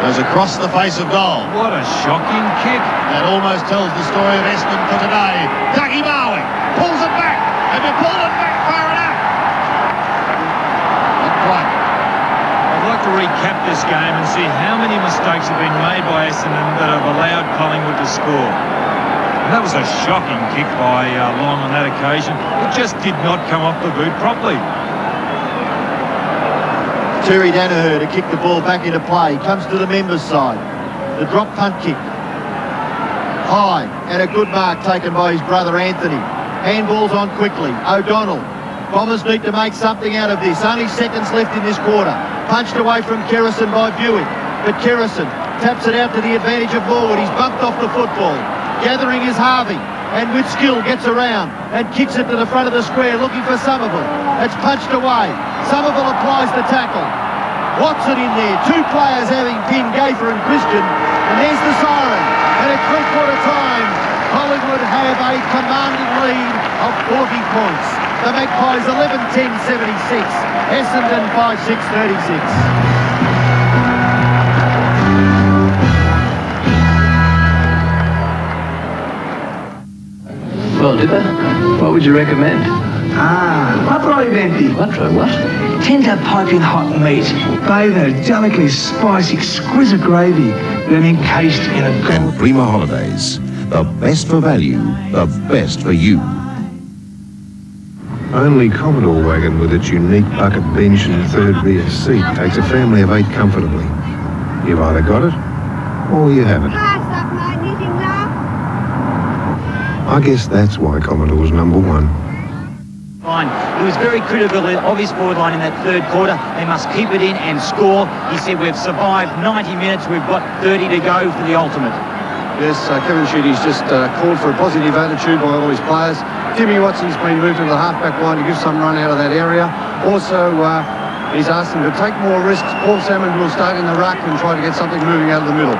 Goes across the face of goal. What a shocking kick. That almost tells the story of Essendon for today. Dougie Barwick pulls it back. Have you pulled it back far enough? Not quite. I'd like to recap this game and see how many mistakes have been made by Essendon that have allowed Collingwood to score. And that was a shocking kick by Long on that occasion. It just did not come off the boot properly. Terry Danaher to kick the ball back into play. Comes to the members' side. The drop punt kick. High, and a good mark taken by his brother Anthony. Handballs on quickly. O'Donnell. Bombers need to make something out of this. Only seconds left in this quarter. Punched away from Kerrison by Buick. But Kerrison taps it out to the advantage of Norwood. He's bumped off the football. Gathering is Harvey. And with skill gets around and kicks it to the front of the square looking for Somerville. It's punched away. Somerville applies the tackle. Watson in there. Two players having pinned, Gaither and Christian. And there's the siren. And at three-quarter time, Collingwood have a commanding lead of 40 points. The Magpies 11-10-76. Essendon 5-6-36. Well, Dipper, what would you recommend? Matro venti. Matro what? Tender piping hot meat, bathed in a delicately spiced, exquisite gravy, then encased in a gold... And Prima Holidays. The best for value, the best for you. Only Commodore wagon with its unique bucket bench and third rear seat takes a family of 8 comfortably. You've either got it or you haven't. I guess that's why Commodore's number one. Line. He was very critical of his forward line in that third quarter. They must keep it in and score. He said, we've survived 90 minutes. We've got 30 to go for the ultimate. Yes, Kevin Sheedy's just called for a positive attitude by all his players. Timmy Watson's been moved to the half-back line to give some run out of that area. Also, he's asked them to take more risks. Paul Salmon will start in the ruck and try to get something moving out of the middle.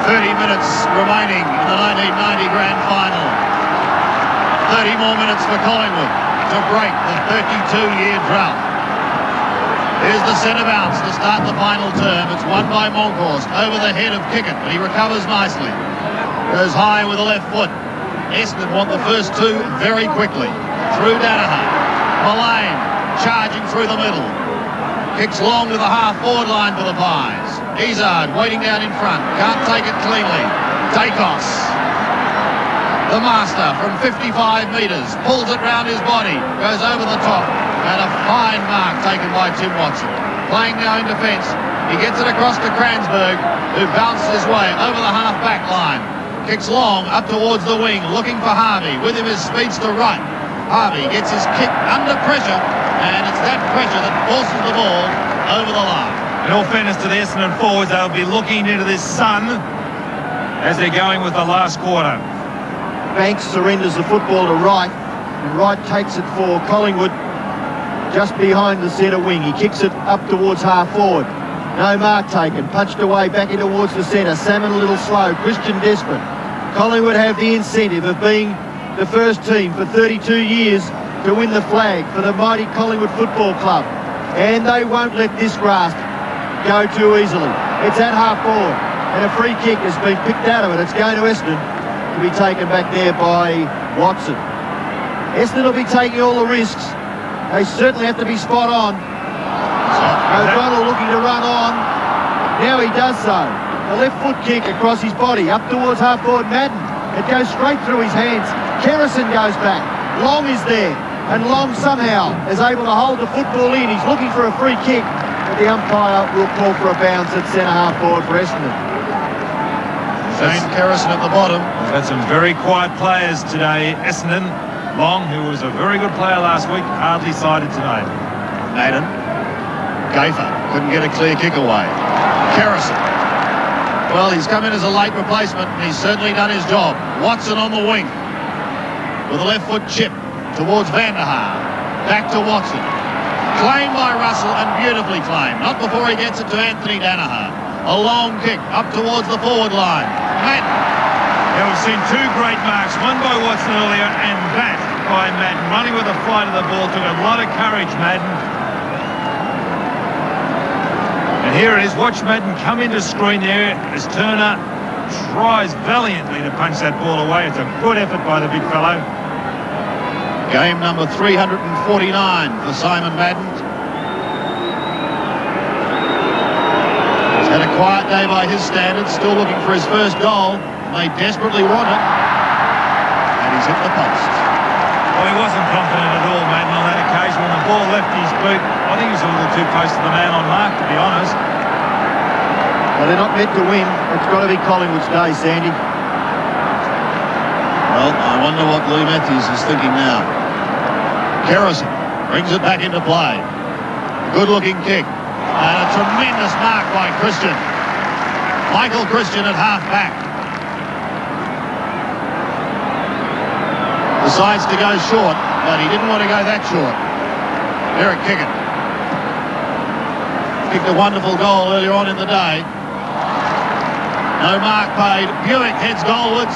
30 minutes remaining in the 1990 Grand Final. 30 more minutes for Collingwood to break the 32-year drought. Here's the centre bounce to start the final term. It's won by Monkhorst over the head of Kickett, but he recovers nicely. Goes high with the left foot. Essendon want the first two very quickly. Through Danaher. Mullane charging through the middle. Kicks long to the half-forward line for the Pies. Izzard waiting down in front. Can't take it cleanly. Dacos. The master from 55 metres. Pulls it round his body. Goes over the top. And a fine mark taken by Tim Watson. Playing now in defence. He gets it across to Kransberg, who bounces his way over the half-back line. Kicks long up towards the wing, looking for Harvey. With him is Speedster Wright. Harvey gets his kick under pressure, and it's that pressure that forces the ball over the line. In all fairness to the Essendon forwards, they'll be looking into this sun as they're going with the last quarter. Banks surrenders the football to Wright, and Wright takes it for Collingwood just behind the centre wing. He kicks it up towards half forward. No mark taken. Punched away back in towards the centre. Salmon a little slow. Christian desperate. Collingwood have the incentive of being the first team for 32 years to win the flag for the mighty Collingwood Football Club. And they won't let this grasp go too easily. It's at half forward. And a free kick has been picked out of it. It's going to Essendon to be taken back there by Watson. Essendon will be taking all the risks. They certainly have to be spot on. O'Donnell looking to run on. Now he does so. A left foot kick across his body up towards half forward Madden. It goes straight through his hands. Kerrison goes back. Long is there. And Long somehow is able to hold the football in. He's looking for a free kick. But the umpire will call for a bounce at centre half forward for Essendon. Shane Kerrison at the bottom. We've had some very quiet players today. Essendon, Long, who was a very good player last week, hardly sighted today. Madden. Gafer couldn't get a clear kick away. Kerrison. Well, he's come in as a late replacement, and he's certainly done his job. Watson on the wing with a left foot chip towards Van der Haar. Back to Watson. Claimed by Russell and beautifully claimed. Not before he gets it to Anthony Danaher. A long kick up towards the forward line. Madden. Yeah, we've seen two great marks, one by Watson earlier and that by Madden. Running with the flight of the ball, took a lot of courage, Madden. And here it is, watch Madden come into screen there as Turner tries valiantly to punch that ball away. It's a good effort by the big fellow. Game number 349 for Simon Madden. He's had a quiet day by his standards, still looking for his first goal. They desperately want it. And he's hit the post. Well, he wasn't confident at all, Madden, on that occasion. When the ball left his boot, I think he was a little too close to the man on mark, to be honest. Well, they're not meant to win. It's got to be Collingwood's day, Sandy. Well, I wonder what Lee Matthews is thinking now. Kerrison brings it back into play. Good-looking kick. And a tremendous mark by Christian. Michael Christian at half-back. Decides to go short, but he didn't want to go that short. Eric Kickett kicked a wonderful goal earlier on in the day. No mark paid. Buick heads goalwards,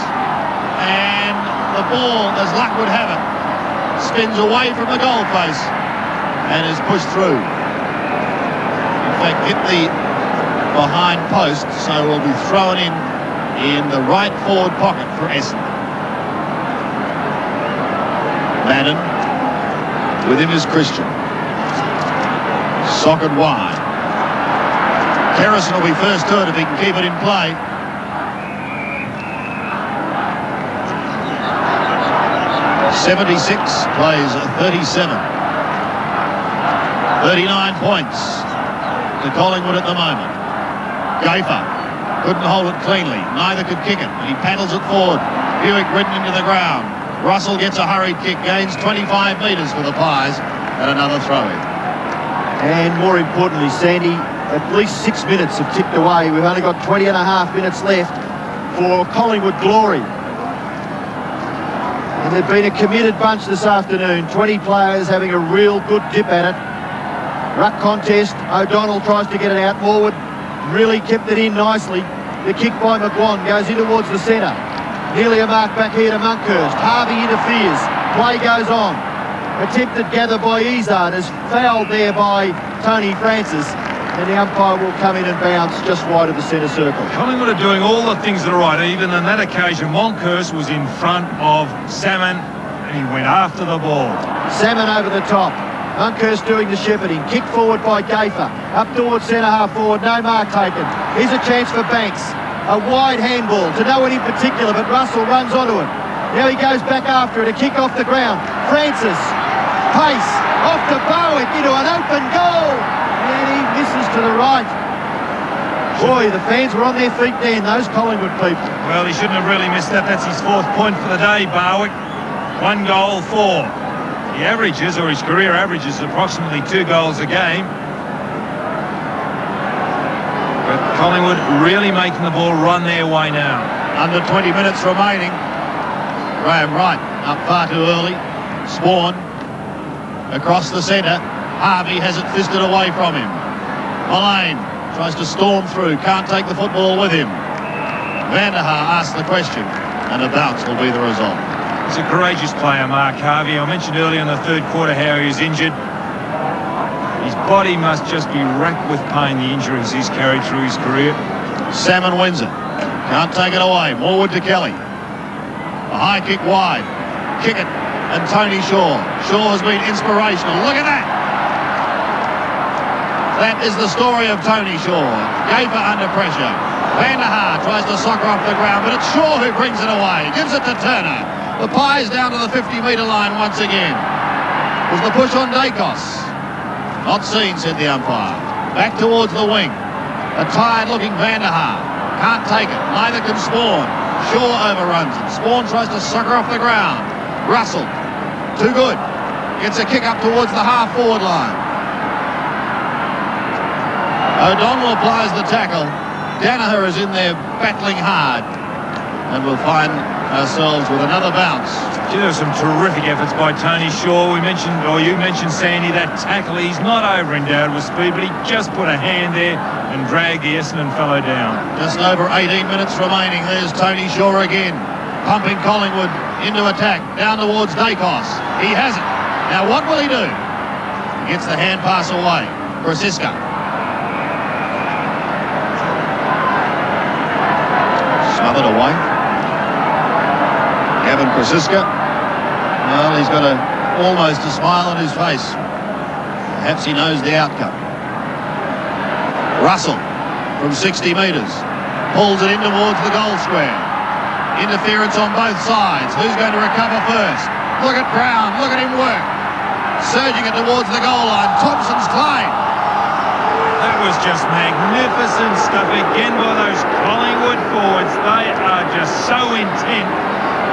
and the ball, as luck would have it, spins away from the goal face and is pushed through. In fact, hit the behind post, so will be thrown in the right forward pocket for Essendon. Madden, with him is Christian. Socket wide. Kerrison will be first to it if he can keep it in play. .76 plays 37. 39 points to Collingwood at the moment. Gafer couldn't hold it cleanly. Neither could kick it. And he paddles it forward. Buick ridden into the ground. Russell gets a hurried kick, gains 25 metres for the Pies, and another throw-in. And more importantly, Sandy, at least 6 minutes have ticked away. We've only got 20 and a half minutes left for Collingwood glory. And they've been a committed bunch this afternoon. 20 players having a real good dip at it. Ruck contest. O'Donnell tries to get it out. Morwood really kept it in nicely. The kick by McGuan goes in towards the centre. Nearly a mark back here to Monkhurst. Harvey interferes. Play goes on. Attempted gather by Izzard is fouled there by Tony Francis. And the umpire will come in and bounce just wide of the centre circle. Collingwood are doing all the things that are right. Even on that occasion, Monkhurst was in front of Salmon and he went after the ball. Salmon over the top. Monkhurst doing the shepherding. Kick forward by Gafer. Up towards centre half forward. No mark taken. Here's a chance for Banks. A wide handball to no one in particular, but Russell runs onto it. Now he goes back after it. A kick off the ground. Francis. Pace. Off to Bowick into an open goal. And he misses to the right. Boy, the fans were on their feet then, those Collingwood people. Well, he shouldn't have really missed that. That's his 4th point for the day, Barwick. 1 goal, 4. He averages, or his career averages, approximately 2 goals a game. But Collingwood really making the ball run their way now. Under 20 minutes remaining. Graham Wright up far too early. Spawn across the centre. Harvey has it fisted away from him. Mullane tries to storm through, can't take the football with him. Vanderhaar asks the question, and a bounce will be the result. He's a courageous player, Mark Harvey. I mentioned earlier in the 3rd quarter how he was injured. His body must just be racked with pain, the injuries he's carried through his career. Salmon wins it. Can't take it away. Morwood to Kelly. A high kick wide. Kick it. And Tony Shaw. Shaw has been inspirational. Look at that. That is the story of Tony Shaw. Gafer under pressure. Vanderhaar tries to soccer off the ground, but it's Shaw who brings it away. Gives it to Turner. The Pies down to the 50-metre line once again. Was the push on Dacos? Not seen, said the umpire. Back towards the wing. A tired-looking Vanderhaar. Can't take it. Neither can Spawn. Shaw overruns it. Spawn tries to sucker off the ground. Russell. Too good. Gets a kick up towards the half-forward line. O'Donnell applies the tackle. Danaher is in there battling hard. And we'll find ourselves with another bounce. There were some terrific efforts by Tony Shaw. You mentioned, Sandy, that tackle. He's not over-endowed with speed, but he just put a hand there and dragged the Essendon fellow down. Just over 18 minutes remaining. There's Tony Shaw again. Pumping Collingwood into attack. Down towards Dacos. He has it. Now what will he do? He gets the hand pass away. Brasiska. Smothered away. Gavin Brasiska. Well, he's got almost a smile on his face. Perhaps he knows the outcome. Russell from 60 metres. Pulls it in towards the goal square. Interference on both sides. Who's going to recover first? Look at Brown. Look at him work. Surging it towards the goal line. Thompson's claim. That was just magnificent stuff again by those Collingwood forwards. They are just so intent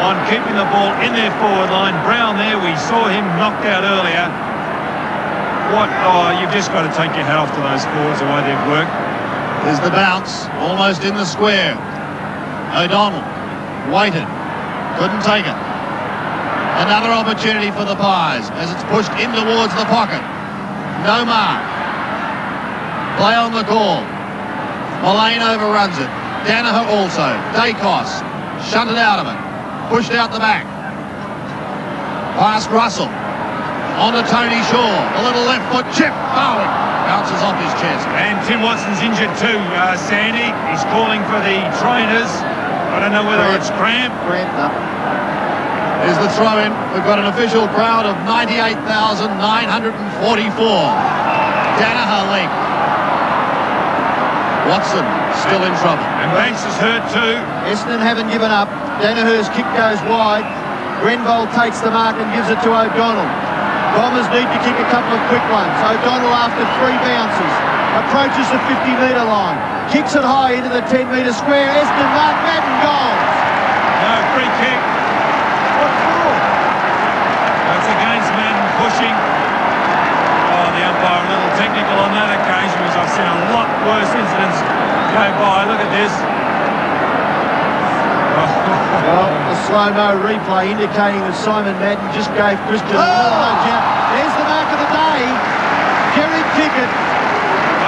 on keeping the ball in their forward line. Brown there, we saw him knocked out earlier. You've just got to take your hat off to those forwards, the way they've worked. There's the bounce, almost in the square. O'Donnell waited, couldn't take it. Another opportunity for the Pies as it's pushed in towards the pocket. No mark. Play on the call. Mullane overruns it. Danaher also. Dacos shunted out of it. Pushed out the back. Past Russell. On to Tony Shaw. A little left foot chip. Bowen bounces off his chest. And Tim Watson's injured too, Sandy. He's calling for the trainers. I don't know whether it's cramp. Cramped up. Here's the throw-in. We've got an official crowd of 98,944. Danaher leaked. Watson still in trouble. And Banks is hurt too. Essendon haven't given up. Danaher's kick goes wide. Grenville takes the mark and gives it to O'Donnell. Bombers need to kick a couple of quick ones. O'Donnell, after 3 bounces, approaches the 50-metre line. Kicks it high into the 10-metre square. Essendon mark Madden goals. No free kick. That's against Madden pushing. Oh, the umpire a little technical on that occasion, because I've seen a lot worse incidents go by. Look at this. Well, the slow-mo replay indicating that Simon Madden just gave Christian a little nudge out. There's the mark of the day. Jerry Pickett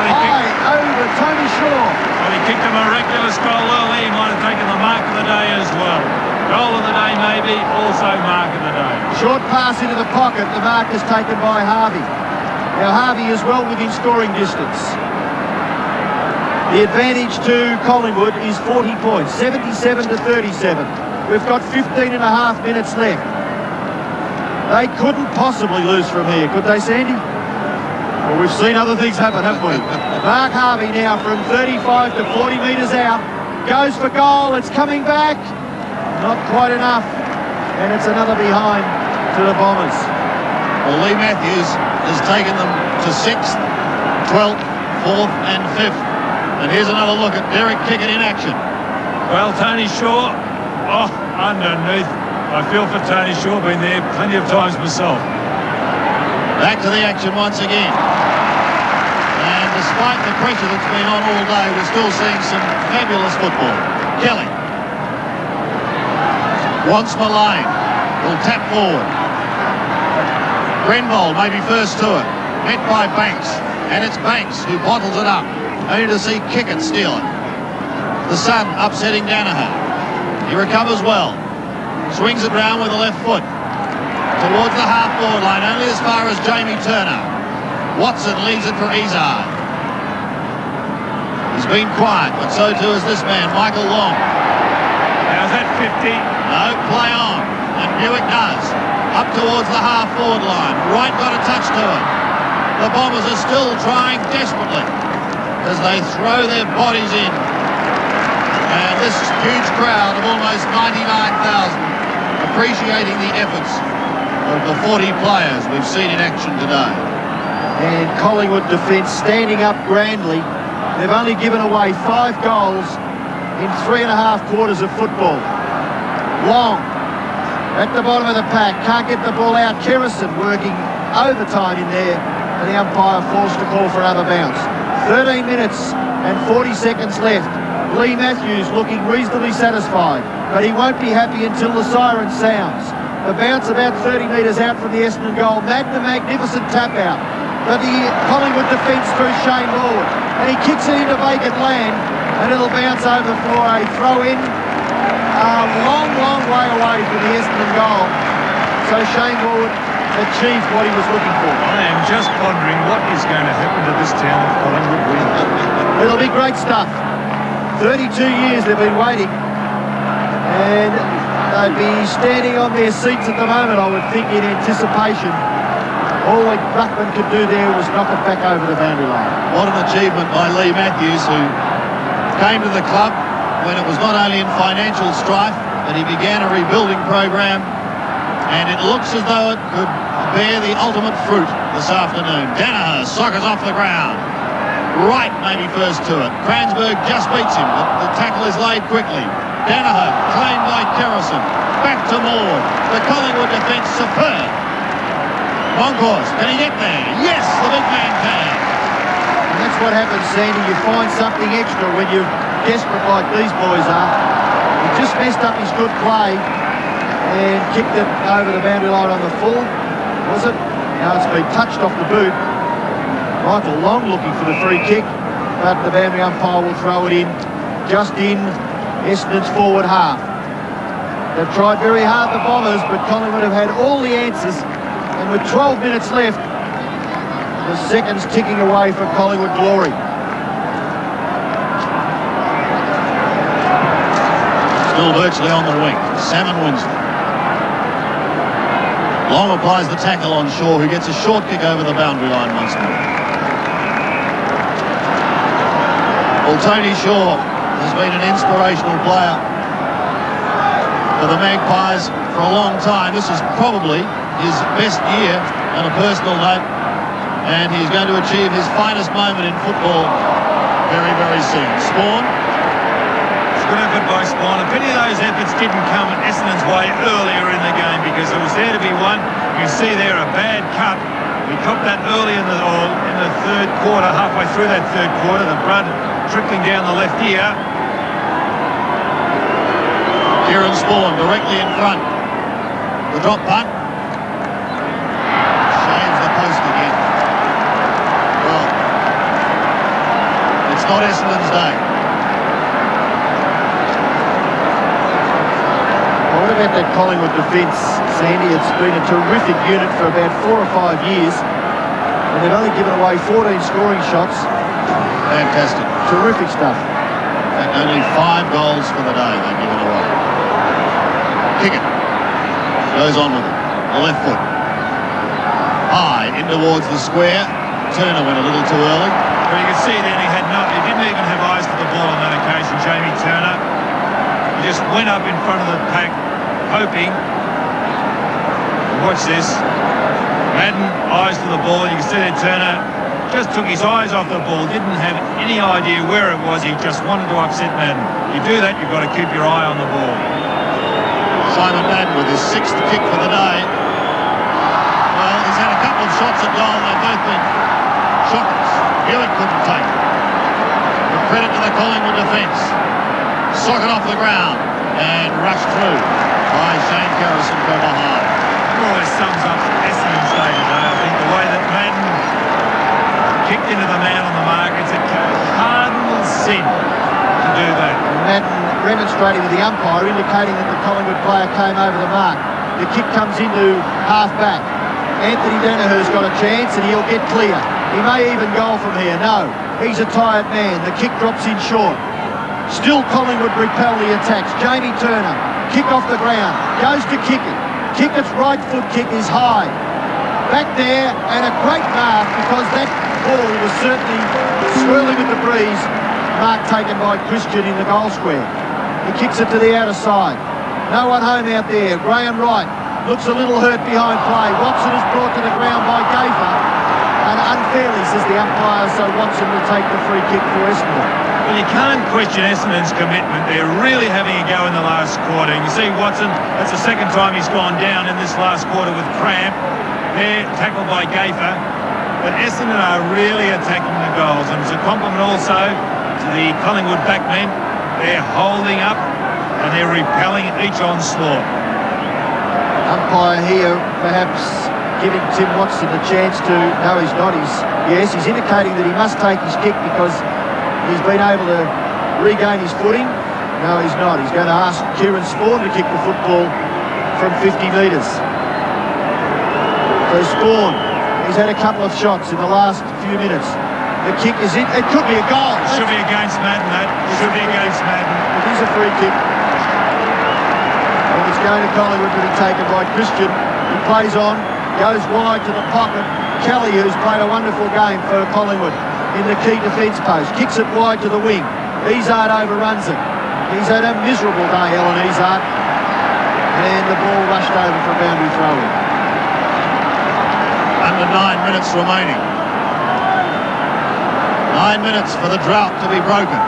high over Tony Shaw. Well, he kicked a miraculous goal early. He might have taken the mark of the day as well. Goal of the day maybe, also mark of the day. Short pass into the pocket. The mark is taken by Harvey. Now Harvey is well within scoring distance. The advantage to Collingwood is 40 points, 77 to 37. We've got 15 and a half minutes left. They couldn't possibly lose from here, could they, Sandy? Well, we've seen other things happen, haven't we? Mark Harvey now from 35 to 40 metres out. Goes for goal. It's coming back. Not quite enough. And it's another behind to the Bombers. Well, Lee Matthews has taken them to 6th, 12th, 4th and 5th. And here's another look at Derek Kickett in action. Well, Tony Shaw, underneath. I feel for Tony Shaw, been there plenty of times myself. Back to the action once again. And despite the pressure that's been on all day, we're still seeing some fabulous football. Kelly wants Mullane. Will tap forward. Grenbold maybe first to it. Met by Banks. And it's Banks who bottles it up. Only to see Kickett steal it. The Sun upsetting Danaher. He recovers well. Swings it round with the left foot. Towards the half-forward line, only as far as Jamie Turner. Watson leaves it for Izard. He's been quiet, but so too is this man, Michael Long. How's that 50? No, play on. And Buick does. Up towards the half-forward line. Wright got a touch to it. The Bombers are still trying desperately as they throw their bodies in. And this huge crowd of almost 99,000 appreciating the efforts of the 40 players we've seen in action today. And Collingwood defence standing up grandly. They've only given away 5 goals in 3.5 quarters of football. Long at the bottom of the pack, can't get the ball out. Kerrison working overtime in there, and the umpire forced to call for another bounce. 13 minutes and 40 seconds left. Lee Matthews looking reasonably satisfied, but he won't be happy until the siren sounds. The bounce about 30 metres out from the Essendon goal. Magna magnificent tap out. But the Collingwood defence through Shane Lord. And he kicks it into vacant land, and it'll bounce over for a throw-in. A long, long way away from the Essendon goal. So Shane Lord achieved what he was looking for. I am just pondering what is going to happen to this town if Collingwood wins. It'll be great stuff. 32 years they've been waiting. And they'd be standing on their seats at the moment, I would think, in anticipation. All that Ruckman could do there was knock it back over the boundary line. What an achievement by Lee Matthews, who came to the club when it was not only in financial strife, but he began a rebuilding program, and it looks as though it could bear the ultimate fruit this afternoon. Danaher soccers off the ground. Wright maybe first to it. Kransberg just beats him, but the tackle is laid quickly. Danaher claimed by Kerrison. Back to Moore. The Collingwood defence superb. Moncourse, can he get there? Yes, the big man can. And that's what happens, Sandy. You find something extra when you're desperate like these boys are. He just messed up his good play and kicked it over the boundary line on the full. Was it? Now it's been touched off the boot. Michael Long looking for the free kick, but the boundary umpire will throw it in just in Essendon's forward half. They've tried very hard, the Bombers, but Collingwood have had all the answers. And with 12 minutes left, the seconds ticking away for Collingwood glory. Still virtually on the wing. Salmon wins it. Long applies the tackle on Shaw, who gets a short kick over the boundary line once more. Well, Tony Shaw has been an inspirational player for the Magpies for a long time. This is probably his best year on a personal note, and he's going to achieve his finest moment in football very, very soon. Spawn Good effort by Spawn. A pity those efforts didn't come Essendon's way earlier in the game because it was there to be won. You see there a bad cut. We copped that early in the third quarter, halfway through that third quarter. The blood trickling down the left ear. Kieran Spawn directly in front. The drop punt. Shaves the post again. Well, it's not Essendon's day. What about that Collingwood defence, Sandy? It's been a terrific unit for about 4 or 5 years, and they've only given away 14 scoring shots. Fantastic. Terrific stuff. And only 5 goals for the day they've given away. Kick it. Goes on with it. The left foot. High in towards the square. Turner went a little too early. Well, you can see then he didn't even have eyes for the ball on that occasion, Jamie Turner. He just went up in front of the pack, hoping. Watch this. Madden, eyes to the ball. You can see that Turner just took his eyes off the ball, didn't have any idea where it was. He just wanted to upset Madden. You do that, you've got to keep your eye on the ball. Simon Madden with his 6th kick for the day. Well, he's had a couple of shots at goal. They've both been shockers. Hewitt couldn't take it. But credit to the Collingwood defence. Socket off the ground and rushed through by Shane Kerrison from behind. It always sums up Essendon's day today. I think the way that Madden kicked into the man on the mark, it's a cardinal sin to do that. Madden remonstrating with the umpire, indicating that the Collingwood player came over the mark. The kick comes into half-back. Anthony Danaher's got a chance and he'll get clear. He may even goal from here. No, he's a tired man. The kick drops in short. Still Collingwood repel the attacks. Jamie Turner, kick off the ground, goes to kick it. Kickett's right foot kick is high. Back there, and a great mark because that ball was certainly swirling with the breeze. Mark taken by Christian in the goal square. He kicks it to the outer side. No one home out there. Graham Wright looks a little hurt behind play. Watson is brought to the ground by Gafer. And unfairly, says the umpire, so Watson will take the free kick for Essendon. Well, you can't question Essendon's commitment. They're really having a go in the last quarter. You see Watson, that's the second time he's gone down in this last quarter with cramp. They're tackled by Gafer. But Essendon are really attacking the goals. And it's a compliment also to the Collingwood backmen. They're holding up and they're repelling each onslaught. Umpire here perhaps giving Tim Watson a chance to... No, he's not. He's indicating that he must take his kick because he's been able to regain his footing. No, he's not. He's going to ask Kieran Spawn to kick the football from 50 metres. So Spawn, he's had a couple of shots in the last few minutes. The kick is in. It could be a goal. It should be against Madden, that. It should be against Madden. It is a free kick. And it's going to Collingwood to be taken by Christian. He plays on, goes wide to the pocket. Kelly, who's played a wonderful game for Collingwood in the key defence post, kicks it wide to the wing. Izzard overruns it. He's had a miserable day, Alan Izzard. And the ball rushed over for a boundary throw-in. Under 9 minutes remaining. 9 minutes for the drought to be broken.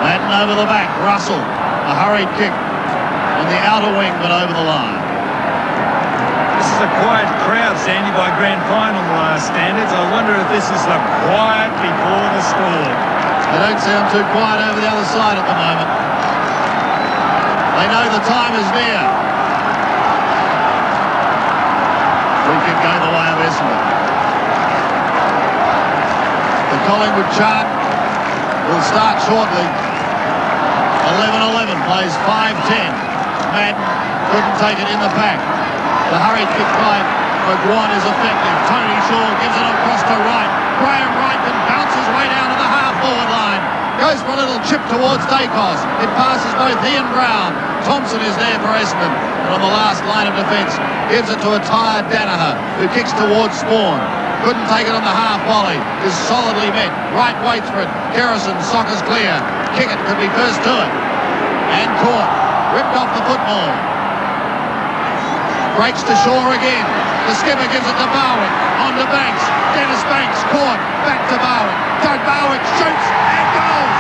Madden over the back, Russell, a hurried kick on the outer wing but over the line. This is a quiet crowd, Sandy, by grand final standards. I wonder if this is the quiet before the score. They don't sound too quiet over the other side at the moment. They know the time is near. Free kick going the way of Essendon. The Collingwood chart will start shortly. 11-11 plays 5-10. Madden couldn't take it in the pack. The hurried kick by McGuan is effective. Tony Shaw gives it across to Wright. Graham Wright then bounces way down to the half-forward line. Goes for a little chip towards Dacos. It passes both he and Brown. Thompson is there for Essendon. And on the last line of defence, gives it to a tired Danaher, who kicks towards Spawn. Couldn't take it on the half volley. Is solidly met. Wright waits for it. Kerrison, Soccer's clear. Kickett could be first to it. And caught. Ripped off the football. Breaks to Shaw again. The skipper gives it to Barwick. On to Banks. Dennis Banks caught. Back to Barwick. Doug Barwick shoots and goals.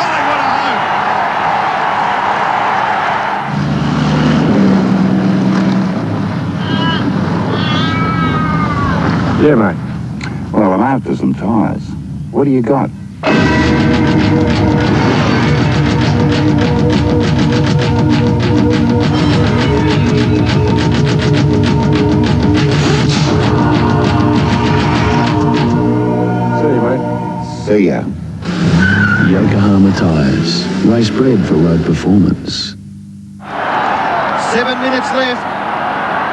Collingwood are home. Yeah, mate. Well, I'm after some tyres. What do you got? See you, mate. See ya. Yokohama Tyres. Race bred for road performance. 7 minutes left.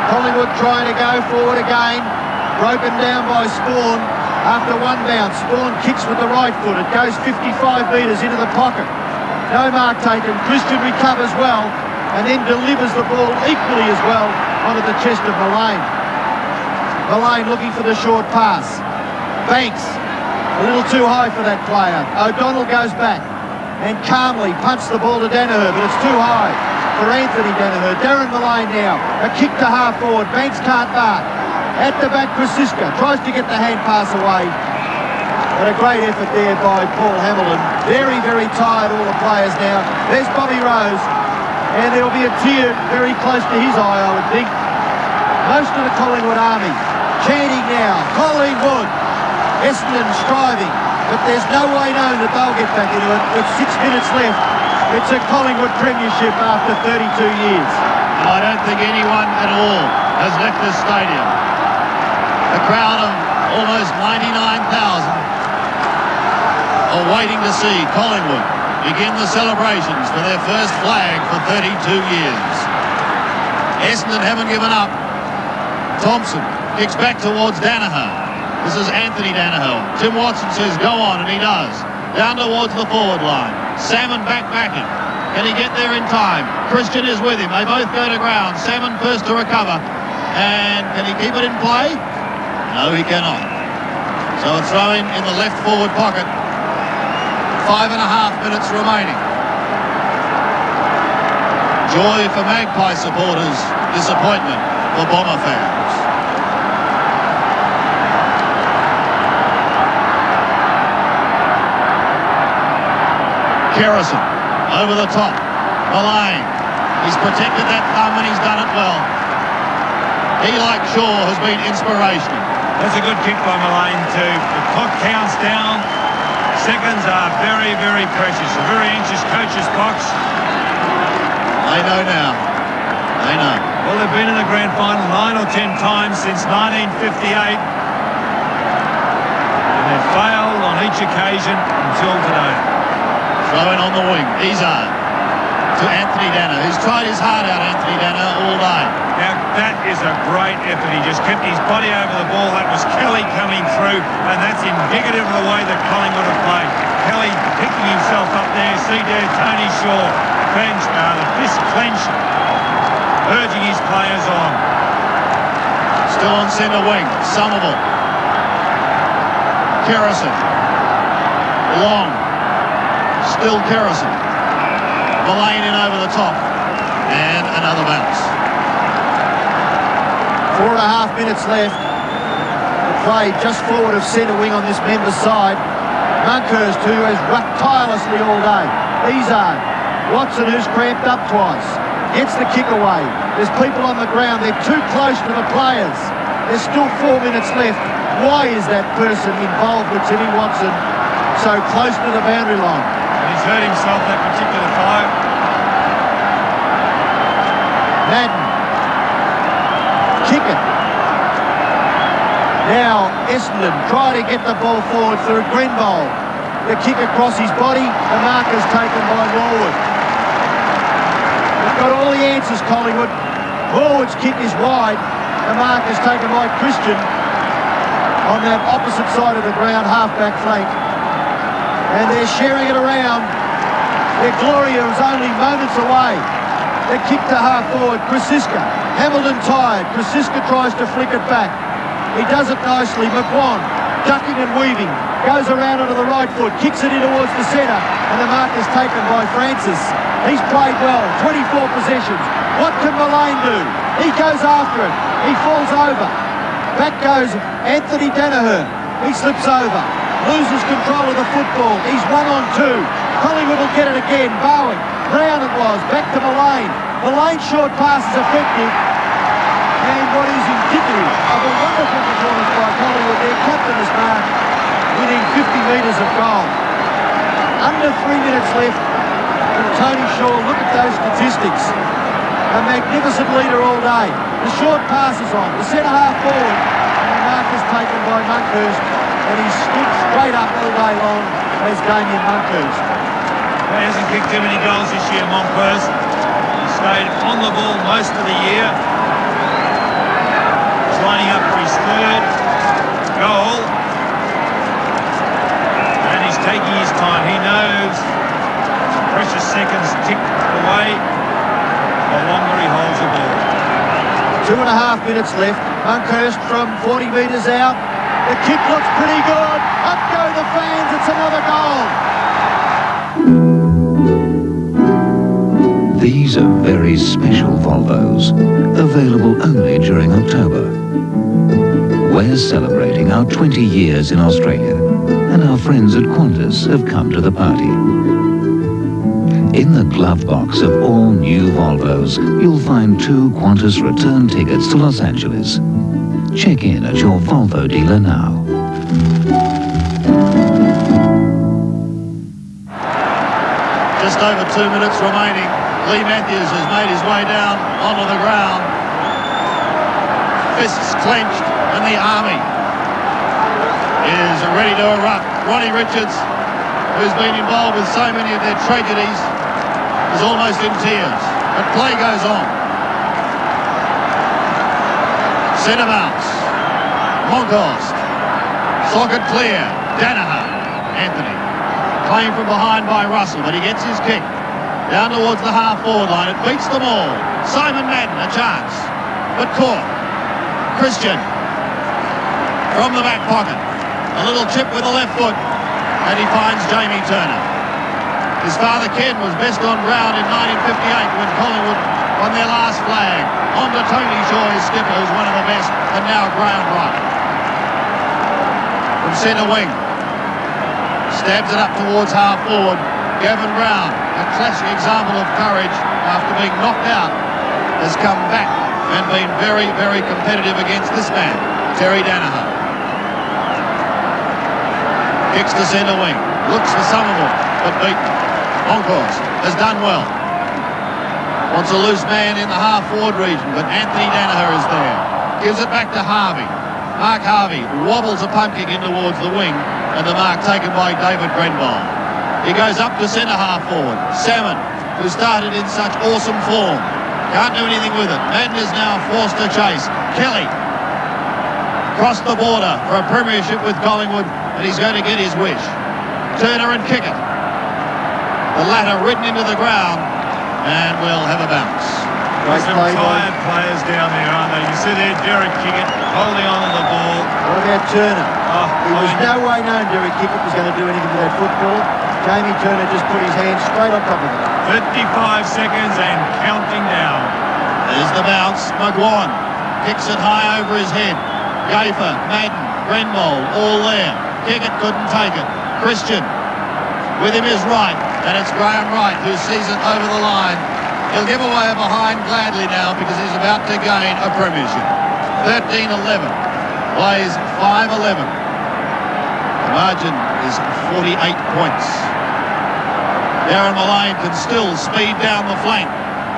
Collingwood trying to go forward again. Broken down by Spawn after one bounce. Spawn kicks with the right foot. It goes 55 metres into the pocket. No mark taken. Christian recovers well and then delivers the ball equally as well onto the chest of Mullane. Mullane looking for the short pass. Banks, a little too high for that player. O'Donnell goes back and calmly punts the ball to Danaher, but it's too high for Anthony Danaher. Darren Mullane now, a kick to half forward. Banks can't mark. At the back, Krasiska tries to get the hand pass away. But a great effort there by Paul Hamilton. Very, very tired, all the players now. There's Bobby Rose. And there'll be a tear very close to his eye, I would think. Most of the Collingwood army chanting now, Collingwood. Essendon striving, but there's no way known that they'll get back into it. With 6 minutes left, it's a Collingwood premiership after 32 years. And I don't think anyone at all has left this stadium. A crowd of almost 99,000 are waiting to see Collingwood begin the celebrations for their first flag for 32 years. Essendon haven't given up. Thompson kicks back towards Danaher. This is Anthony Danaher. Tim Watson says go on, and he does. Down towards the forward line. Salmon backbacking. Can he get there in time? Christian is with him. They both go to ground. Salmon first to recover. And can he keep it in play? No, he cannot. So a throw-in the left forward pocket. 5.5 minutes remaining. Joy for Magpie supporters. Disappointment for Bomber fans. Kerrison, over the top. Mullane, he's protected that thumb and he's done it well. He, like Shaw, has been inspirational. That's a good kick by Mullane too. The clock counts down. Seconds are very, very precious. A very anxious coach's box. They know now. They know. Well, they've been in the grand final 9 or 10 times since 1958. And they've failed on each occasion until today. Throwing on the wing, Izzard to Anthony Danaher. He's tried his heart out, Anthony Danaher, all day. Now, that is a great effort. He just kept his body over the ball. That was Kelly coming through, and that's indicative of the way that Collingwood have played. Kelly picking himself up there. See there, Tony Shaw, the fist clenched, urging his players on. Still on centre wing, Somerville. Kerrison. Long. Still Kerrison. Mullane in over the top. And another bounce. 4.5 minutes left. The play just forward of centre wing on this member's side. Monkhurst, who has rucked tirelessly all day. Izzard. Watson, who's cramped up twice. Gets the kick away. There's people on the ground. They're too close to the players. There's still 4 minutes left. Why is that person involved with Timmy Watson so close to the boundary line? He's hurt himself, that particular fellow. Madden. Kick it. Now Essendon try to get the ball forward through Grenbold. The kick across his body. The marker's taken by Norwood. They've got all the answers, Collingwood. Norwood's kick is wide. The marker's taken by Christian on that opposite side of the ground, half-back flank. And they're sharing it around. Their glory is only moments away. The kick to half forward, Krasiska. Hamilton tired. Krasiska tries to flick it back. He does it nicely. McQuan ducking and weaving. Goes around onto the right foot. Kicks it in towards the centre. And the mark is taken by Francis. He's played well. 24 possessions. What can Mullane do? He goes after it. He falls over. Back goes Anthony Danaher. He slips over. Loses control of the football. He's 1-on-2. Collingwood will get it again. Bowen. Brown it was. Back to Mullane. Mullane's short pass is effective. And what is indicative of a wonderful performance by Collingwood, their captain is marked within 50 metres of goal. Under 3 minutes left from Tony Shaw. Look at those statistics. A magnificent leader all day. The short passes on, the centre-half forward, and the mark is taken by Monkhurst, and he stood straight up all day long as Damien Monkhurst. He hasn't kicked too many goals this year, Monkhurst. He stayed on the ball most of the year. He's lining up for his third goal. And he's taking his time. He knows precious seconds tick away the longer he holds the ball. 2.5 minutes left. Monkhurst from 40 metres out. The kick looks pretty good. Up go the fans. It's another goal. These are very special Volvos, available only during October. We're celebrating our 20 years in Australia, and our friends at Qantas have come to the party. In the glove box of all new Volvos, you'll find 2 Qantas return tickets to Los Angeles. Check in at your Volvo dealer now. Just over 2 minutes remaining. Lee Matthews has made his way down onto the ground. Fists clenched, and the army is ready to erupt. Ronnie Richards, who's been involved with so many of their tragedies, is almost in tears. But play goes on. Centre bounce. Monkhurst. Socket clear. Danaher. Anthony. Claimed from behind by Russell, but he gets his kick. Down towards the half-forward line. It beats them all. Simon Madden, a chance. But caught. Christian. From the back pocket. A little chip with the left foot. And he finds Jamie Turner. His father Ken was best on ground in 1958 when Collingwood won their last flag. On to Tony Shaw, his skipper, who's one of the best, and now Graham Wright. From centre wing. Stabs it up towards half-forward. Gavin Brown, a classic example of courage after being knocked out, has come back and been very, very competitive against this man, Terry Danaher. Kicks to centre wing, looks for Somerville, but beaten. Monkhurst has done well. Wants a loose man in the half-forward region, but Anthony Danaher is there. Gives it back to Harvey. Mark Harvey wobbles a punt kick in towards the wing, and the mark taken by David Grenbold. He goes up to centre-half forward. Salmon, who started in such awesome form, can't do anything with it. Madden is now forced to chase. Kelly crossed the border for a premiership with Collingwood, and he's going to get his wish. Turner and kick it. The latter ridden into the ground, and we'll have a bounce. There's some tired players down there, aren't they? You see there, Derek Kickett holding on to the ball. What about Turner? There was no way known Derek Kickett was going to do anything with that football. Jamie Turner just put his hand straight on top of it. 55 seconds and counting down. There's the bounce. McGuan kicks it high over his head. Gafer, Madden, Grenbold, all there. Kickett couldn't take it. Christian, with him is Wright, and it's Graham Wright who sees it over the line. He'll give away a behind gladly now because he's about to gain a premiership. 13-11. Plays 5-11. The margin is 48 points. Darren Mullane can still speed down the flank,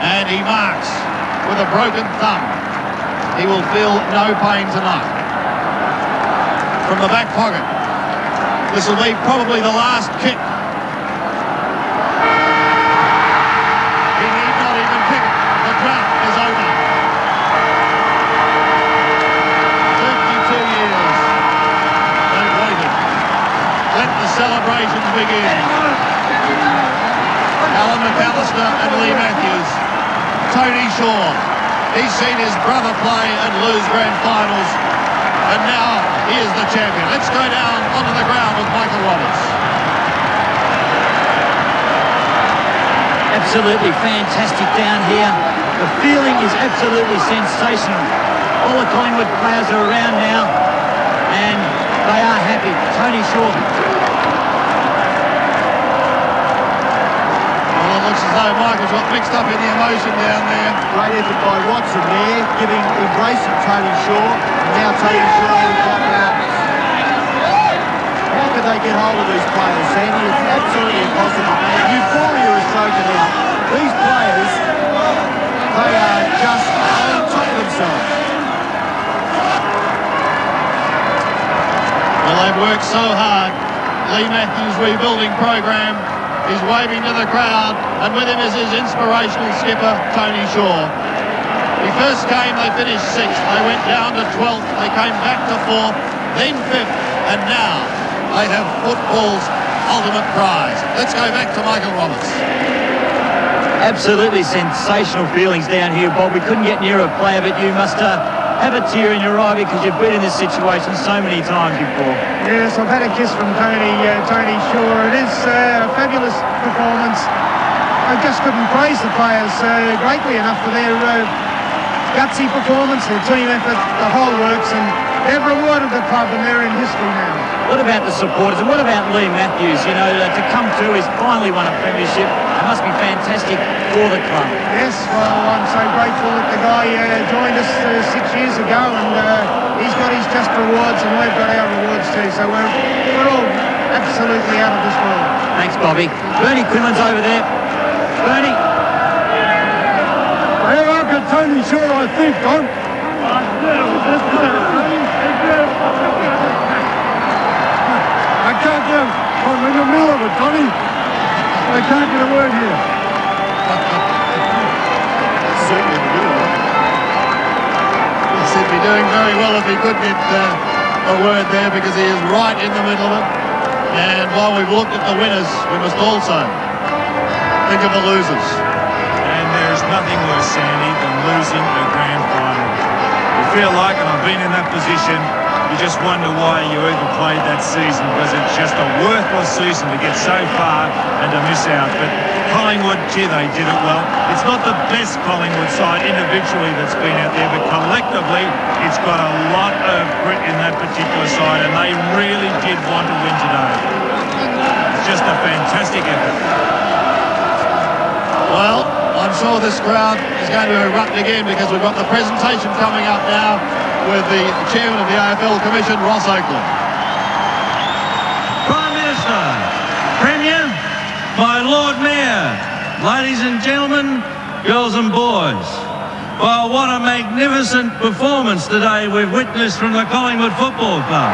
and he marks with a broken thumb. He will feel no pain tonight. From the back pocket, this will be probably the last kick. He need not even kick it. The drought is over. 32 years they've waited. Let the celebrations begin. Alan McAllister and Lee Matthews. Tony Shaw. He's seen his brother play and lose grand finals, and now he is the champion. Let's go down onto the ground with Michael Roberts. Absolutely fantastic down here. The feeling is absolutely sensational. All the Collingwood players are around now, and they are happy. Tony Shaw. Well, it looks as though Michael's got mixed up in the emotion down there. Great effort by Watson there, embracing Tony Shaw. And now Tony Shaw has got loudness. How could they get hold of these players, Sandy? It's absolutely impossible. Euphoria is broken out. These players, they are just on top of themselves. Well, they've worked so hard. Lee Matthews' rebuilding program is waving to the crowd, and with him is his inspirational skipper, Tony Shaw. The first game they finished 6th, they went down to 12th, they came back to 4th, then 5th, and now they have football's ultimate prize. Let's go back to Michael Roberts. Absolutely sensational feelings down here, Bob. We couldn't get near a player, but you must have a tear in your eye because you've been in this situation so many times before. Yes, I've had a kiss from Tony Shaw. It is a fabulous performance. I just couldn't praise the players greatly enough for their gutsy performance, their team effort, the whole works, and they've rewarded the club and they're in history now. What about the supporters and what about Lee Matthews? You know, to come through, he's finally won a premiership. It must be fantastic for the club. Yes, well, I'm so grateful that the guy joined us 6 years ago, and he's got his just rewards and we've got our rewards too, so we're all absolutely out of this world. Thanks, Bobby. Bernie Quinlan's over there. Bernie. Well, I've got Tony Shaw, I think, Don. I can't get I'm in the middle of it, Tony. I can't get a word here. Certainly in the middle of it. Yes, he'd be doing very well if he could get a word there, because he is right in the middle of it. And while we've looked at the winners, we must also think of the losers. And there's nothing worse, Sandy, than losing a grand final. You feel like, and I've been in that position, you just wonder why you even played that season, because it's just a worthless season to get so far and to miss out. But Collingwood, gee, they did it well. It's not the best Collingwood side individually that's been out there, but collectively, it's got a lot of grit in that particular side, and they really did want to win today. It's just a fantastic effort. Well, I'm sure this crowd is going to erupt again, because we've got the presentation coming up now with the chairman of the AFL Commission, Ross Oakland. Prime Minister, Premier, my Lord Mayor, ladies and gentlemen, girls and boys. Well, what a magnificent performance today we've witnessed from the Collingwood Football Club.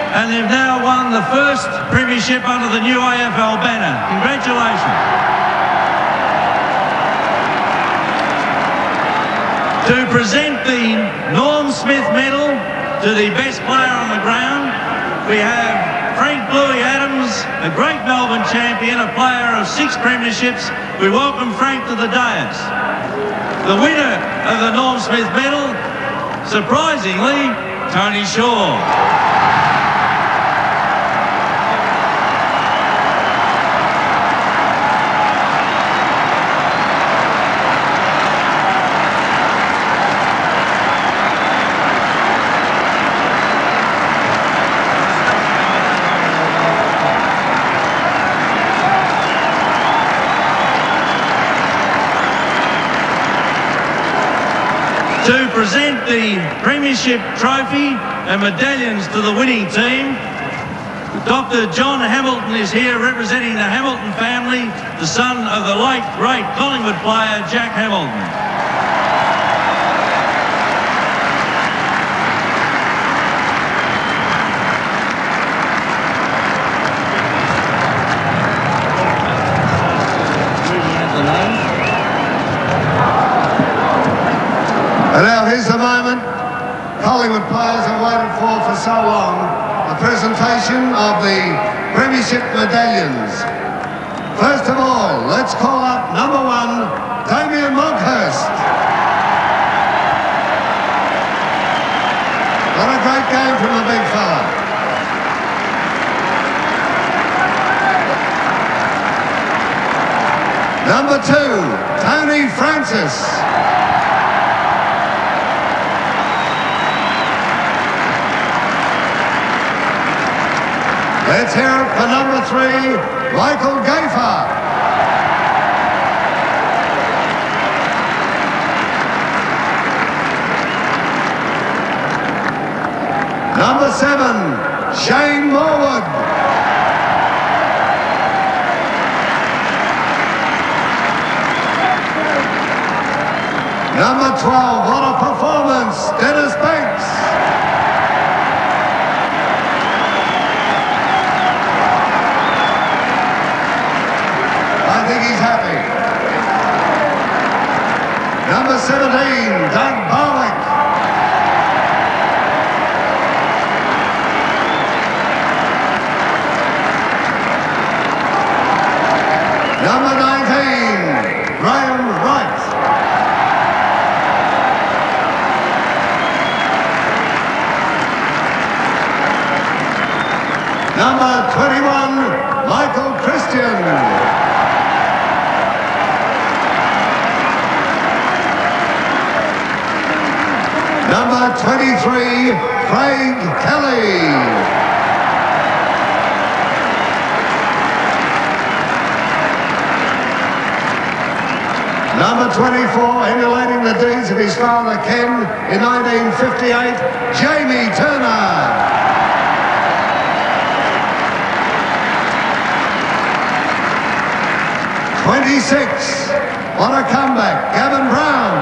And they've now won the first premiership under the new AFL banner. Congratulations. To present the Norm Smith Medal to the best player on the ground, we have Frank Bluey Adams, a great Melbourne champion, a player of 6 premierships. We welcome Frank to the dais. The winner of the Norm Smith Medal, surprisingly, Tony Shaw. To present the Premiership Trophy and medallions to the winning team, Dr. John Hamilton is here representing the Hamilton family, the son of the late, great Collingwood player, Jack Hamilton. And now here's the moment Collingwood players have waited for so long, the presentation of the Premiership medallions. First of all, let's call up number 1, Damien Monkhurst. What a great game from the big fella. Number 2, Tony Francis. 3, Michael Gaffer. Number 7, Shane Morwood. Number 12, what a performance, Dennis Banks. I think he's happy. Number 17, Doug Barwick. Number 19, Graham Wright. Number 21, Michael Christian. Number 23, Craig Kelly. Number 24, emulating the deeds of his father Ken in 1958, Jamie Turner. What a comeback, Gavin Brown.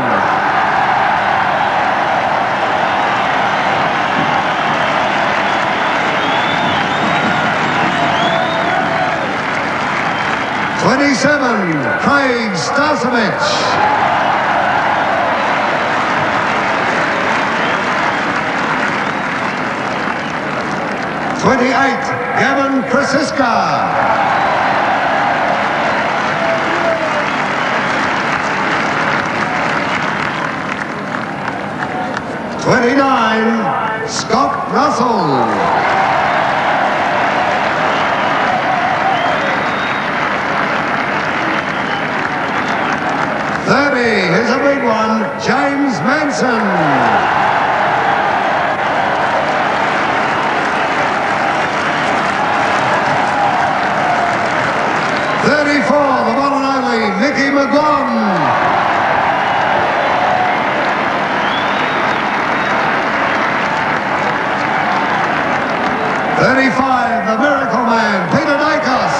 Craig Starcevich. Gavin Krasiska. 29, Scott Russell. 30, here's a big one, James Manson. 34, the one and only Mickey McGuan. 35, the Miracle Man, Peter Dacos.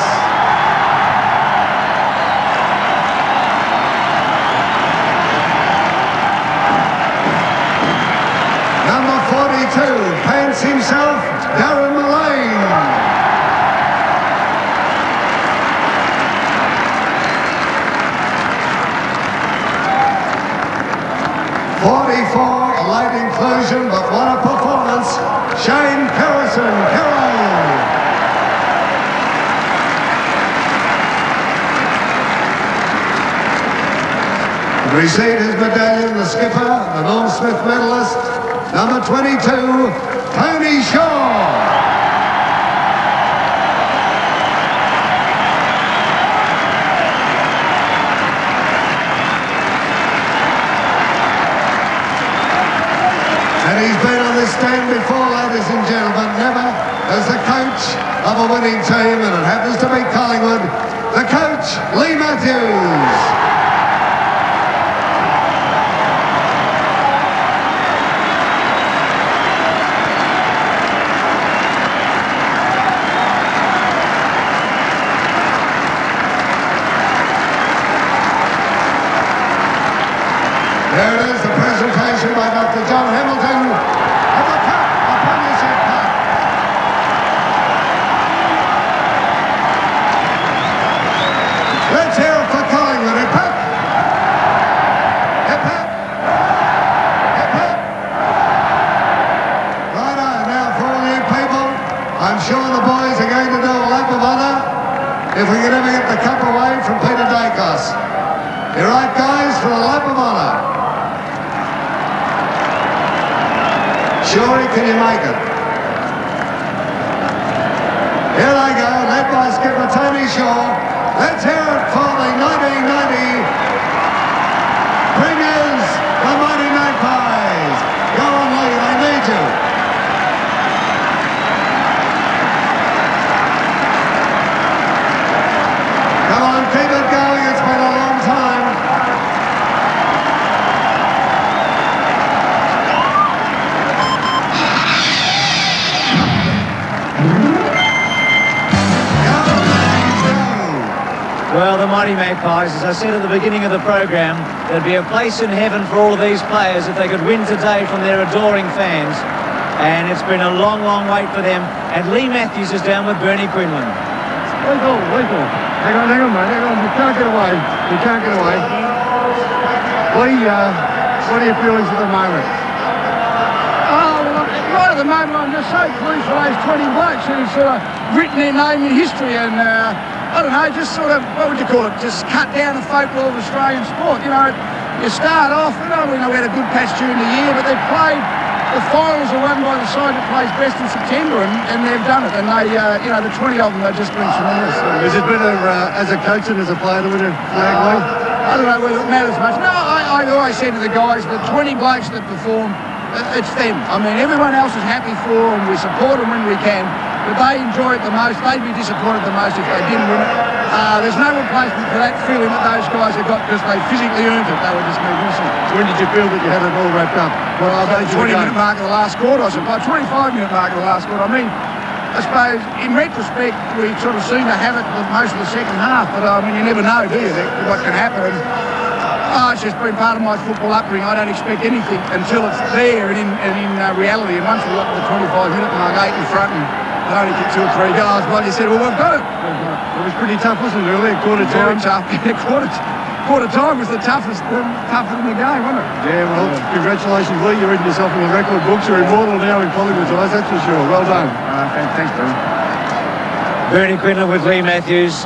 42, Pants himself, Darren Mullane. 44, a late inclusion, but what a performance, Shane Kerrison, Kerro. Received his medallion, the skipper, the Norm Smith medalist, number 22, Tony Shaw. And he's been on this stand before, ladies and gentlemen, never as the coach of a winning team, and it happens to be Collingwood, the coach, Lee Matthews. There it is, the presentation by Dr. John Hamilton of the Cup, the Premiership Cup. Let's hear it for Collingwood. Hip hip. Hip hip. Hip hip. Righto, now for all you people, I'm sure the boys are going to do a lap of honour if we can ever get the cup away from Peter Dacos. You right, guys, for the lap of honour? Shorey, can you make it? Here they go, led by skipper Tony Shaw. Let's hear it for the 1990 premiers, the mighty Magpies. Go on, Lee, they need you. mighty Magpies. As I said at the beginning of the program, there'd be a place in heaven for all of these players if they could win today from their adoring fans. And it's been a long, long wait for them. And Lee Matthews is down with Bernie Quinlan. Legal. Hang on, mate, hang on. You can't get away. Lee, what are your feelings at the moment? Right at the moment, I'm just so pleased for those 20 blokes who've sort of written their name in history and, I don't know, just sort of, what would you call it, just cut down the folklore of Australian sport. You know, you start off, we had a good patch during the year, but they've played, the finals are won by the side that plays best in September, and they've done it. And they, the 20 of them, they've just been tremendous. Is it better as a coach and as a player to win a flag, Lee? I don't know whether it matters much. No, I always said to the guys, the 20 blokes that perform, it's them. I mean, everyone else is happy for them. We support them when we can, but they enjoy it the most. They'd be disappointed the most if they didn't win it. There's no replacement for that feeling that those guys have got because they physically earned it. They were just magnificent. When did you feel that you had it all wrapped up? Well, about the 20-minute mark of the last quarter, I suppose. 25-minute mark of the last quarter. I mean, I suppose, in retrospect, we sort of seem to have it for most of the second half, but I mean, you never know, do you, what can happen. It's just been part of my football upbringing. I don't expect anything until it's there and in reality. And once we got to the 25-minute mark, 8 in front, and they only kicked 2 or 3 goals, well, you said, well, we've got it. It was pretty tough, wasn't it, earlier? Quarter time? Very tough. Quarter time was the toughest, tougher in the game, wasn't it? Yeah, well, congratulations, Lee. You're written yourself in the record books. You're immortal now in Collingwood's eyes, that's for sure. Well done. Thanks, Bernie. Bernie Quinlan with Lee Matthews.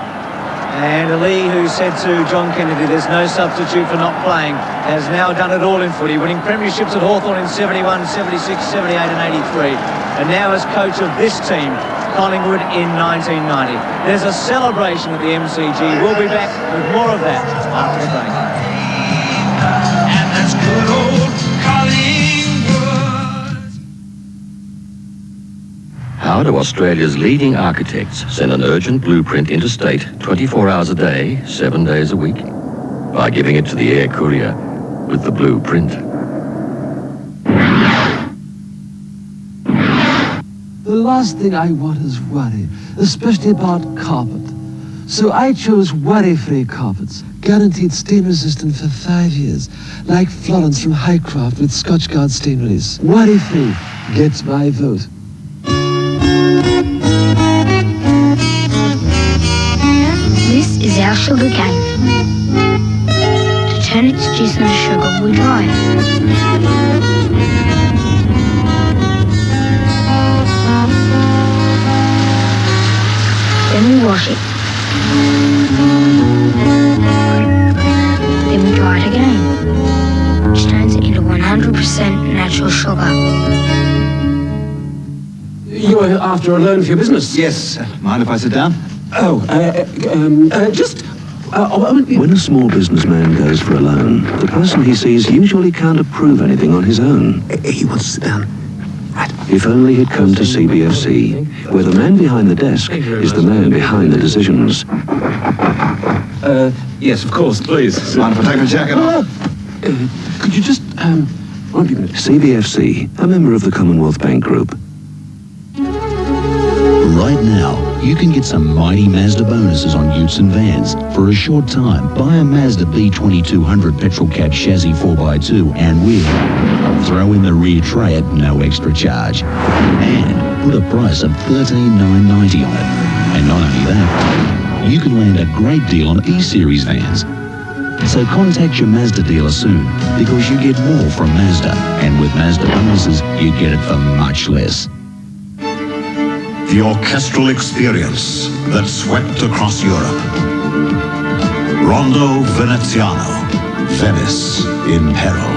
And Lee, who said to John Kennedy, there's no substitute for not playing, has now done it all in footy, winning premierships at Hawthorn in 71, 76, 78 and 83. And now as coach of this team, Collingwood in 1990. There's a celebration at the MCG. We'll be back with more of that after the break. And that's good old Collingwood. How do Australia's leading architects send an urgent blueprint interstate 24 hours a day, 7 days a week? By giving it to the air courier with the blueprint. The last thing I want is worry, especially about carpet. So I chose worry-free carpets, guaranteed stain resistant for 5 years, like Florence from Highcraft with Scotchgard stain release. Worry-free gets my vote. This is our sugar cane. To turn its juice into sugar, we dry it. Then we wash it. Then we dry it again, which turns it into 100% natural sugar. You are after a loan for your business? Yes. Mind if I sit down? Oh, just... When a small businessman goes for a loan, the person he sees usually can't approve anything on his own. He wants to sit down. Right. If only he'd come to CBFC, where the man behind the desk is the man behind the decisions. Yes, of course, please. Mind if I take my jacket off? Could you just, CBFC, a member of the Commonwealth Bank Group. Right now, you can get some mighty Mazda bonuses on utes and vans. For a short time, buy a Mazda B2200 petrol cab chassis 4x2 and we'll throw in the rear tray at no extra charge. And put a price of $13,990 on it. And not only that, you can land a great deal on E-Series vans. So contact your Mazda dealer soon, because you get more from Mazda. And with Mazda bonuses, you get it for much less. The orchestral experience that swept across Europe. Rondo Veneziano, Venice in peril.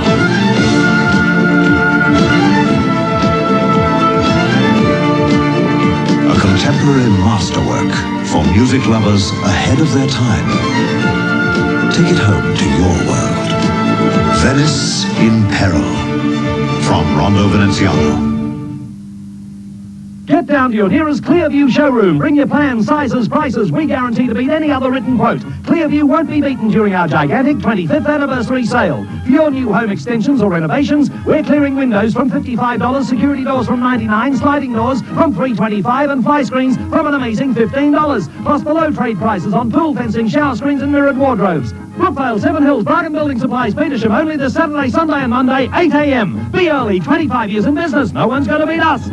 A contemporary masterwork for music lovers ahead of their time. Take it home to your world. Venice in peril, from Rondo Veneziano. Get down to your nearest Clearview showroom. Bring your plans, sizes, prices. We guarantee to beat any other written quote. Clearview won't be beaten during our gigantic 25th anniversary sale. For your new home extensions or renovations, we're clearing windows from $55, security doors from $99, sliding doors from $325, and fly screens from an amazing $15. Plus below trade prices on pool fencing, shower screens and mirrored wardrobes. Brookvale, Seven Hills, Bargain Building Supplies, Petersham, only this Saturday, Sunday and Monday, 8 a.m. Be early, 25 years in business. No one's going to beat us.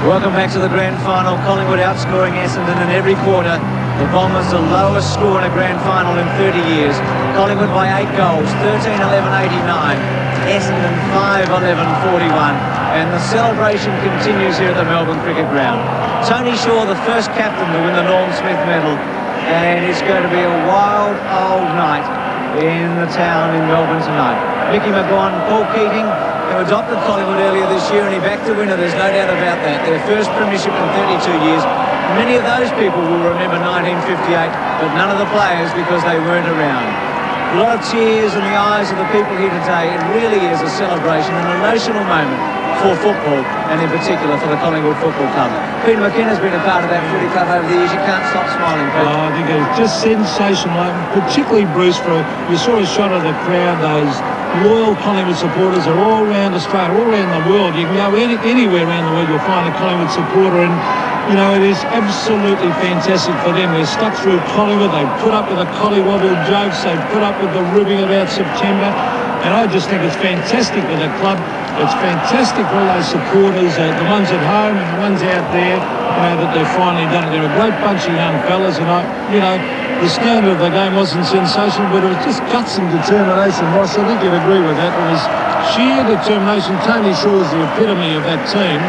Welcome back to the grand final. Collingwood outscoring Essendon in every quarter. The Bombers the lowest score in a grand final in 30 years. Collingwood by 8 goals, 13-11-89. Essendon 5-11-41. And the celebration continues here at the Melbourne Cricket Ground. Tony Shaw, the first captain to win the Norm Smith medal. And it's going to be a wild old night in the town in Melbourne tonight. Mickey McGowan, Paul Keating, who adopted Collingwood earlier this year, and he backed a winner, there's no doubt about that. Their first premiership in 32 years. Many of those people will remember 1958, but none of the players because they weren't around. A lot of tears in the eyes of the people here today. It really is a celebration, an emotional moment for football, and in particular for the Collingwood Football Club. Peter McKenna's been a part of that footy club over the years. You can't stop smiling, Pete. I think it was just sensational, particularly Bruce. You saw a shot of the crowd. Those loyal Collingwood supporters are all around Australia, all around the world. You can go anywhere around the world, you'll find a Collingwood supporter, and you know, it is absolutely fantastic for them. They're stuck through Collingwood. They put up with the collywobble jokes. They put up with the ribbing about September. And I just think it's fantastic for the club. It's fantastic for all those supporters, the ones at home and the ones out there, you know, that they've finally done it. They're a great bunch of young fellas, and the standard of the game wasn't sensational, but it was just guts and determination. Ross, I think you'd agree with that. It was sheer determination. Tony Shaw is the epitome of that team,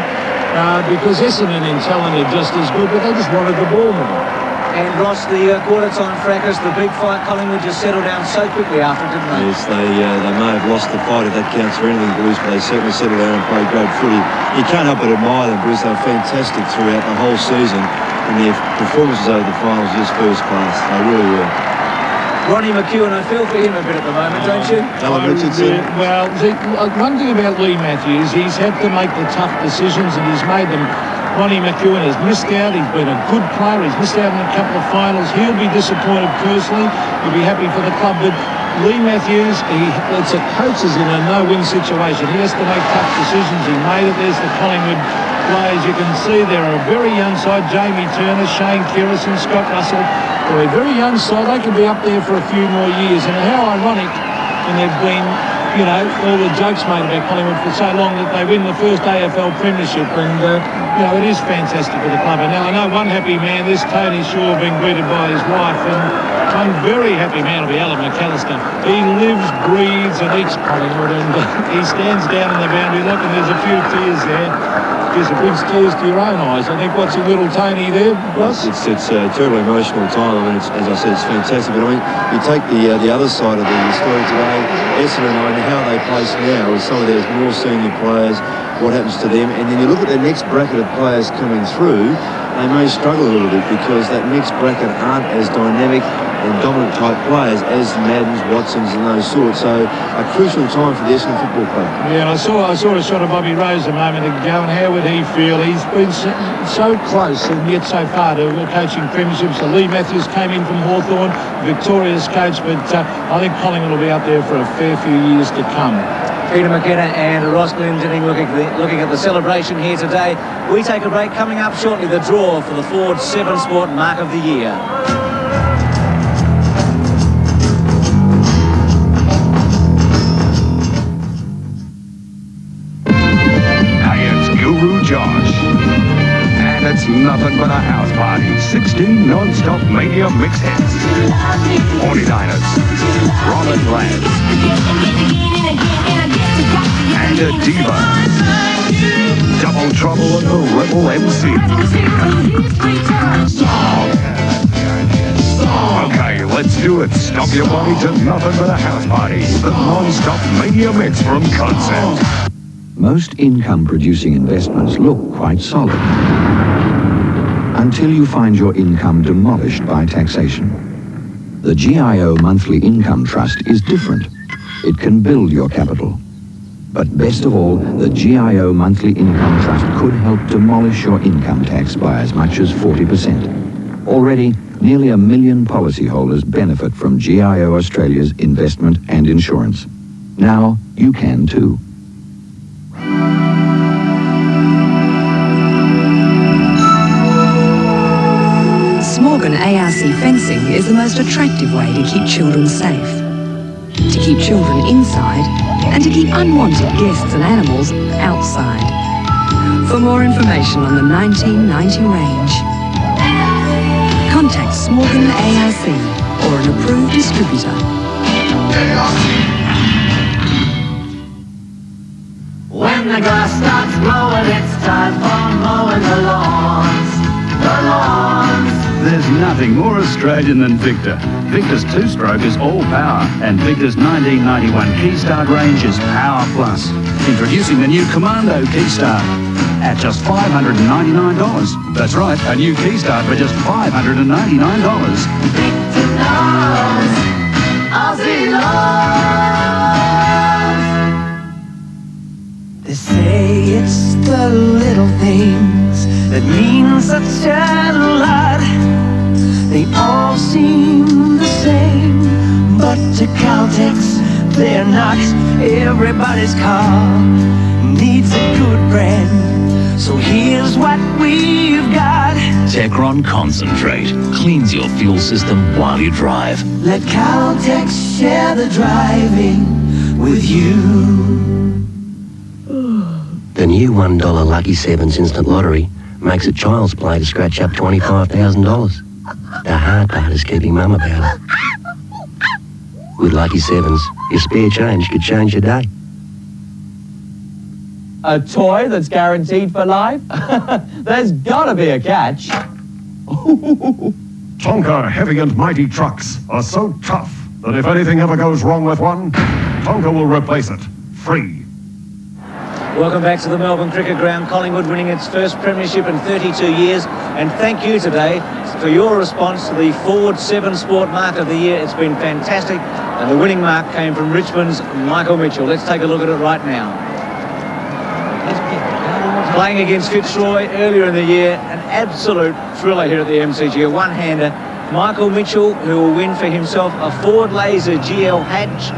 because Essendon in talent are just as good, but they just wanted the ball more. And Ross, the quarter-time fracas, the big fight, Collingwood just settled down so quickly after, didn't they? Yes, they may have lost the fight if that counts for anything, Bruce, but they certainly settled down and played great footy. You can't help but admire them, Bruce. They were fantastic throughout the whole season, and their performances over the finals just first class. They really were. Ronnie McEwen, I feel for him a bit at the moment, don't you? Alan Richardson. Well, one thing about Lee Matthews, he's had to make the tough decisions, and he's made them. Ronnie McEwen has missed out. He's been a good player. He's missed out in a couple of finals. He'll be disappointed personally. He'll be happy for the club. But Lee Matthews, it's a coach is in a no-win situation. He has to make tough decisions. He made it. There's the Collingwood players. You can see they're a very young side. Jamie Turner, Shane Kirison, Scott Russell. They're a very young side. They could be up there for a few more years. And how ironic when they've been, you know, all the jokes made about Collingwood for so long that they win the first AFL premiership, and you know, it is fantastic for the club. And now I know one happy man, this Tony Shaw, being greeted by his wife, and one very happy man will be Alan McAllister. He lives, breathes and eats Collingwood, and he stands down in the boundary. Look, and there's a few tears there. Gives it brings tears to your own eyes. I think watching little Tony there, Ross. It's a terribly emotional time. I mean, as I said, it's fantastic. But I mean, you take the other side of the story today, Essendon, I mean, how they place now with some of their more senior players, what happens to them, and then you look at the next bracket of players coming through, they may struggle a little bit because that next bracket aren't as dynamic and dominant type players as Maddens, Watsons and those sorts. So a crucial time for the Essendon Football Club. Yeah, and I saw a shot of Bobby Rose a moment ago, and how would he feel? He's been so close and yet so far to coaching premierships. So Lee Matthews came in from Hawthorn, victorious coach, but I think Collingwood will be up there for a fair few years to come. Peter McKenna and Ross Glendinning looking at the celebration here today. We take a break. Coming up shortly, the draw for the Ford 7 Sport Mark of the Year. Josh. And it's nothing but a house party. 16 non-stop mania mix hits. 49ers, Robin Ladd, and a diva. Double trouble and the rebel MC. Okay, let's do it. Stop your body to nothing but a house party. The non-stop mania mix from Concept. Most income-producing investments look quite solid until you find your income demolished by taxation. The GIO Monthly Income Trust is different. It can build your capital, But best of all, the GIO Monthly Income Trust could help demolish your income tax by as much as 40%. Already, nearly 1 million policyholders benefit from GIO Australia's investment and insurance. Now, you can too. Smorgon ARC fencing is the most attractive way to keep children safe, to keep children inside, and to keep unwanted guests and animals outside. For more information on the 1990 range, contact Smorgon ARC or an approved distributor. When the grass starts growing, it's time for mowing the lawns. The lawns. There's nothing more Australian than Victor. Victor's two-stroke is all power, and Victor's 1991 Keystart range is Power Plus. Introducing the new Commando Keystart at just $599. That's right, a new Keystart for just $599. Victor knows, Aussie loves. They say it's the little things that mean such a lot. They all seem the same, but to Caltex they're not. Everybody's car needs a good brand, so here's what we've got. Techron Concentrate cleans your fuel system while you drive. Let Caltex share the driving with you. The new $1 Lucky Sevens instant lottery makes it child's play to scratch up $25,000. The hard part is keeping mum about it. With Lucky Sevens, your spare change could change your day. A toy that's guaranteed for life? There's gotta be a catch. Tonka heavy and mighty trucks are so tough that if anything ever goes wrong with one, Tonka will replace it, free. Welcome back to the Melbourne Cricket Ground. Collingwood winning its first premiership in 32 years. And thank you today for your response to the Ford 7 Sport Mark of the Year. It's been fantastic. And the winning mark came from Richmond's Michael Mitchell. Let's take a look at it right now. Playing against Fitzroy earlier in the year, an absolute thriller here at the MCG, a one-hander. Michael Mitchell, who will win for himself a Ford Laser GL hatch.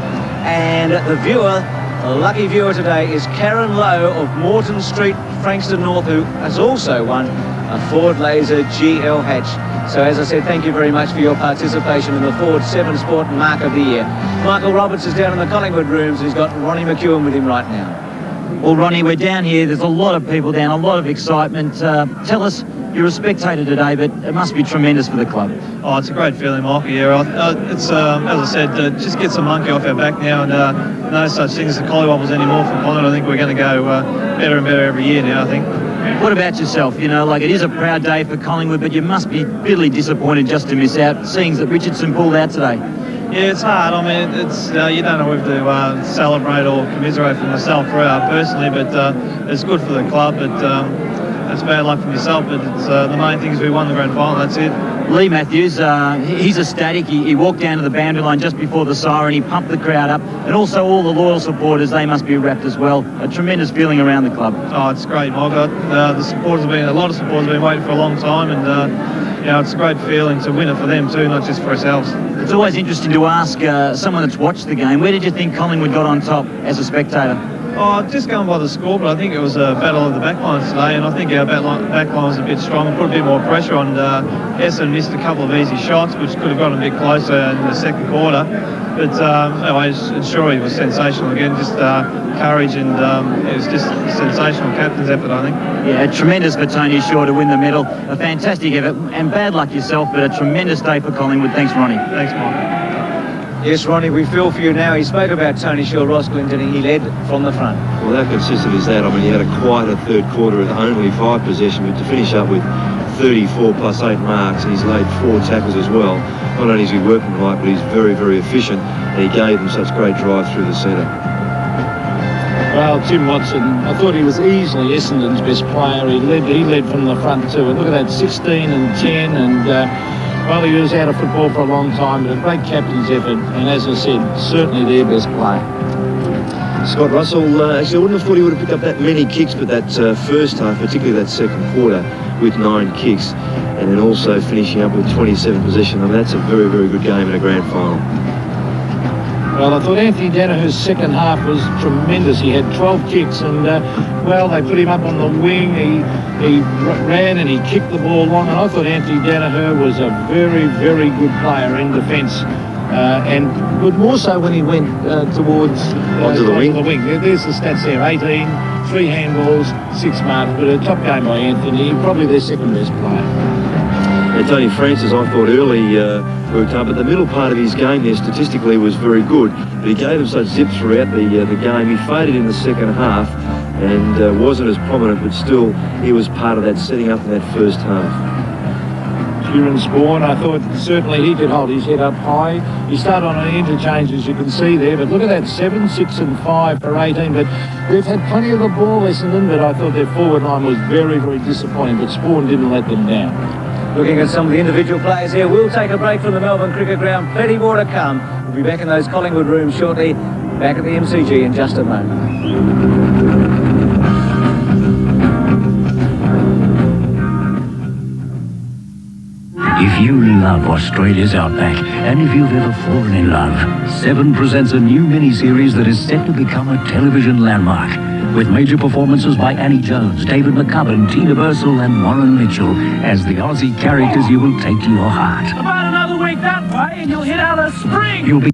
And the viewer, the lucky viewer today is Karen Lowe of Moreton Street, Frankston North, who has also won a Ford Laser GL hatch. So as I said, thank you very much for your participation in the Ford 7 Sport Mark of the Year. Michael Roberts is down in the Collingwood rooms. He's got Ronnie McEwen with him right now. Well, Ronnie, we're down here. There's a lot of people down, a lot of excitement. Tell us, you're a spectator today, but it must be tremendous for the club. Oh, it's a great feeling, Michael. Yeah, it's as I said, just gets the monkey off our back now, and no such thing as the collywobbles anymore for Collingwood. I think we're going to go better and better every year now, I think. What about yourself? You know, like, it is a proud day for Collingwood, but you must be bitterly disappointed just to miss out, seeing that Richardson pulled out today. Yeah, it's hard. I mean, it's you don't know whether to celebrate or commiserate for myself personally, but it's good for the club. But it's bad luck for myself. But it's the main thing is we won the grand final. That's it. Lee Matthews, he's ecstatic. He walked down to the boundary line just before the siren. He pumped the crowd up, and also all the loyal supporters. They must be wrapped as well. A tremendous feeling around the club. Oh, it's great, Michael. A lot of supporters have been waiting for a long time, and it's a great feeling to win it for them too, not just for ourselves. It's always interesting to ask someone that's watched the game, where did you think Collingwood got on top as a spectator? Oh, just going by the score, but I think it was a battle of the backlines today, and I think our backline was a bit strong, put a bit more pressure on. Essendon missed a couple of easy shots, which could have gotten a bit closer in the second quarter. But anyway, Shorey was sensational again, just courage, and it was just a sensational captain's effort, I think. Yeah, tremendous for Tony Shaw to win the medal. A fantastic effort, and bad luck yourself, but a tremendous day for Collingwood. Thanks, Ronnie. Thanks, Mike. Yes, Ronnie, we feel for you now. He spoke about Tony Shaw, Ross Clinton, and he led from the front. Well, how consistent is that? I mean, he had a quieter third quarter with only 5 possession, but to finish up with 34 plus 8 marks, and he's laid 4 tackles as well. Not only is he working right, but he's very, very efficient, and he gave them such great drive through the centre. Well, Tim Watson, I thought he was easily Essendon's best player. He led from the front too. And look at that, 16 and 10, and well, he was out of football for a long time, but a great captain's effort, and as I said, certainly their best player. Scott Russell, actually I wouldn't have thought he would have picked up that many kicks, but that first half, particularly that second quarter, with 9 kicks, and then also finishing up with 27 possession. I mean, that's a very, very good game in a grand final. Well, I thought Anthony Danaher's second half was tremendous. He had 12 kicks and, well, they put him up on the wing. He ran and he kicked the ball long. And I thought Anthony Danaher was a very, very good player in defence. But more so when he went towards onto the wing. There's the stats there, 18, 3 handballs, 6 marks. But a top game by Anthony, probably their second best player. And Tony Francis, I thought early worked hard, but the middle part of his game there statistically was very good. But he gave him such zip throughout the game. He faded in the second half and wasn't as prominent, but still he was part of that setting up in that first half. Kieran Spawn, I thought certainly he could hold his head up high. He started on an interchange, as you can see there, but look at that, 7, 6 and 5 for 18. But they've had plenty of the ball, Essendon, but I thought their forward line was very, very disappointing, but Spawn didn't let them down. Looking at some of the individual players here, we'll take a break from the Melbourne Cricket Ground. Plenty more to come. We'll be back in those Collingwood rooms shortly. Back at the MCG in just a moment. If you love Australia's outback, and if you've ever fallen in love, 7 presents a new mini-series that is set to become a television landmark. With major performances by Annie Jones, David McCubbin, Tina Bursell and Warren Mitchell as the Aussie characters you will take to your heart. About another week that way and you'll hit out a spring. You'll be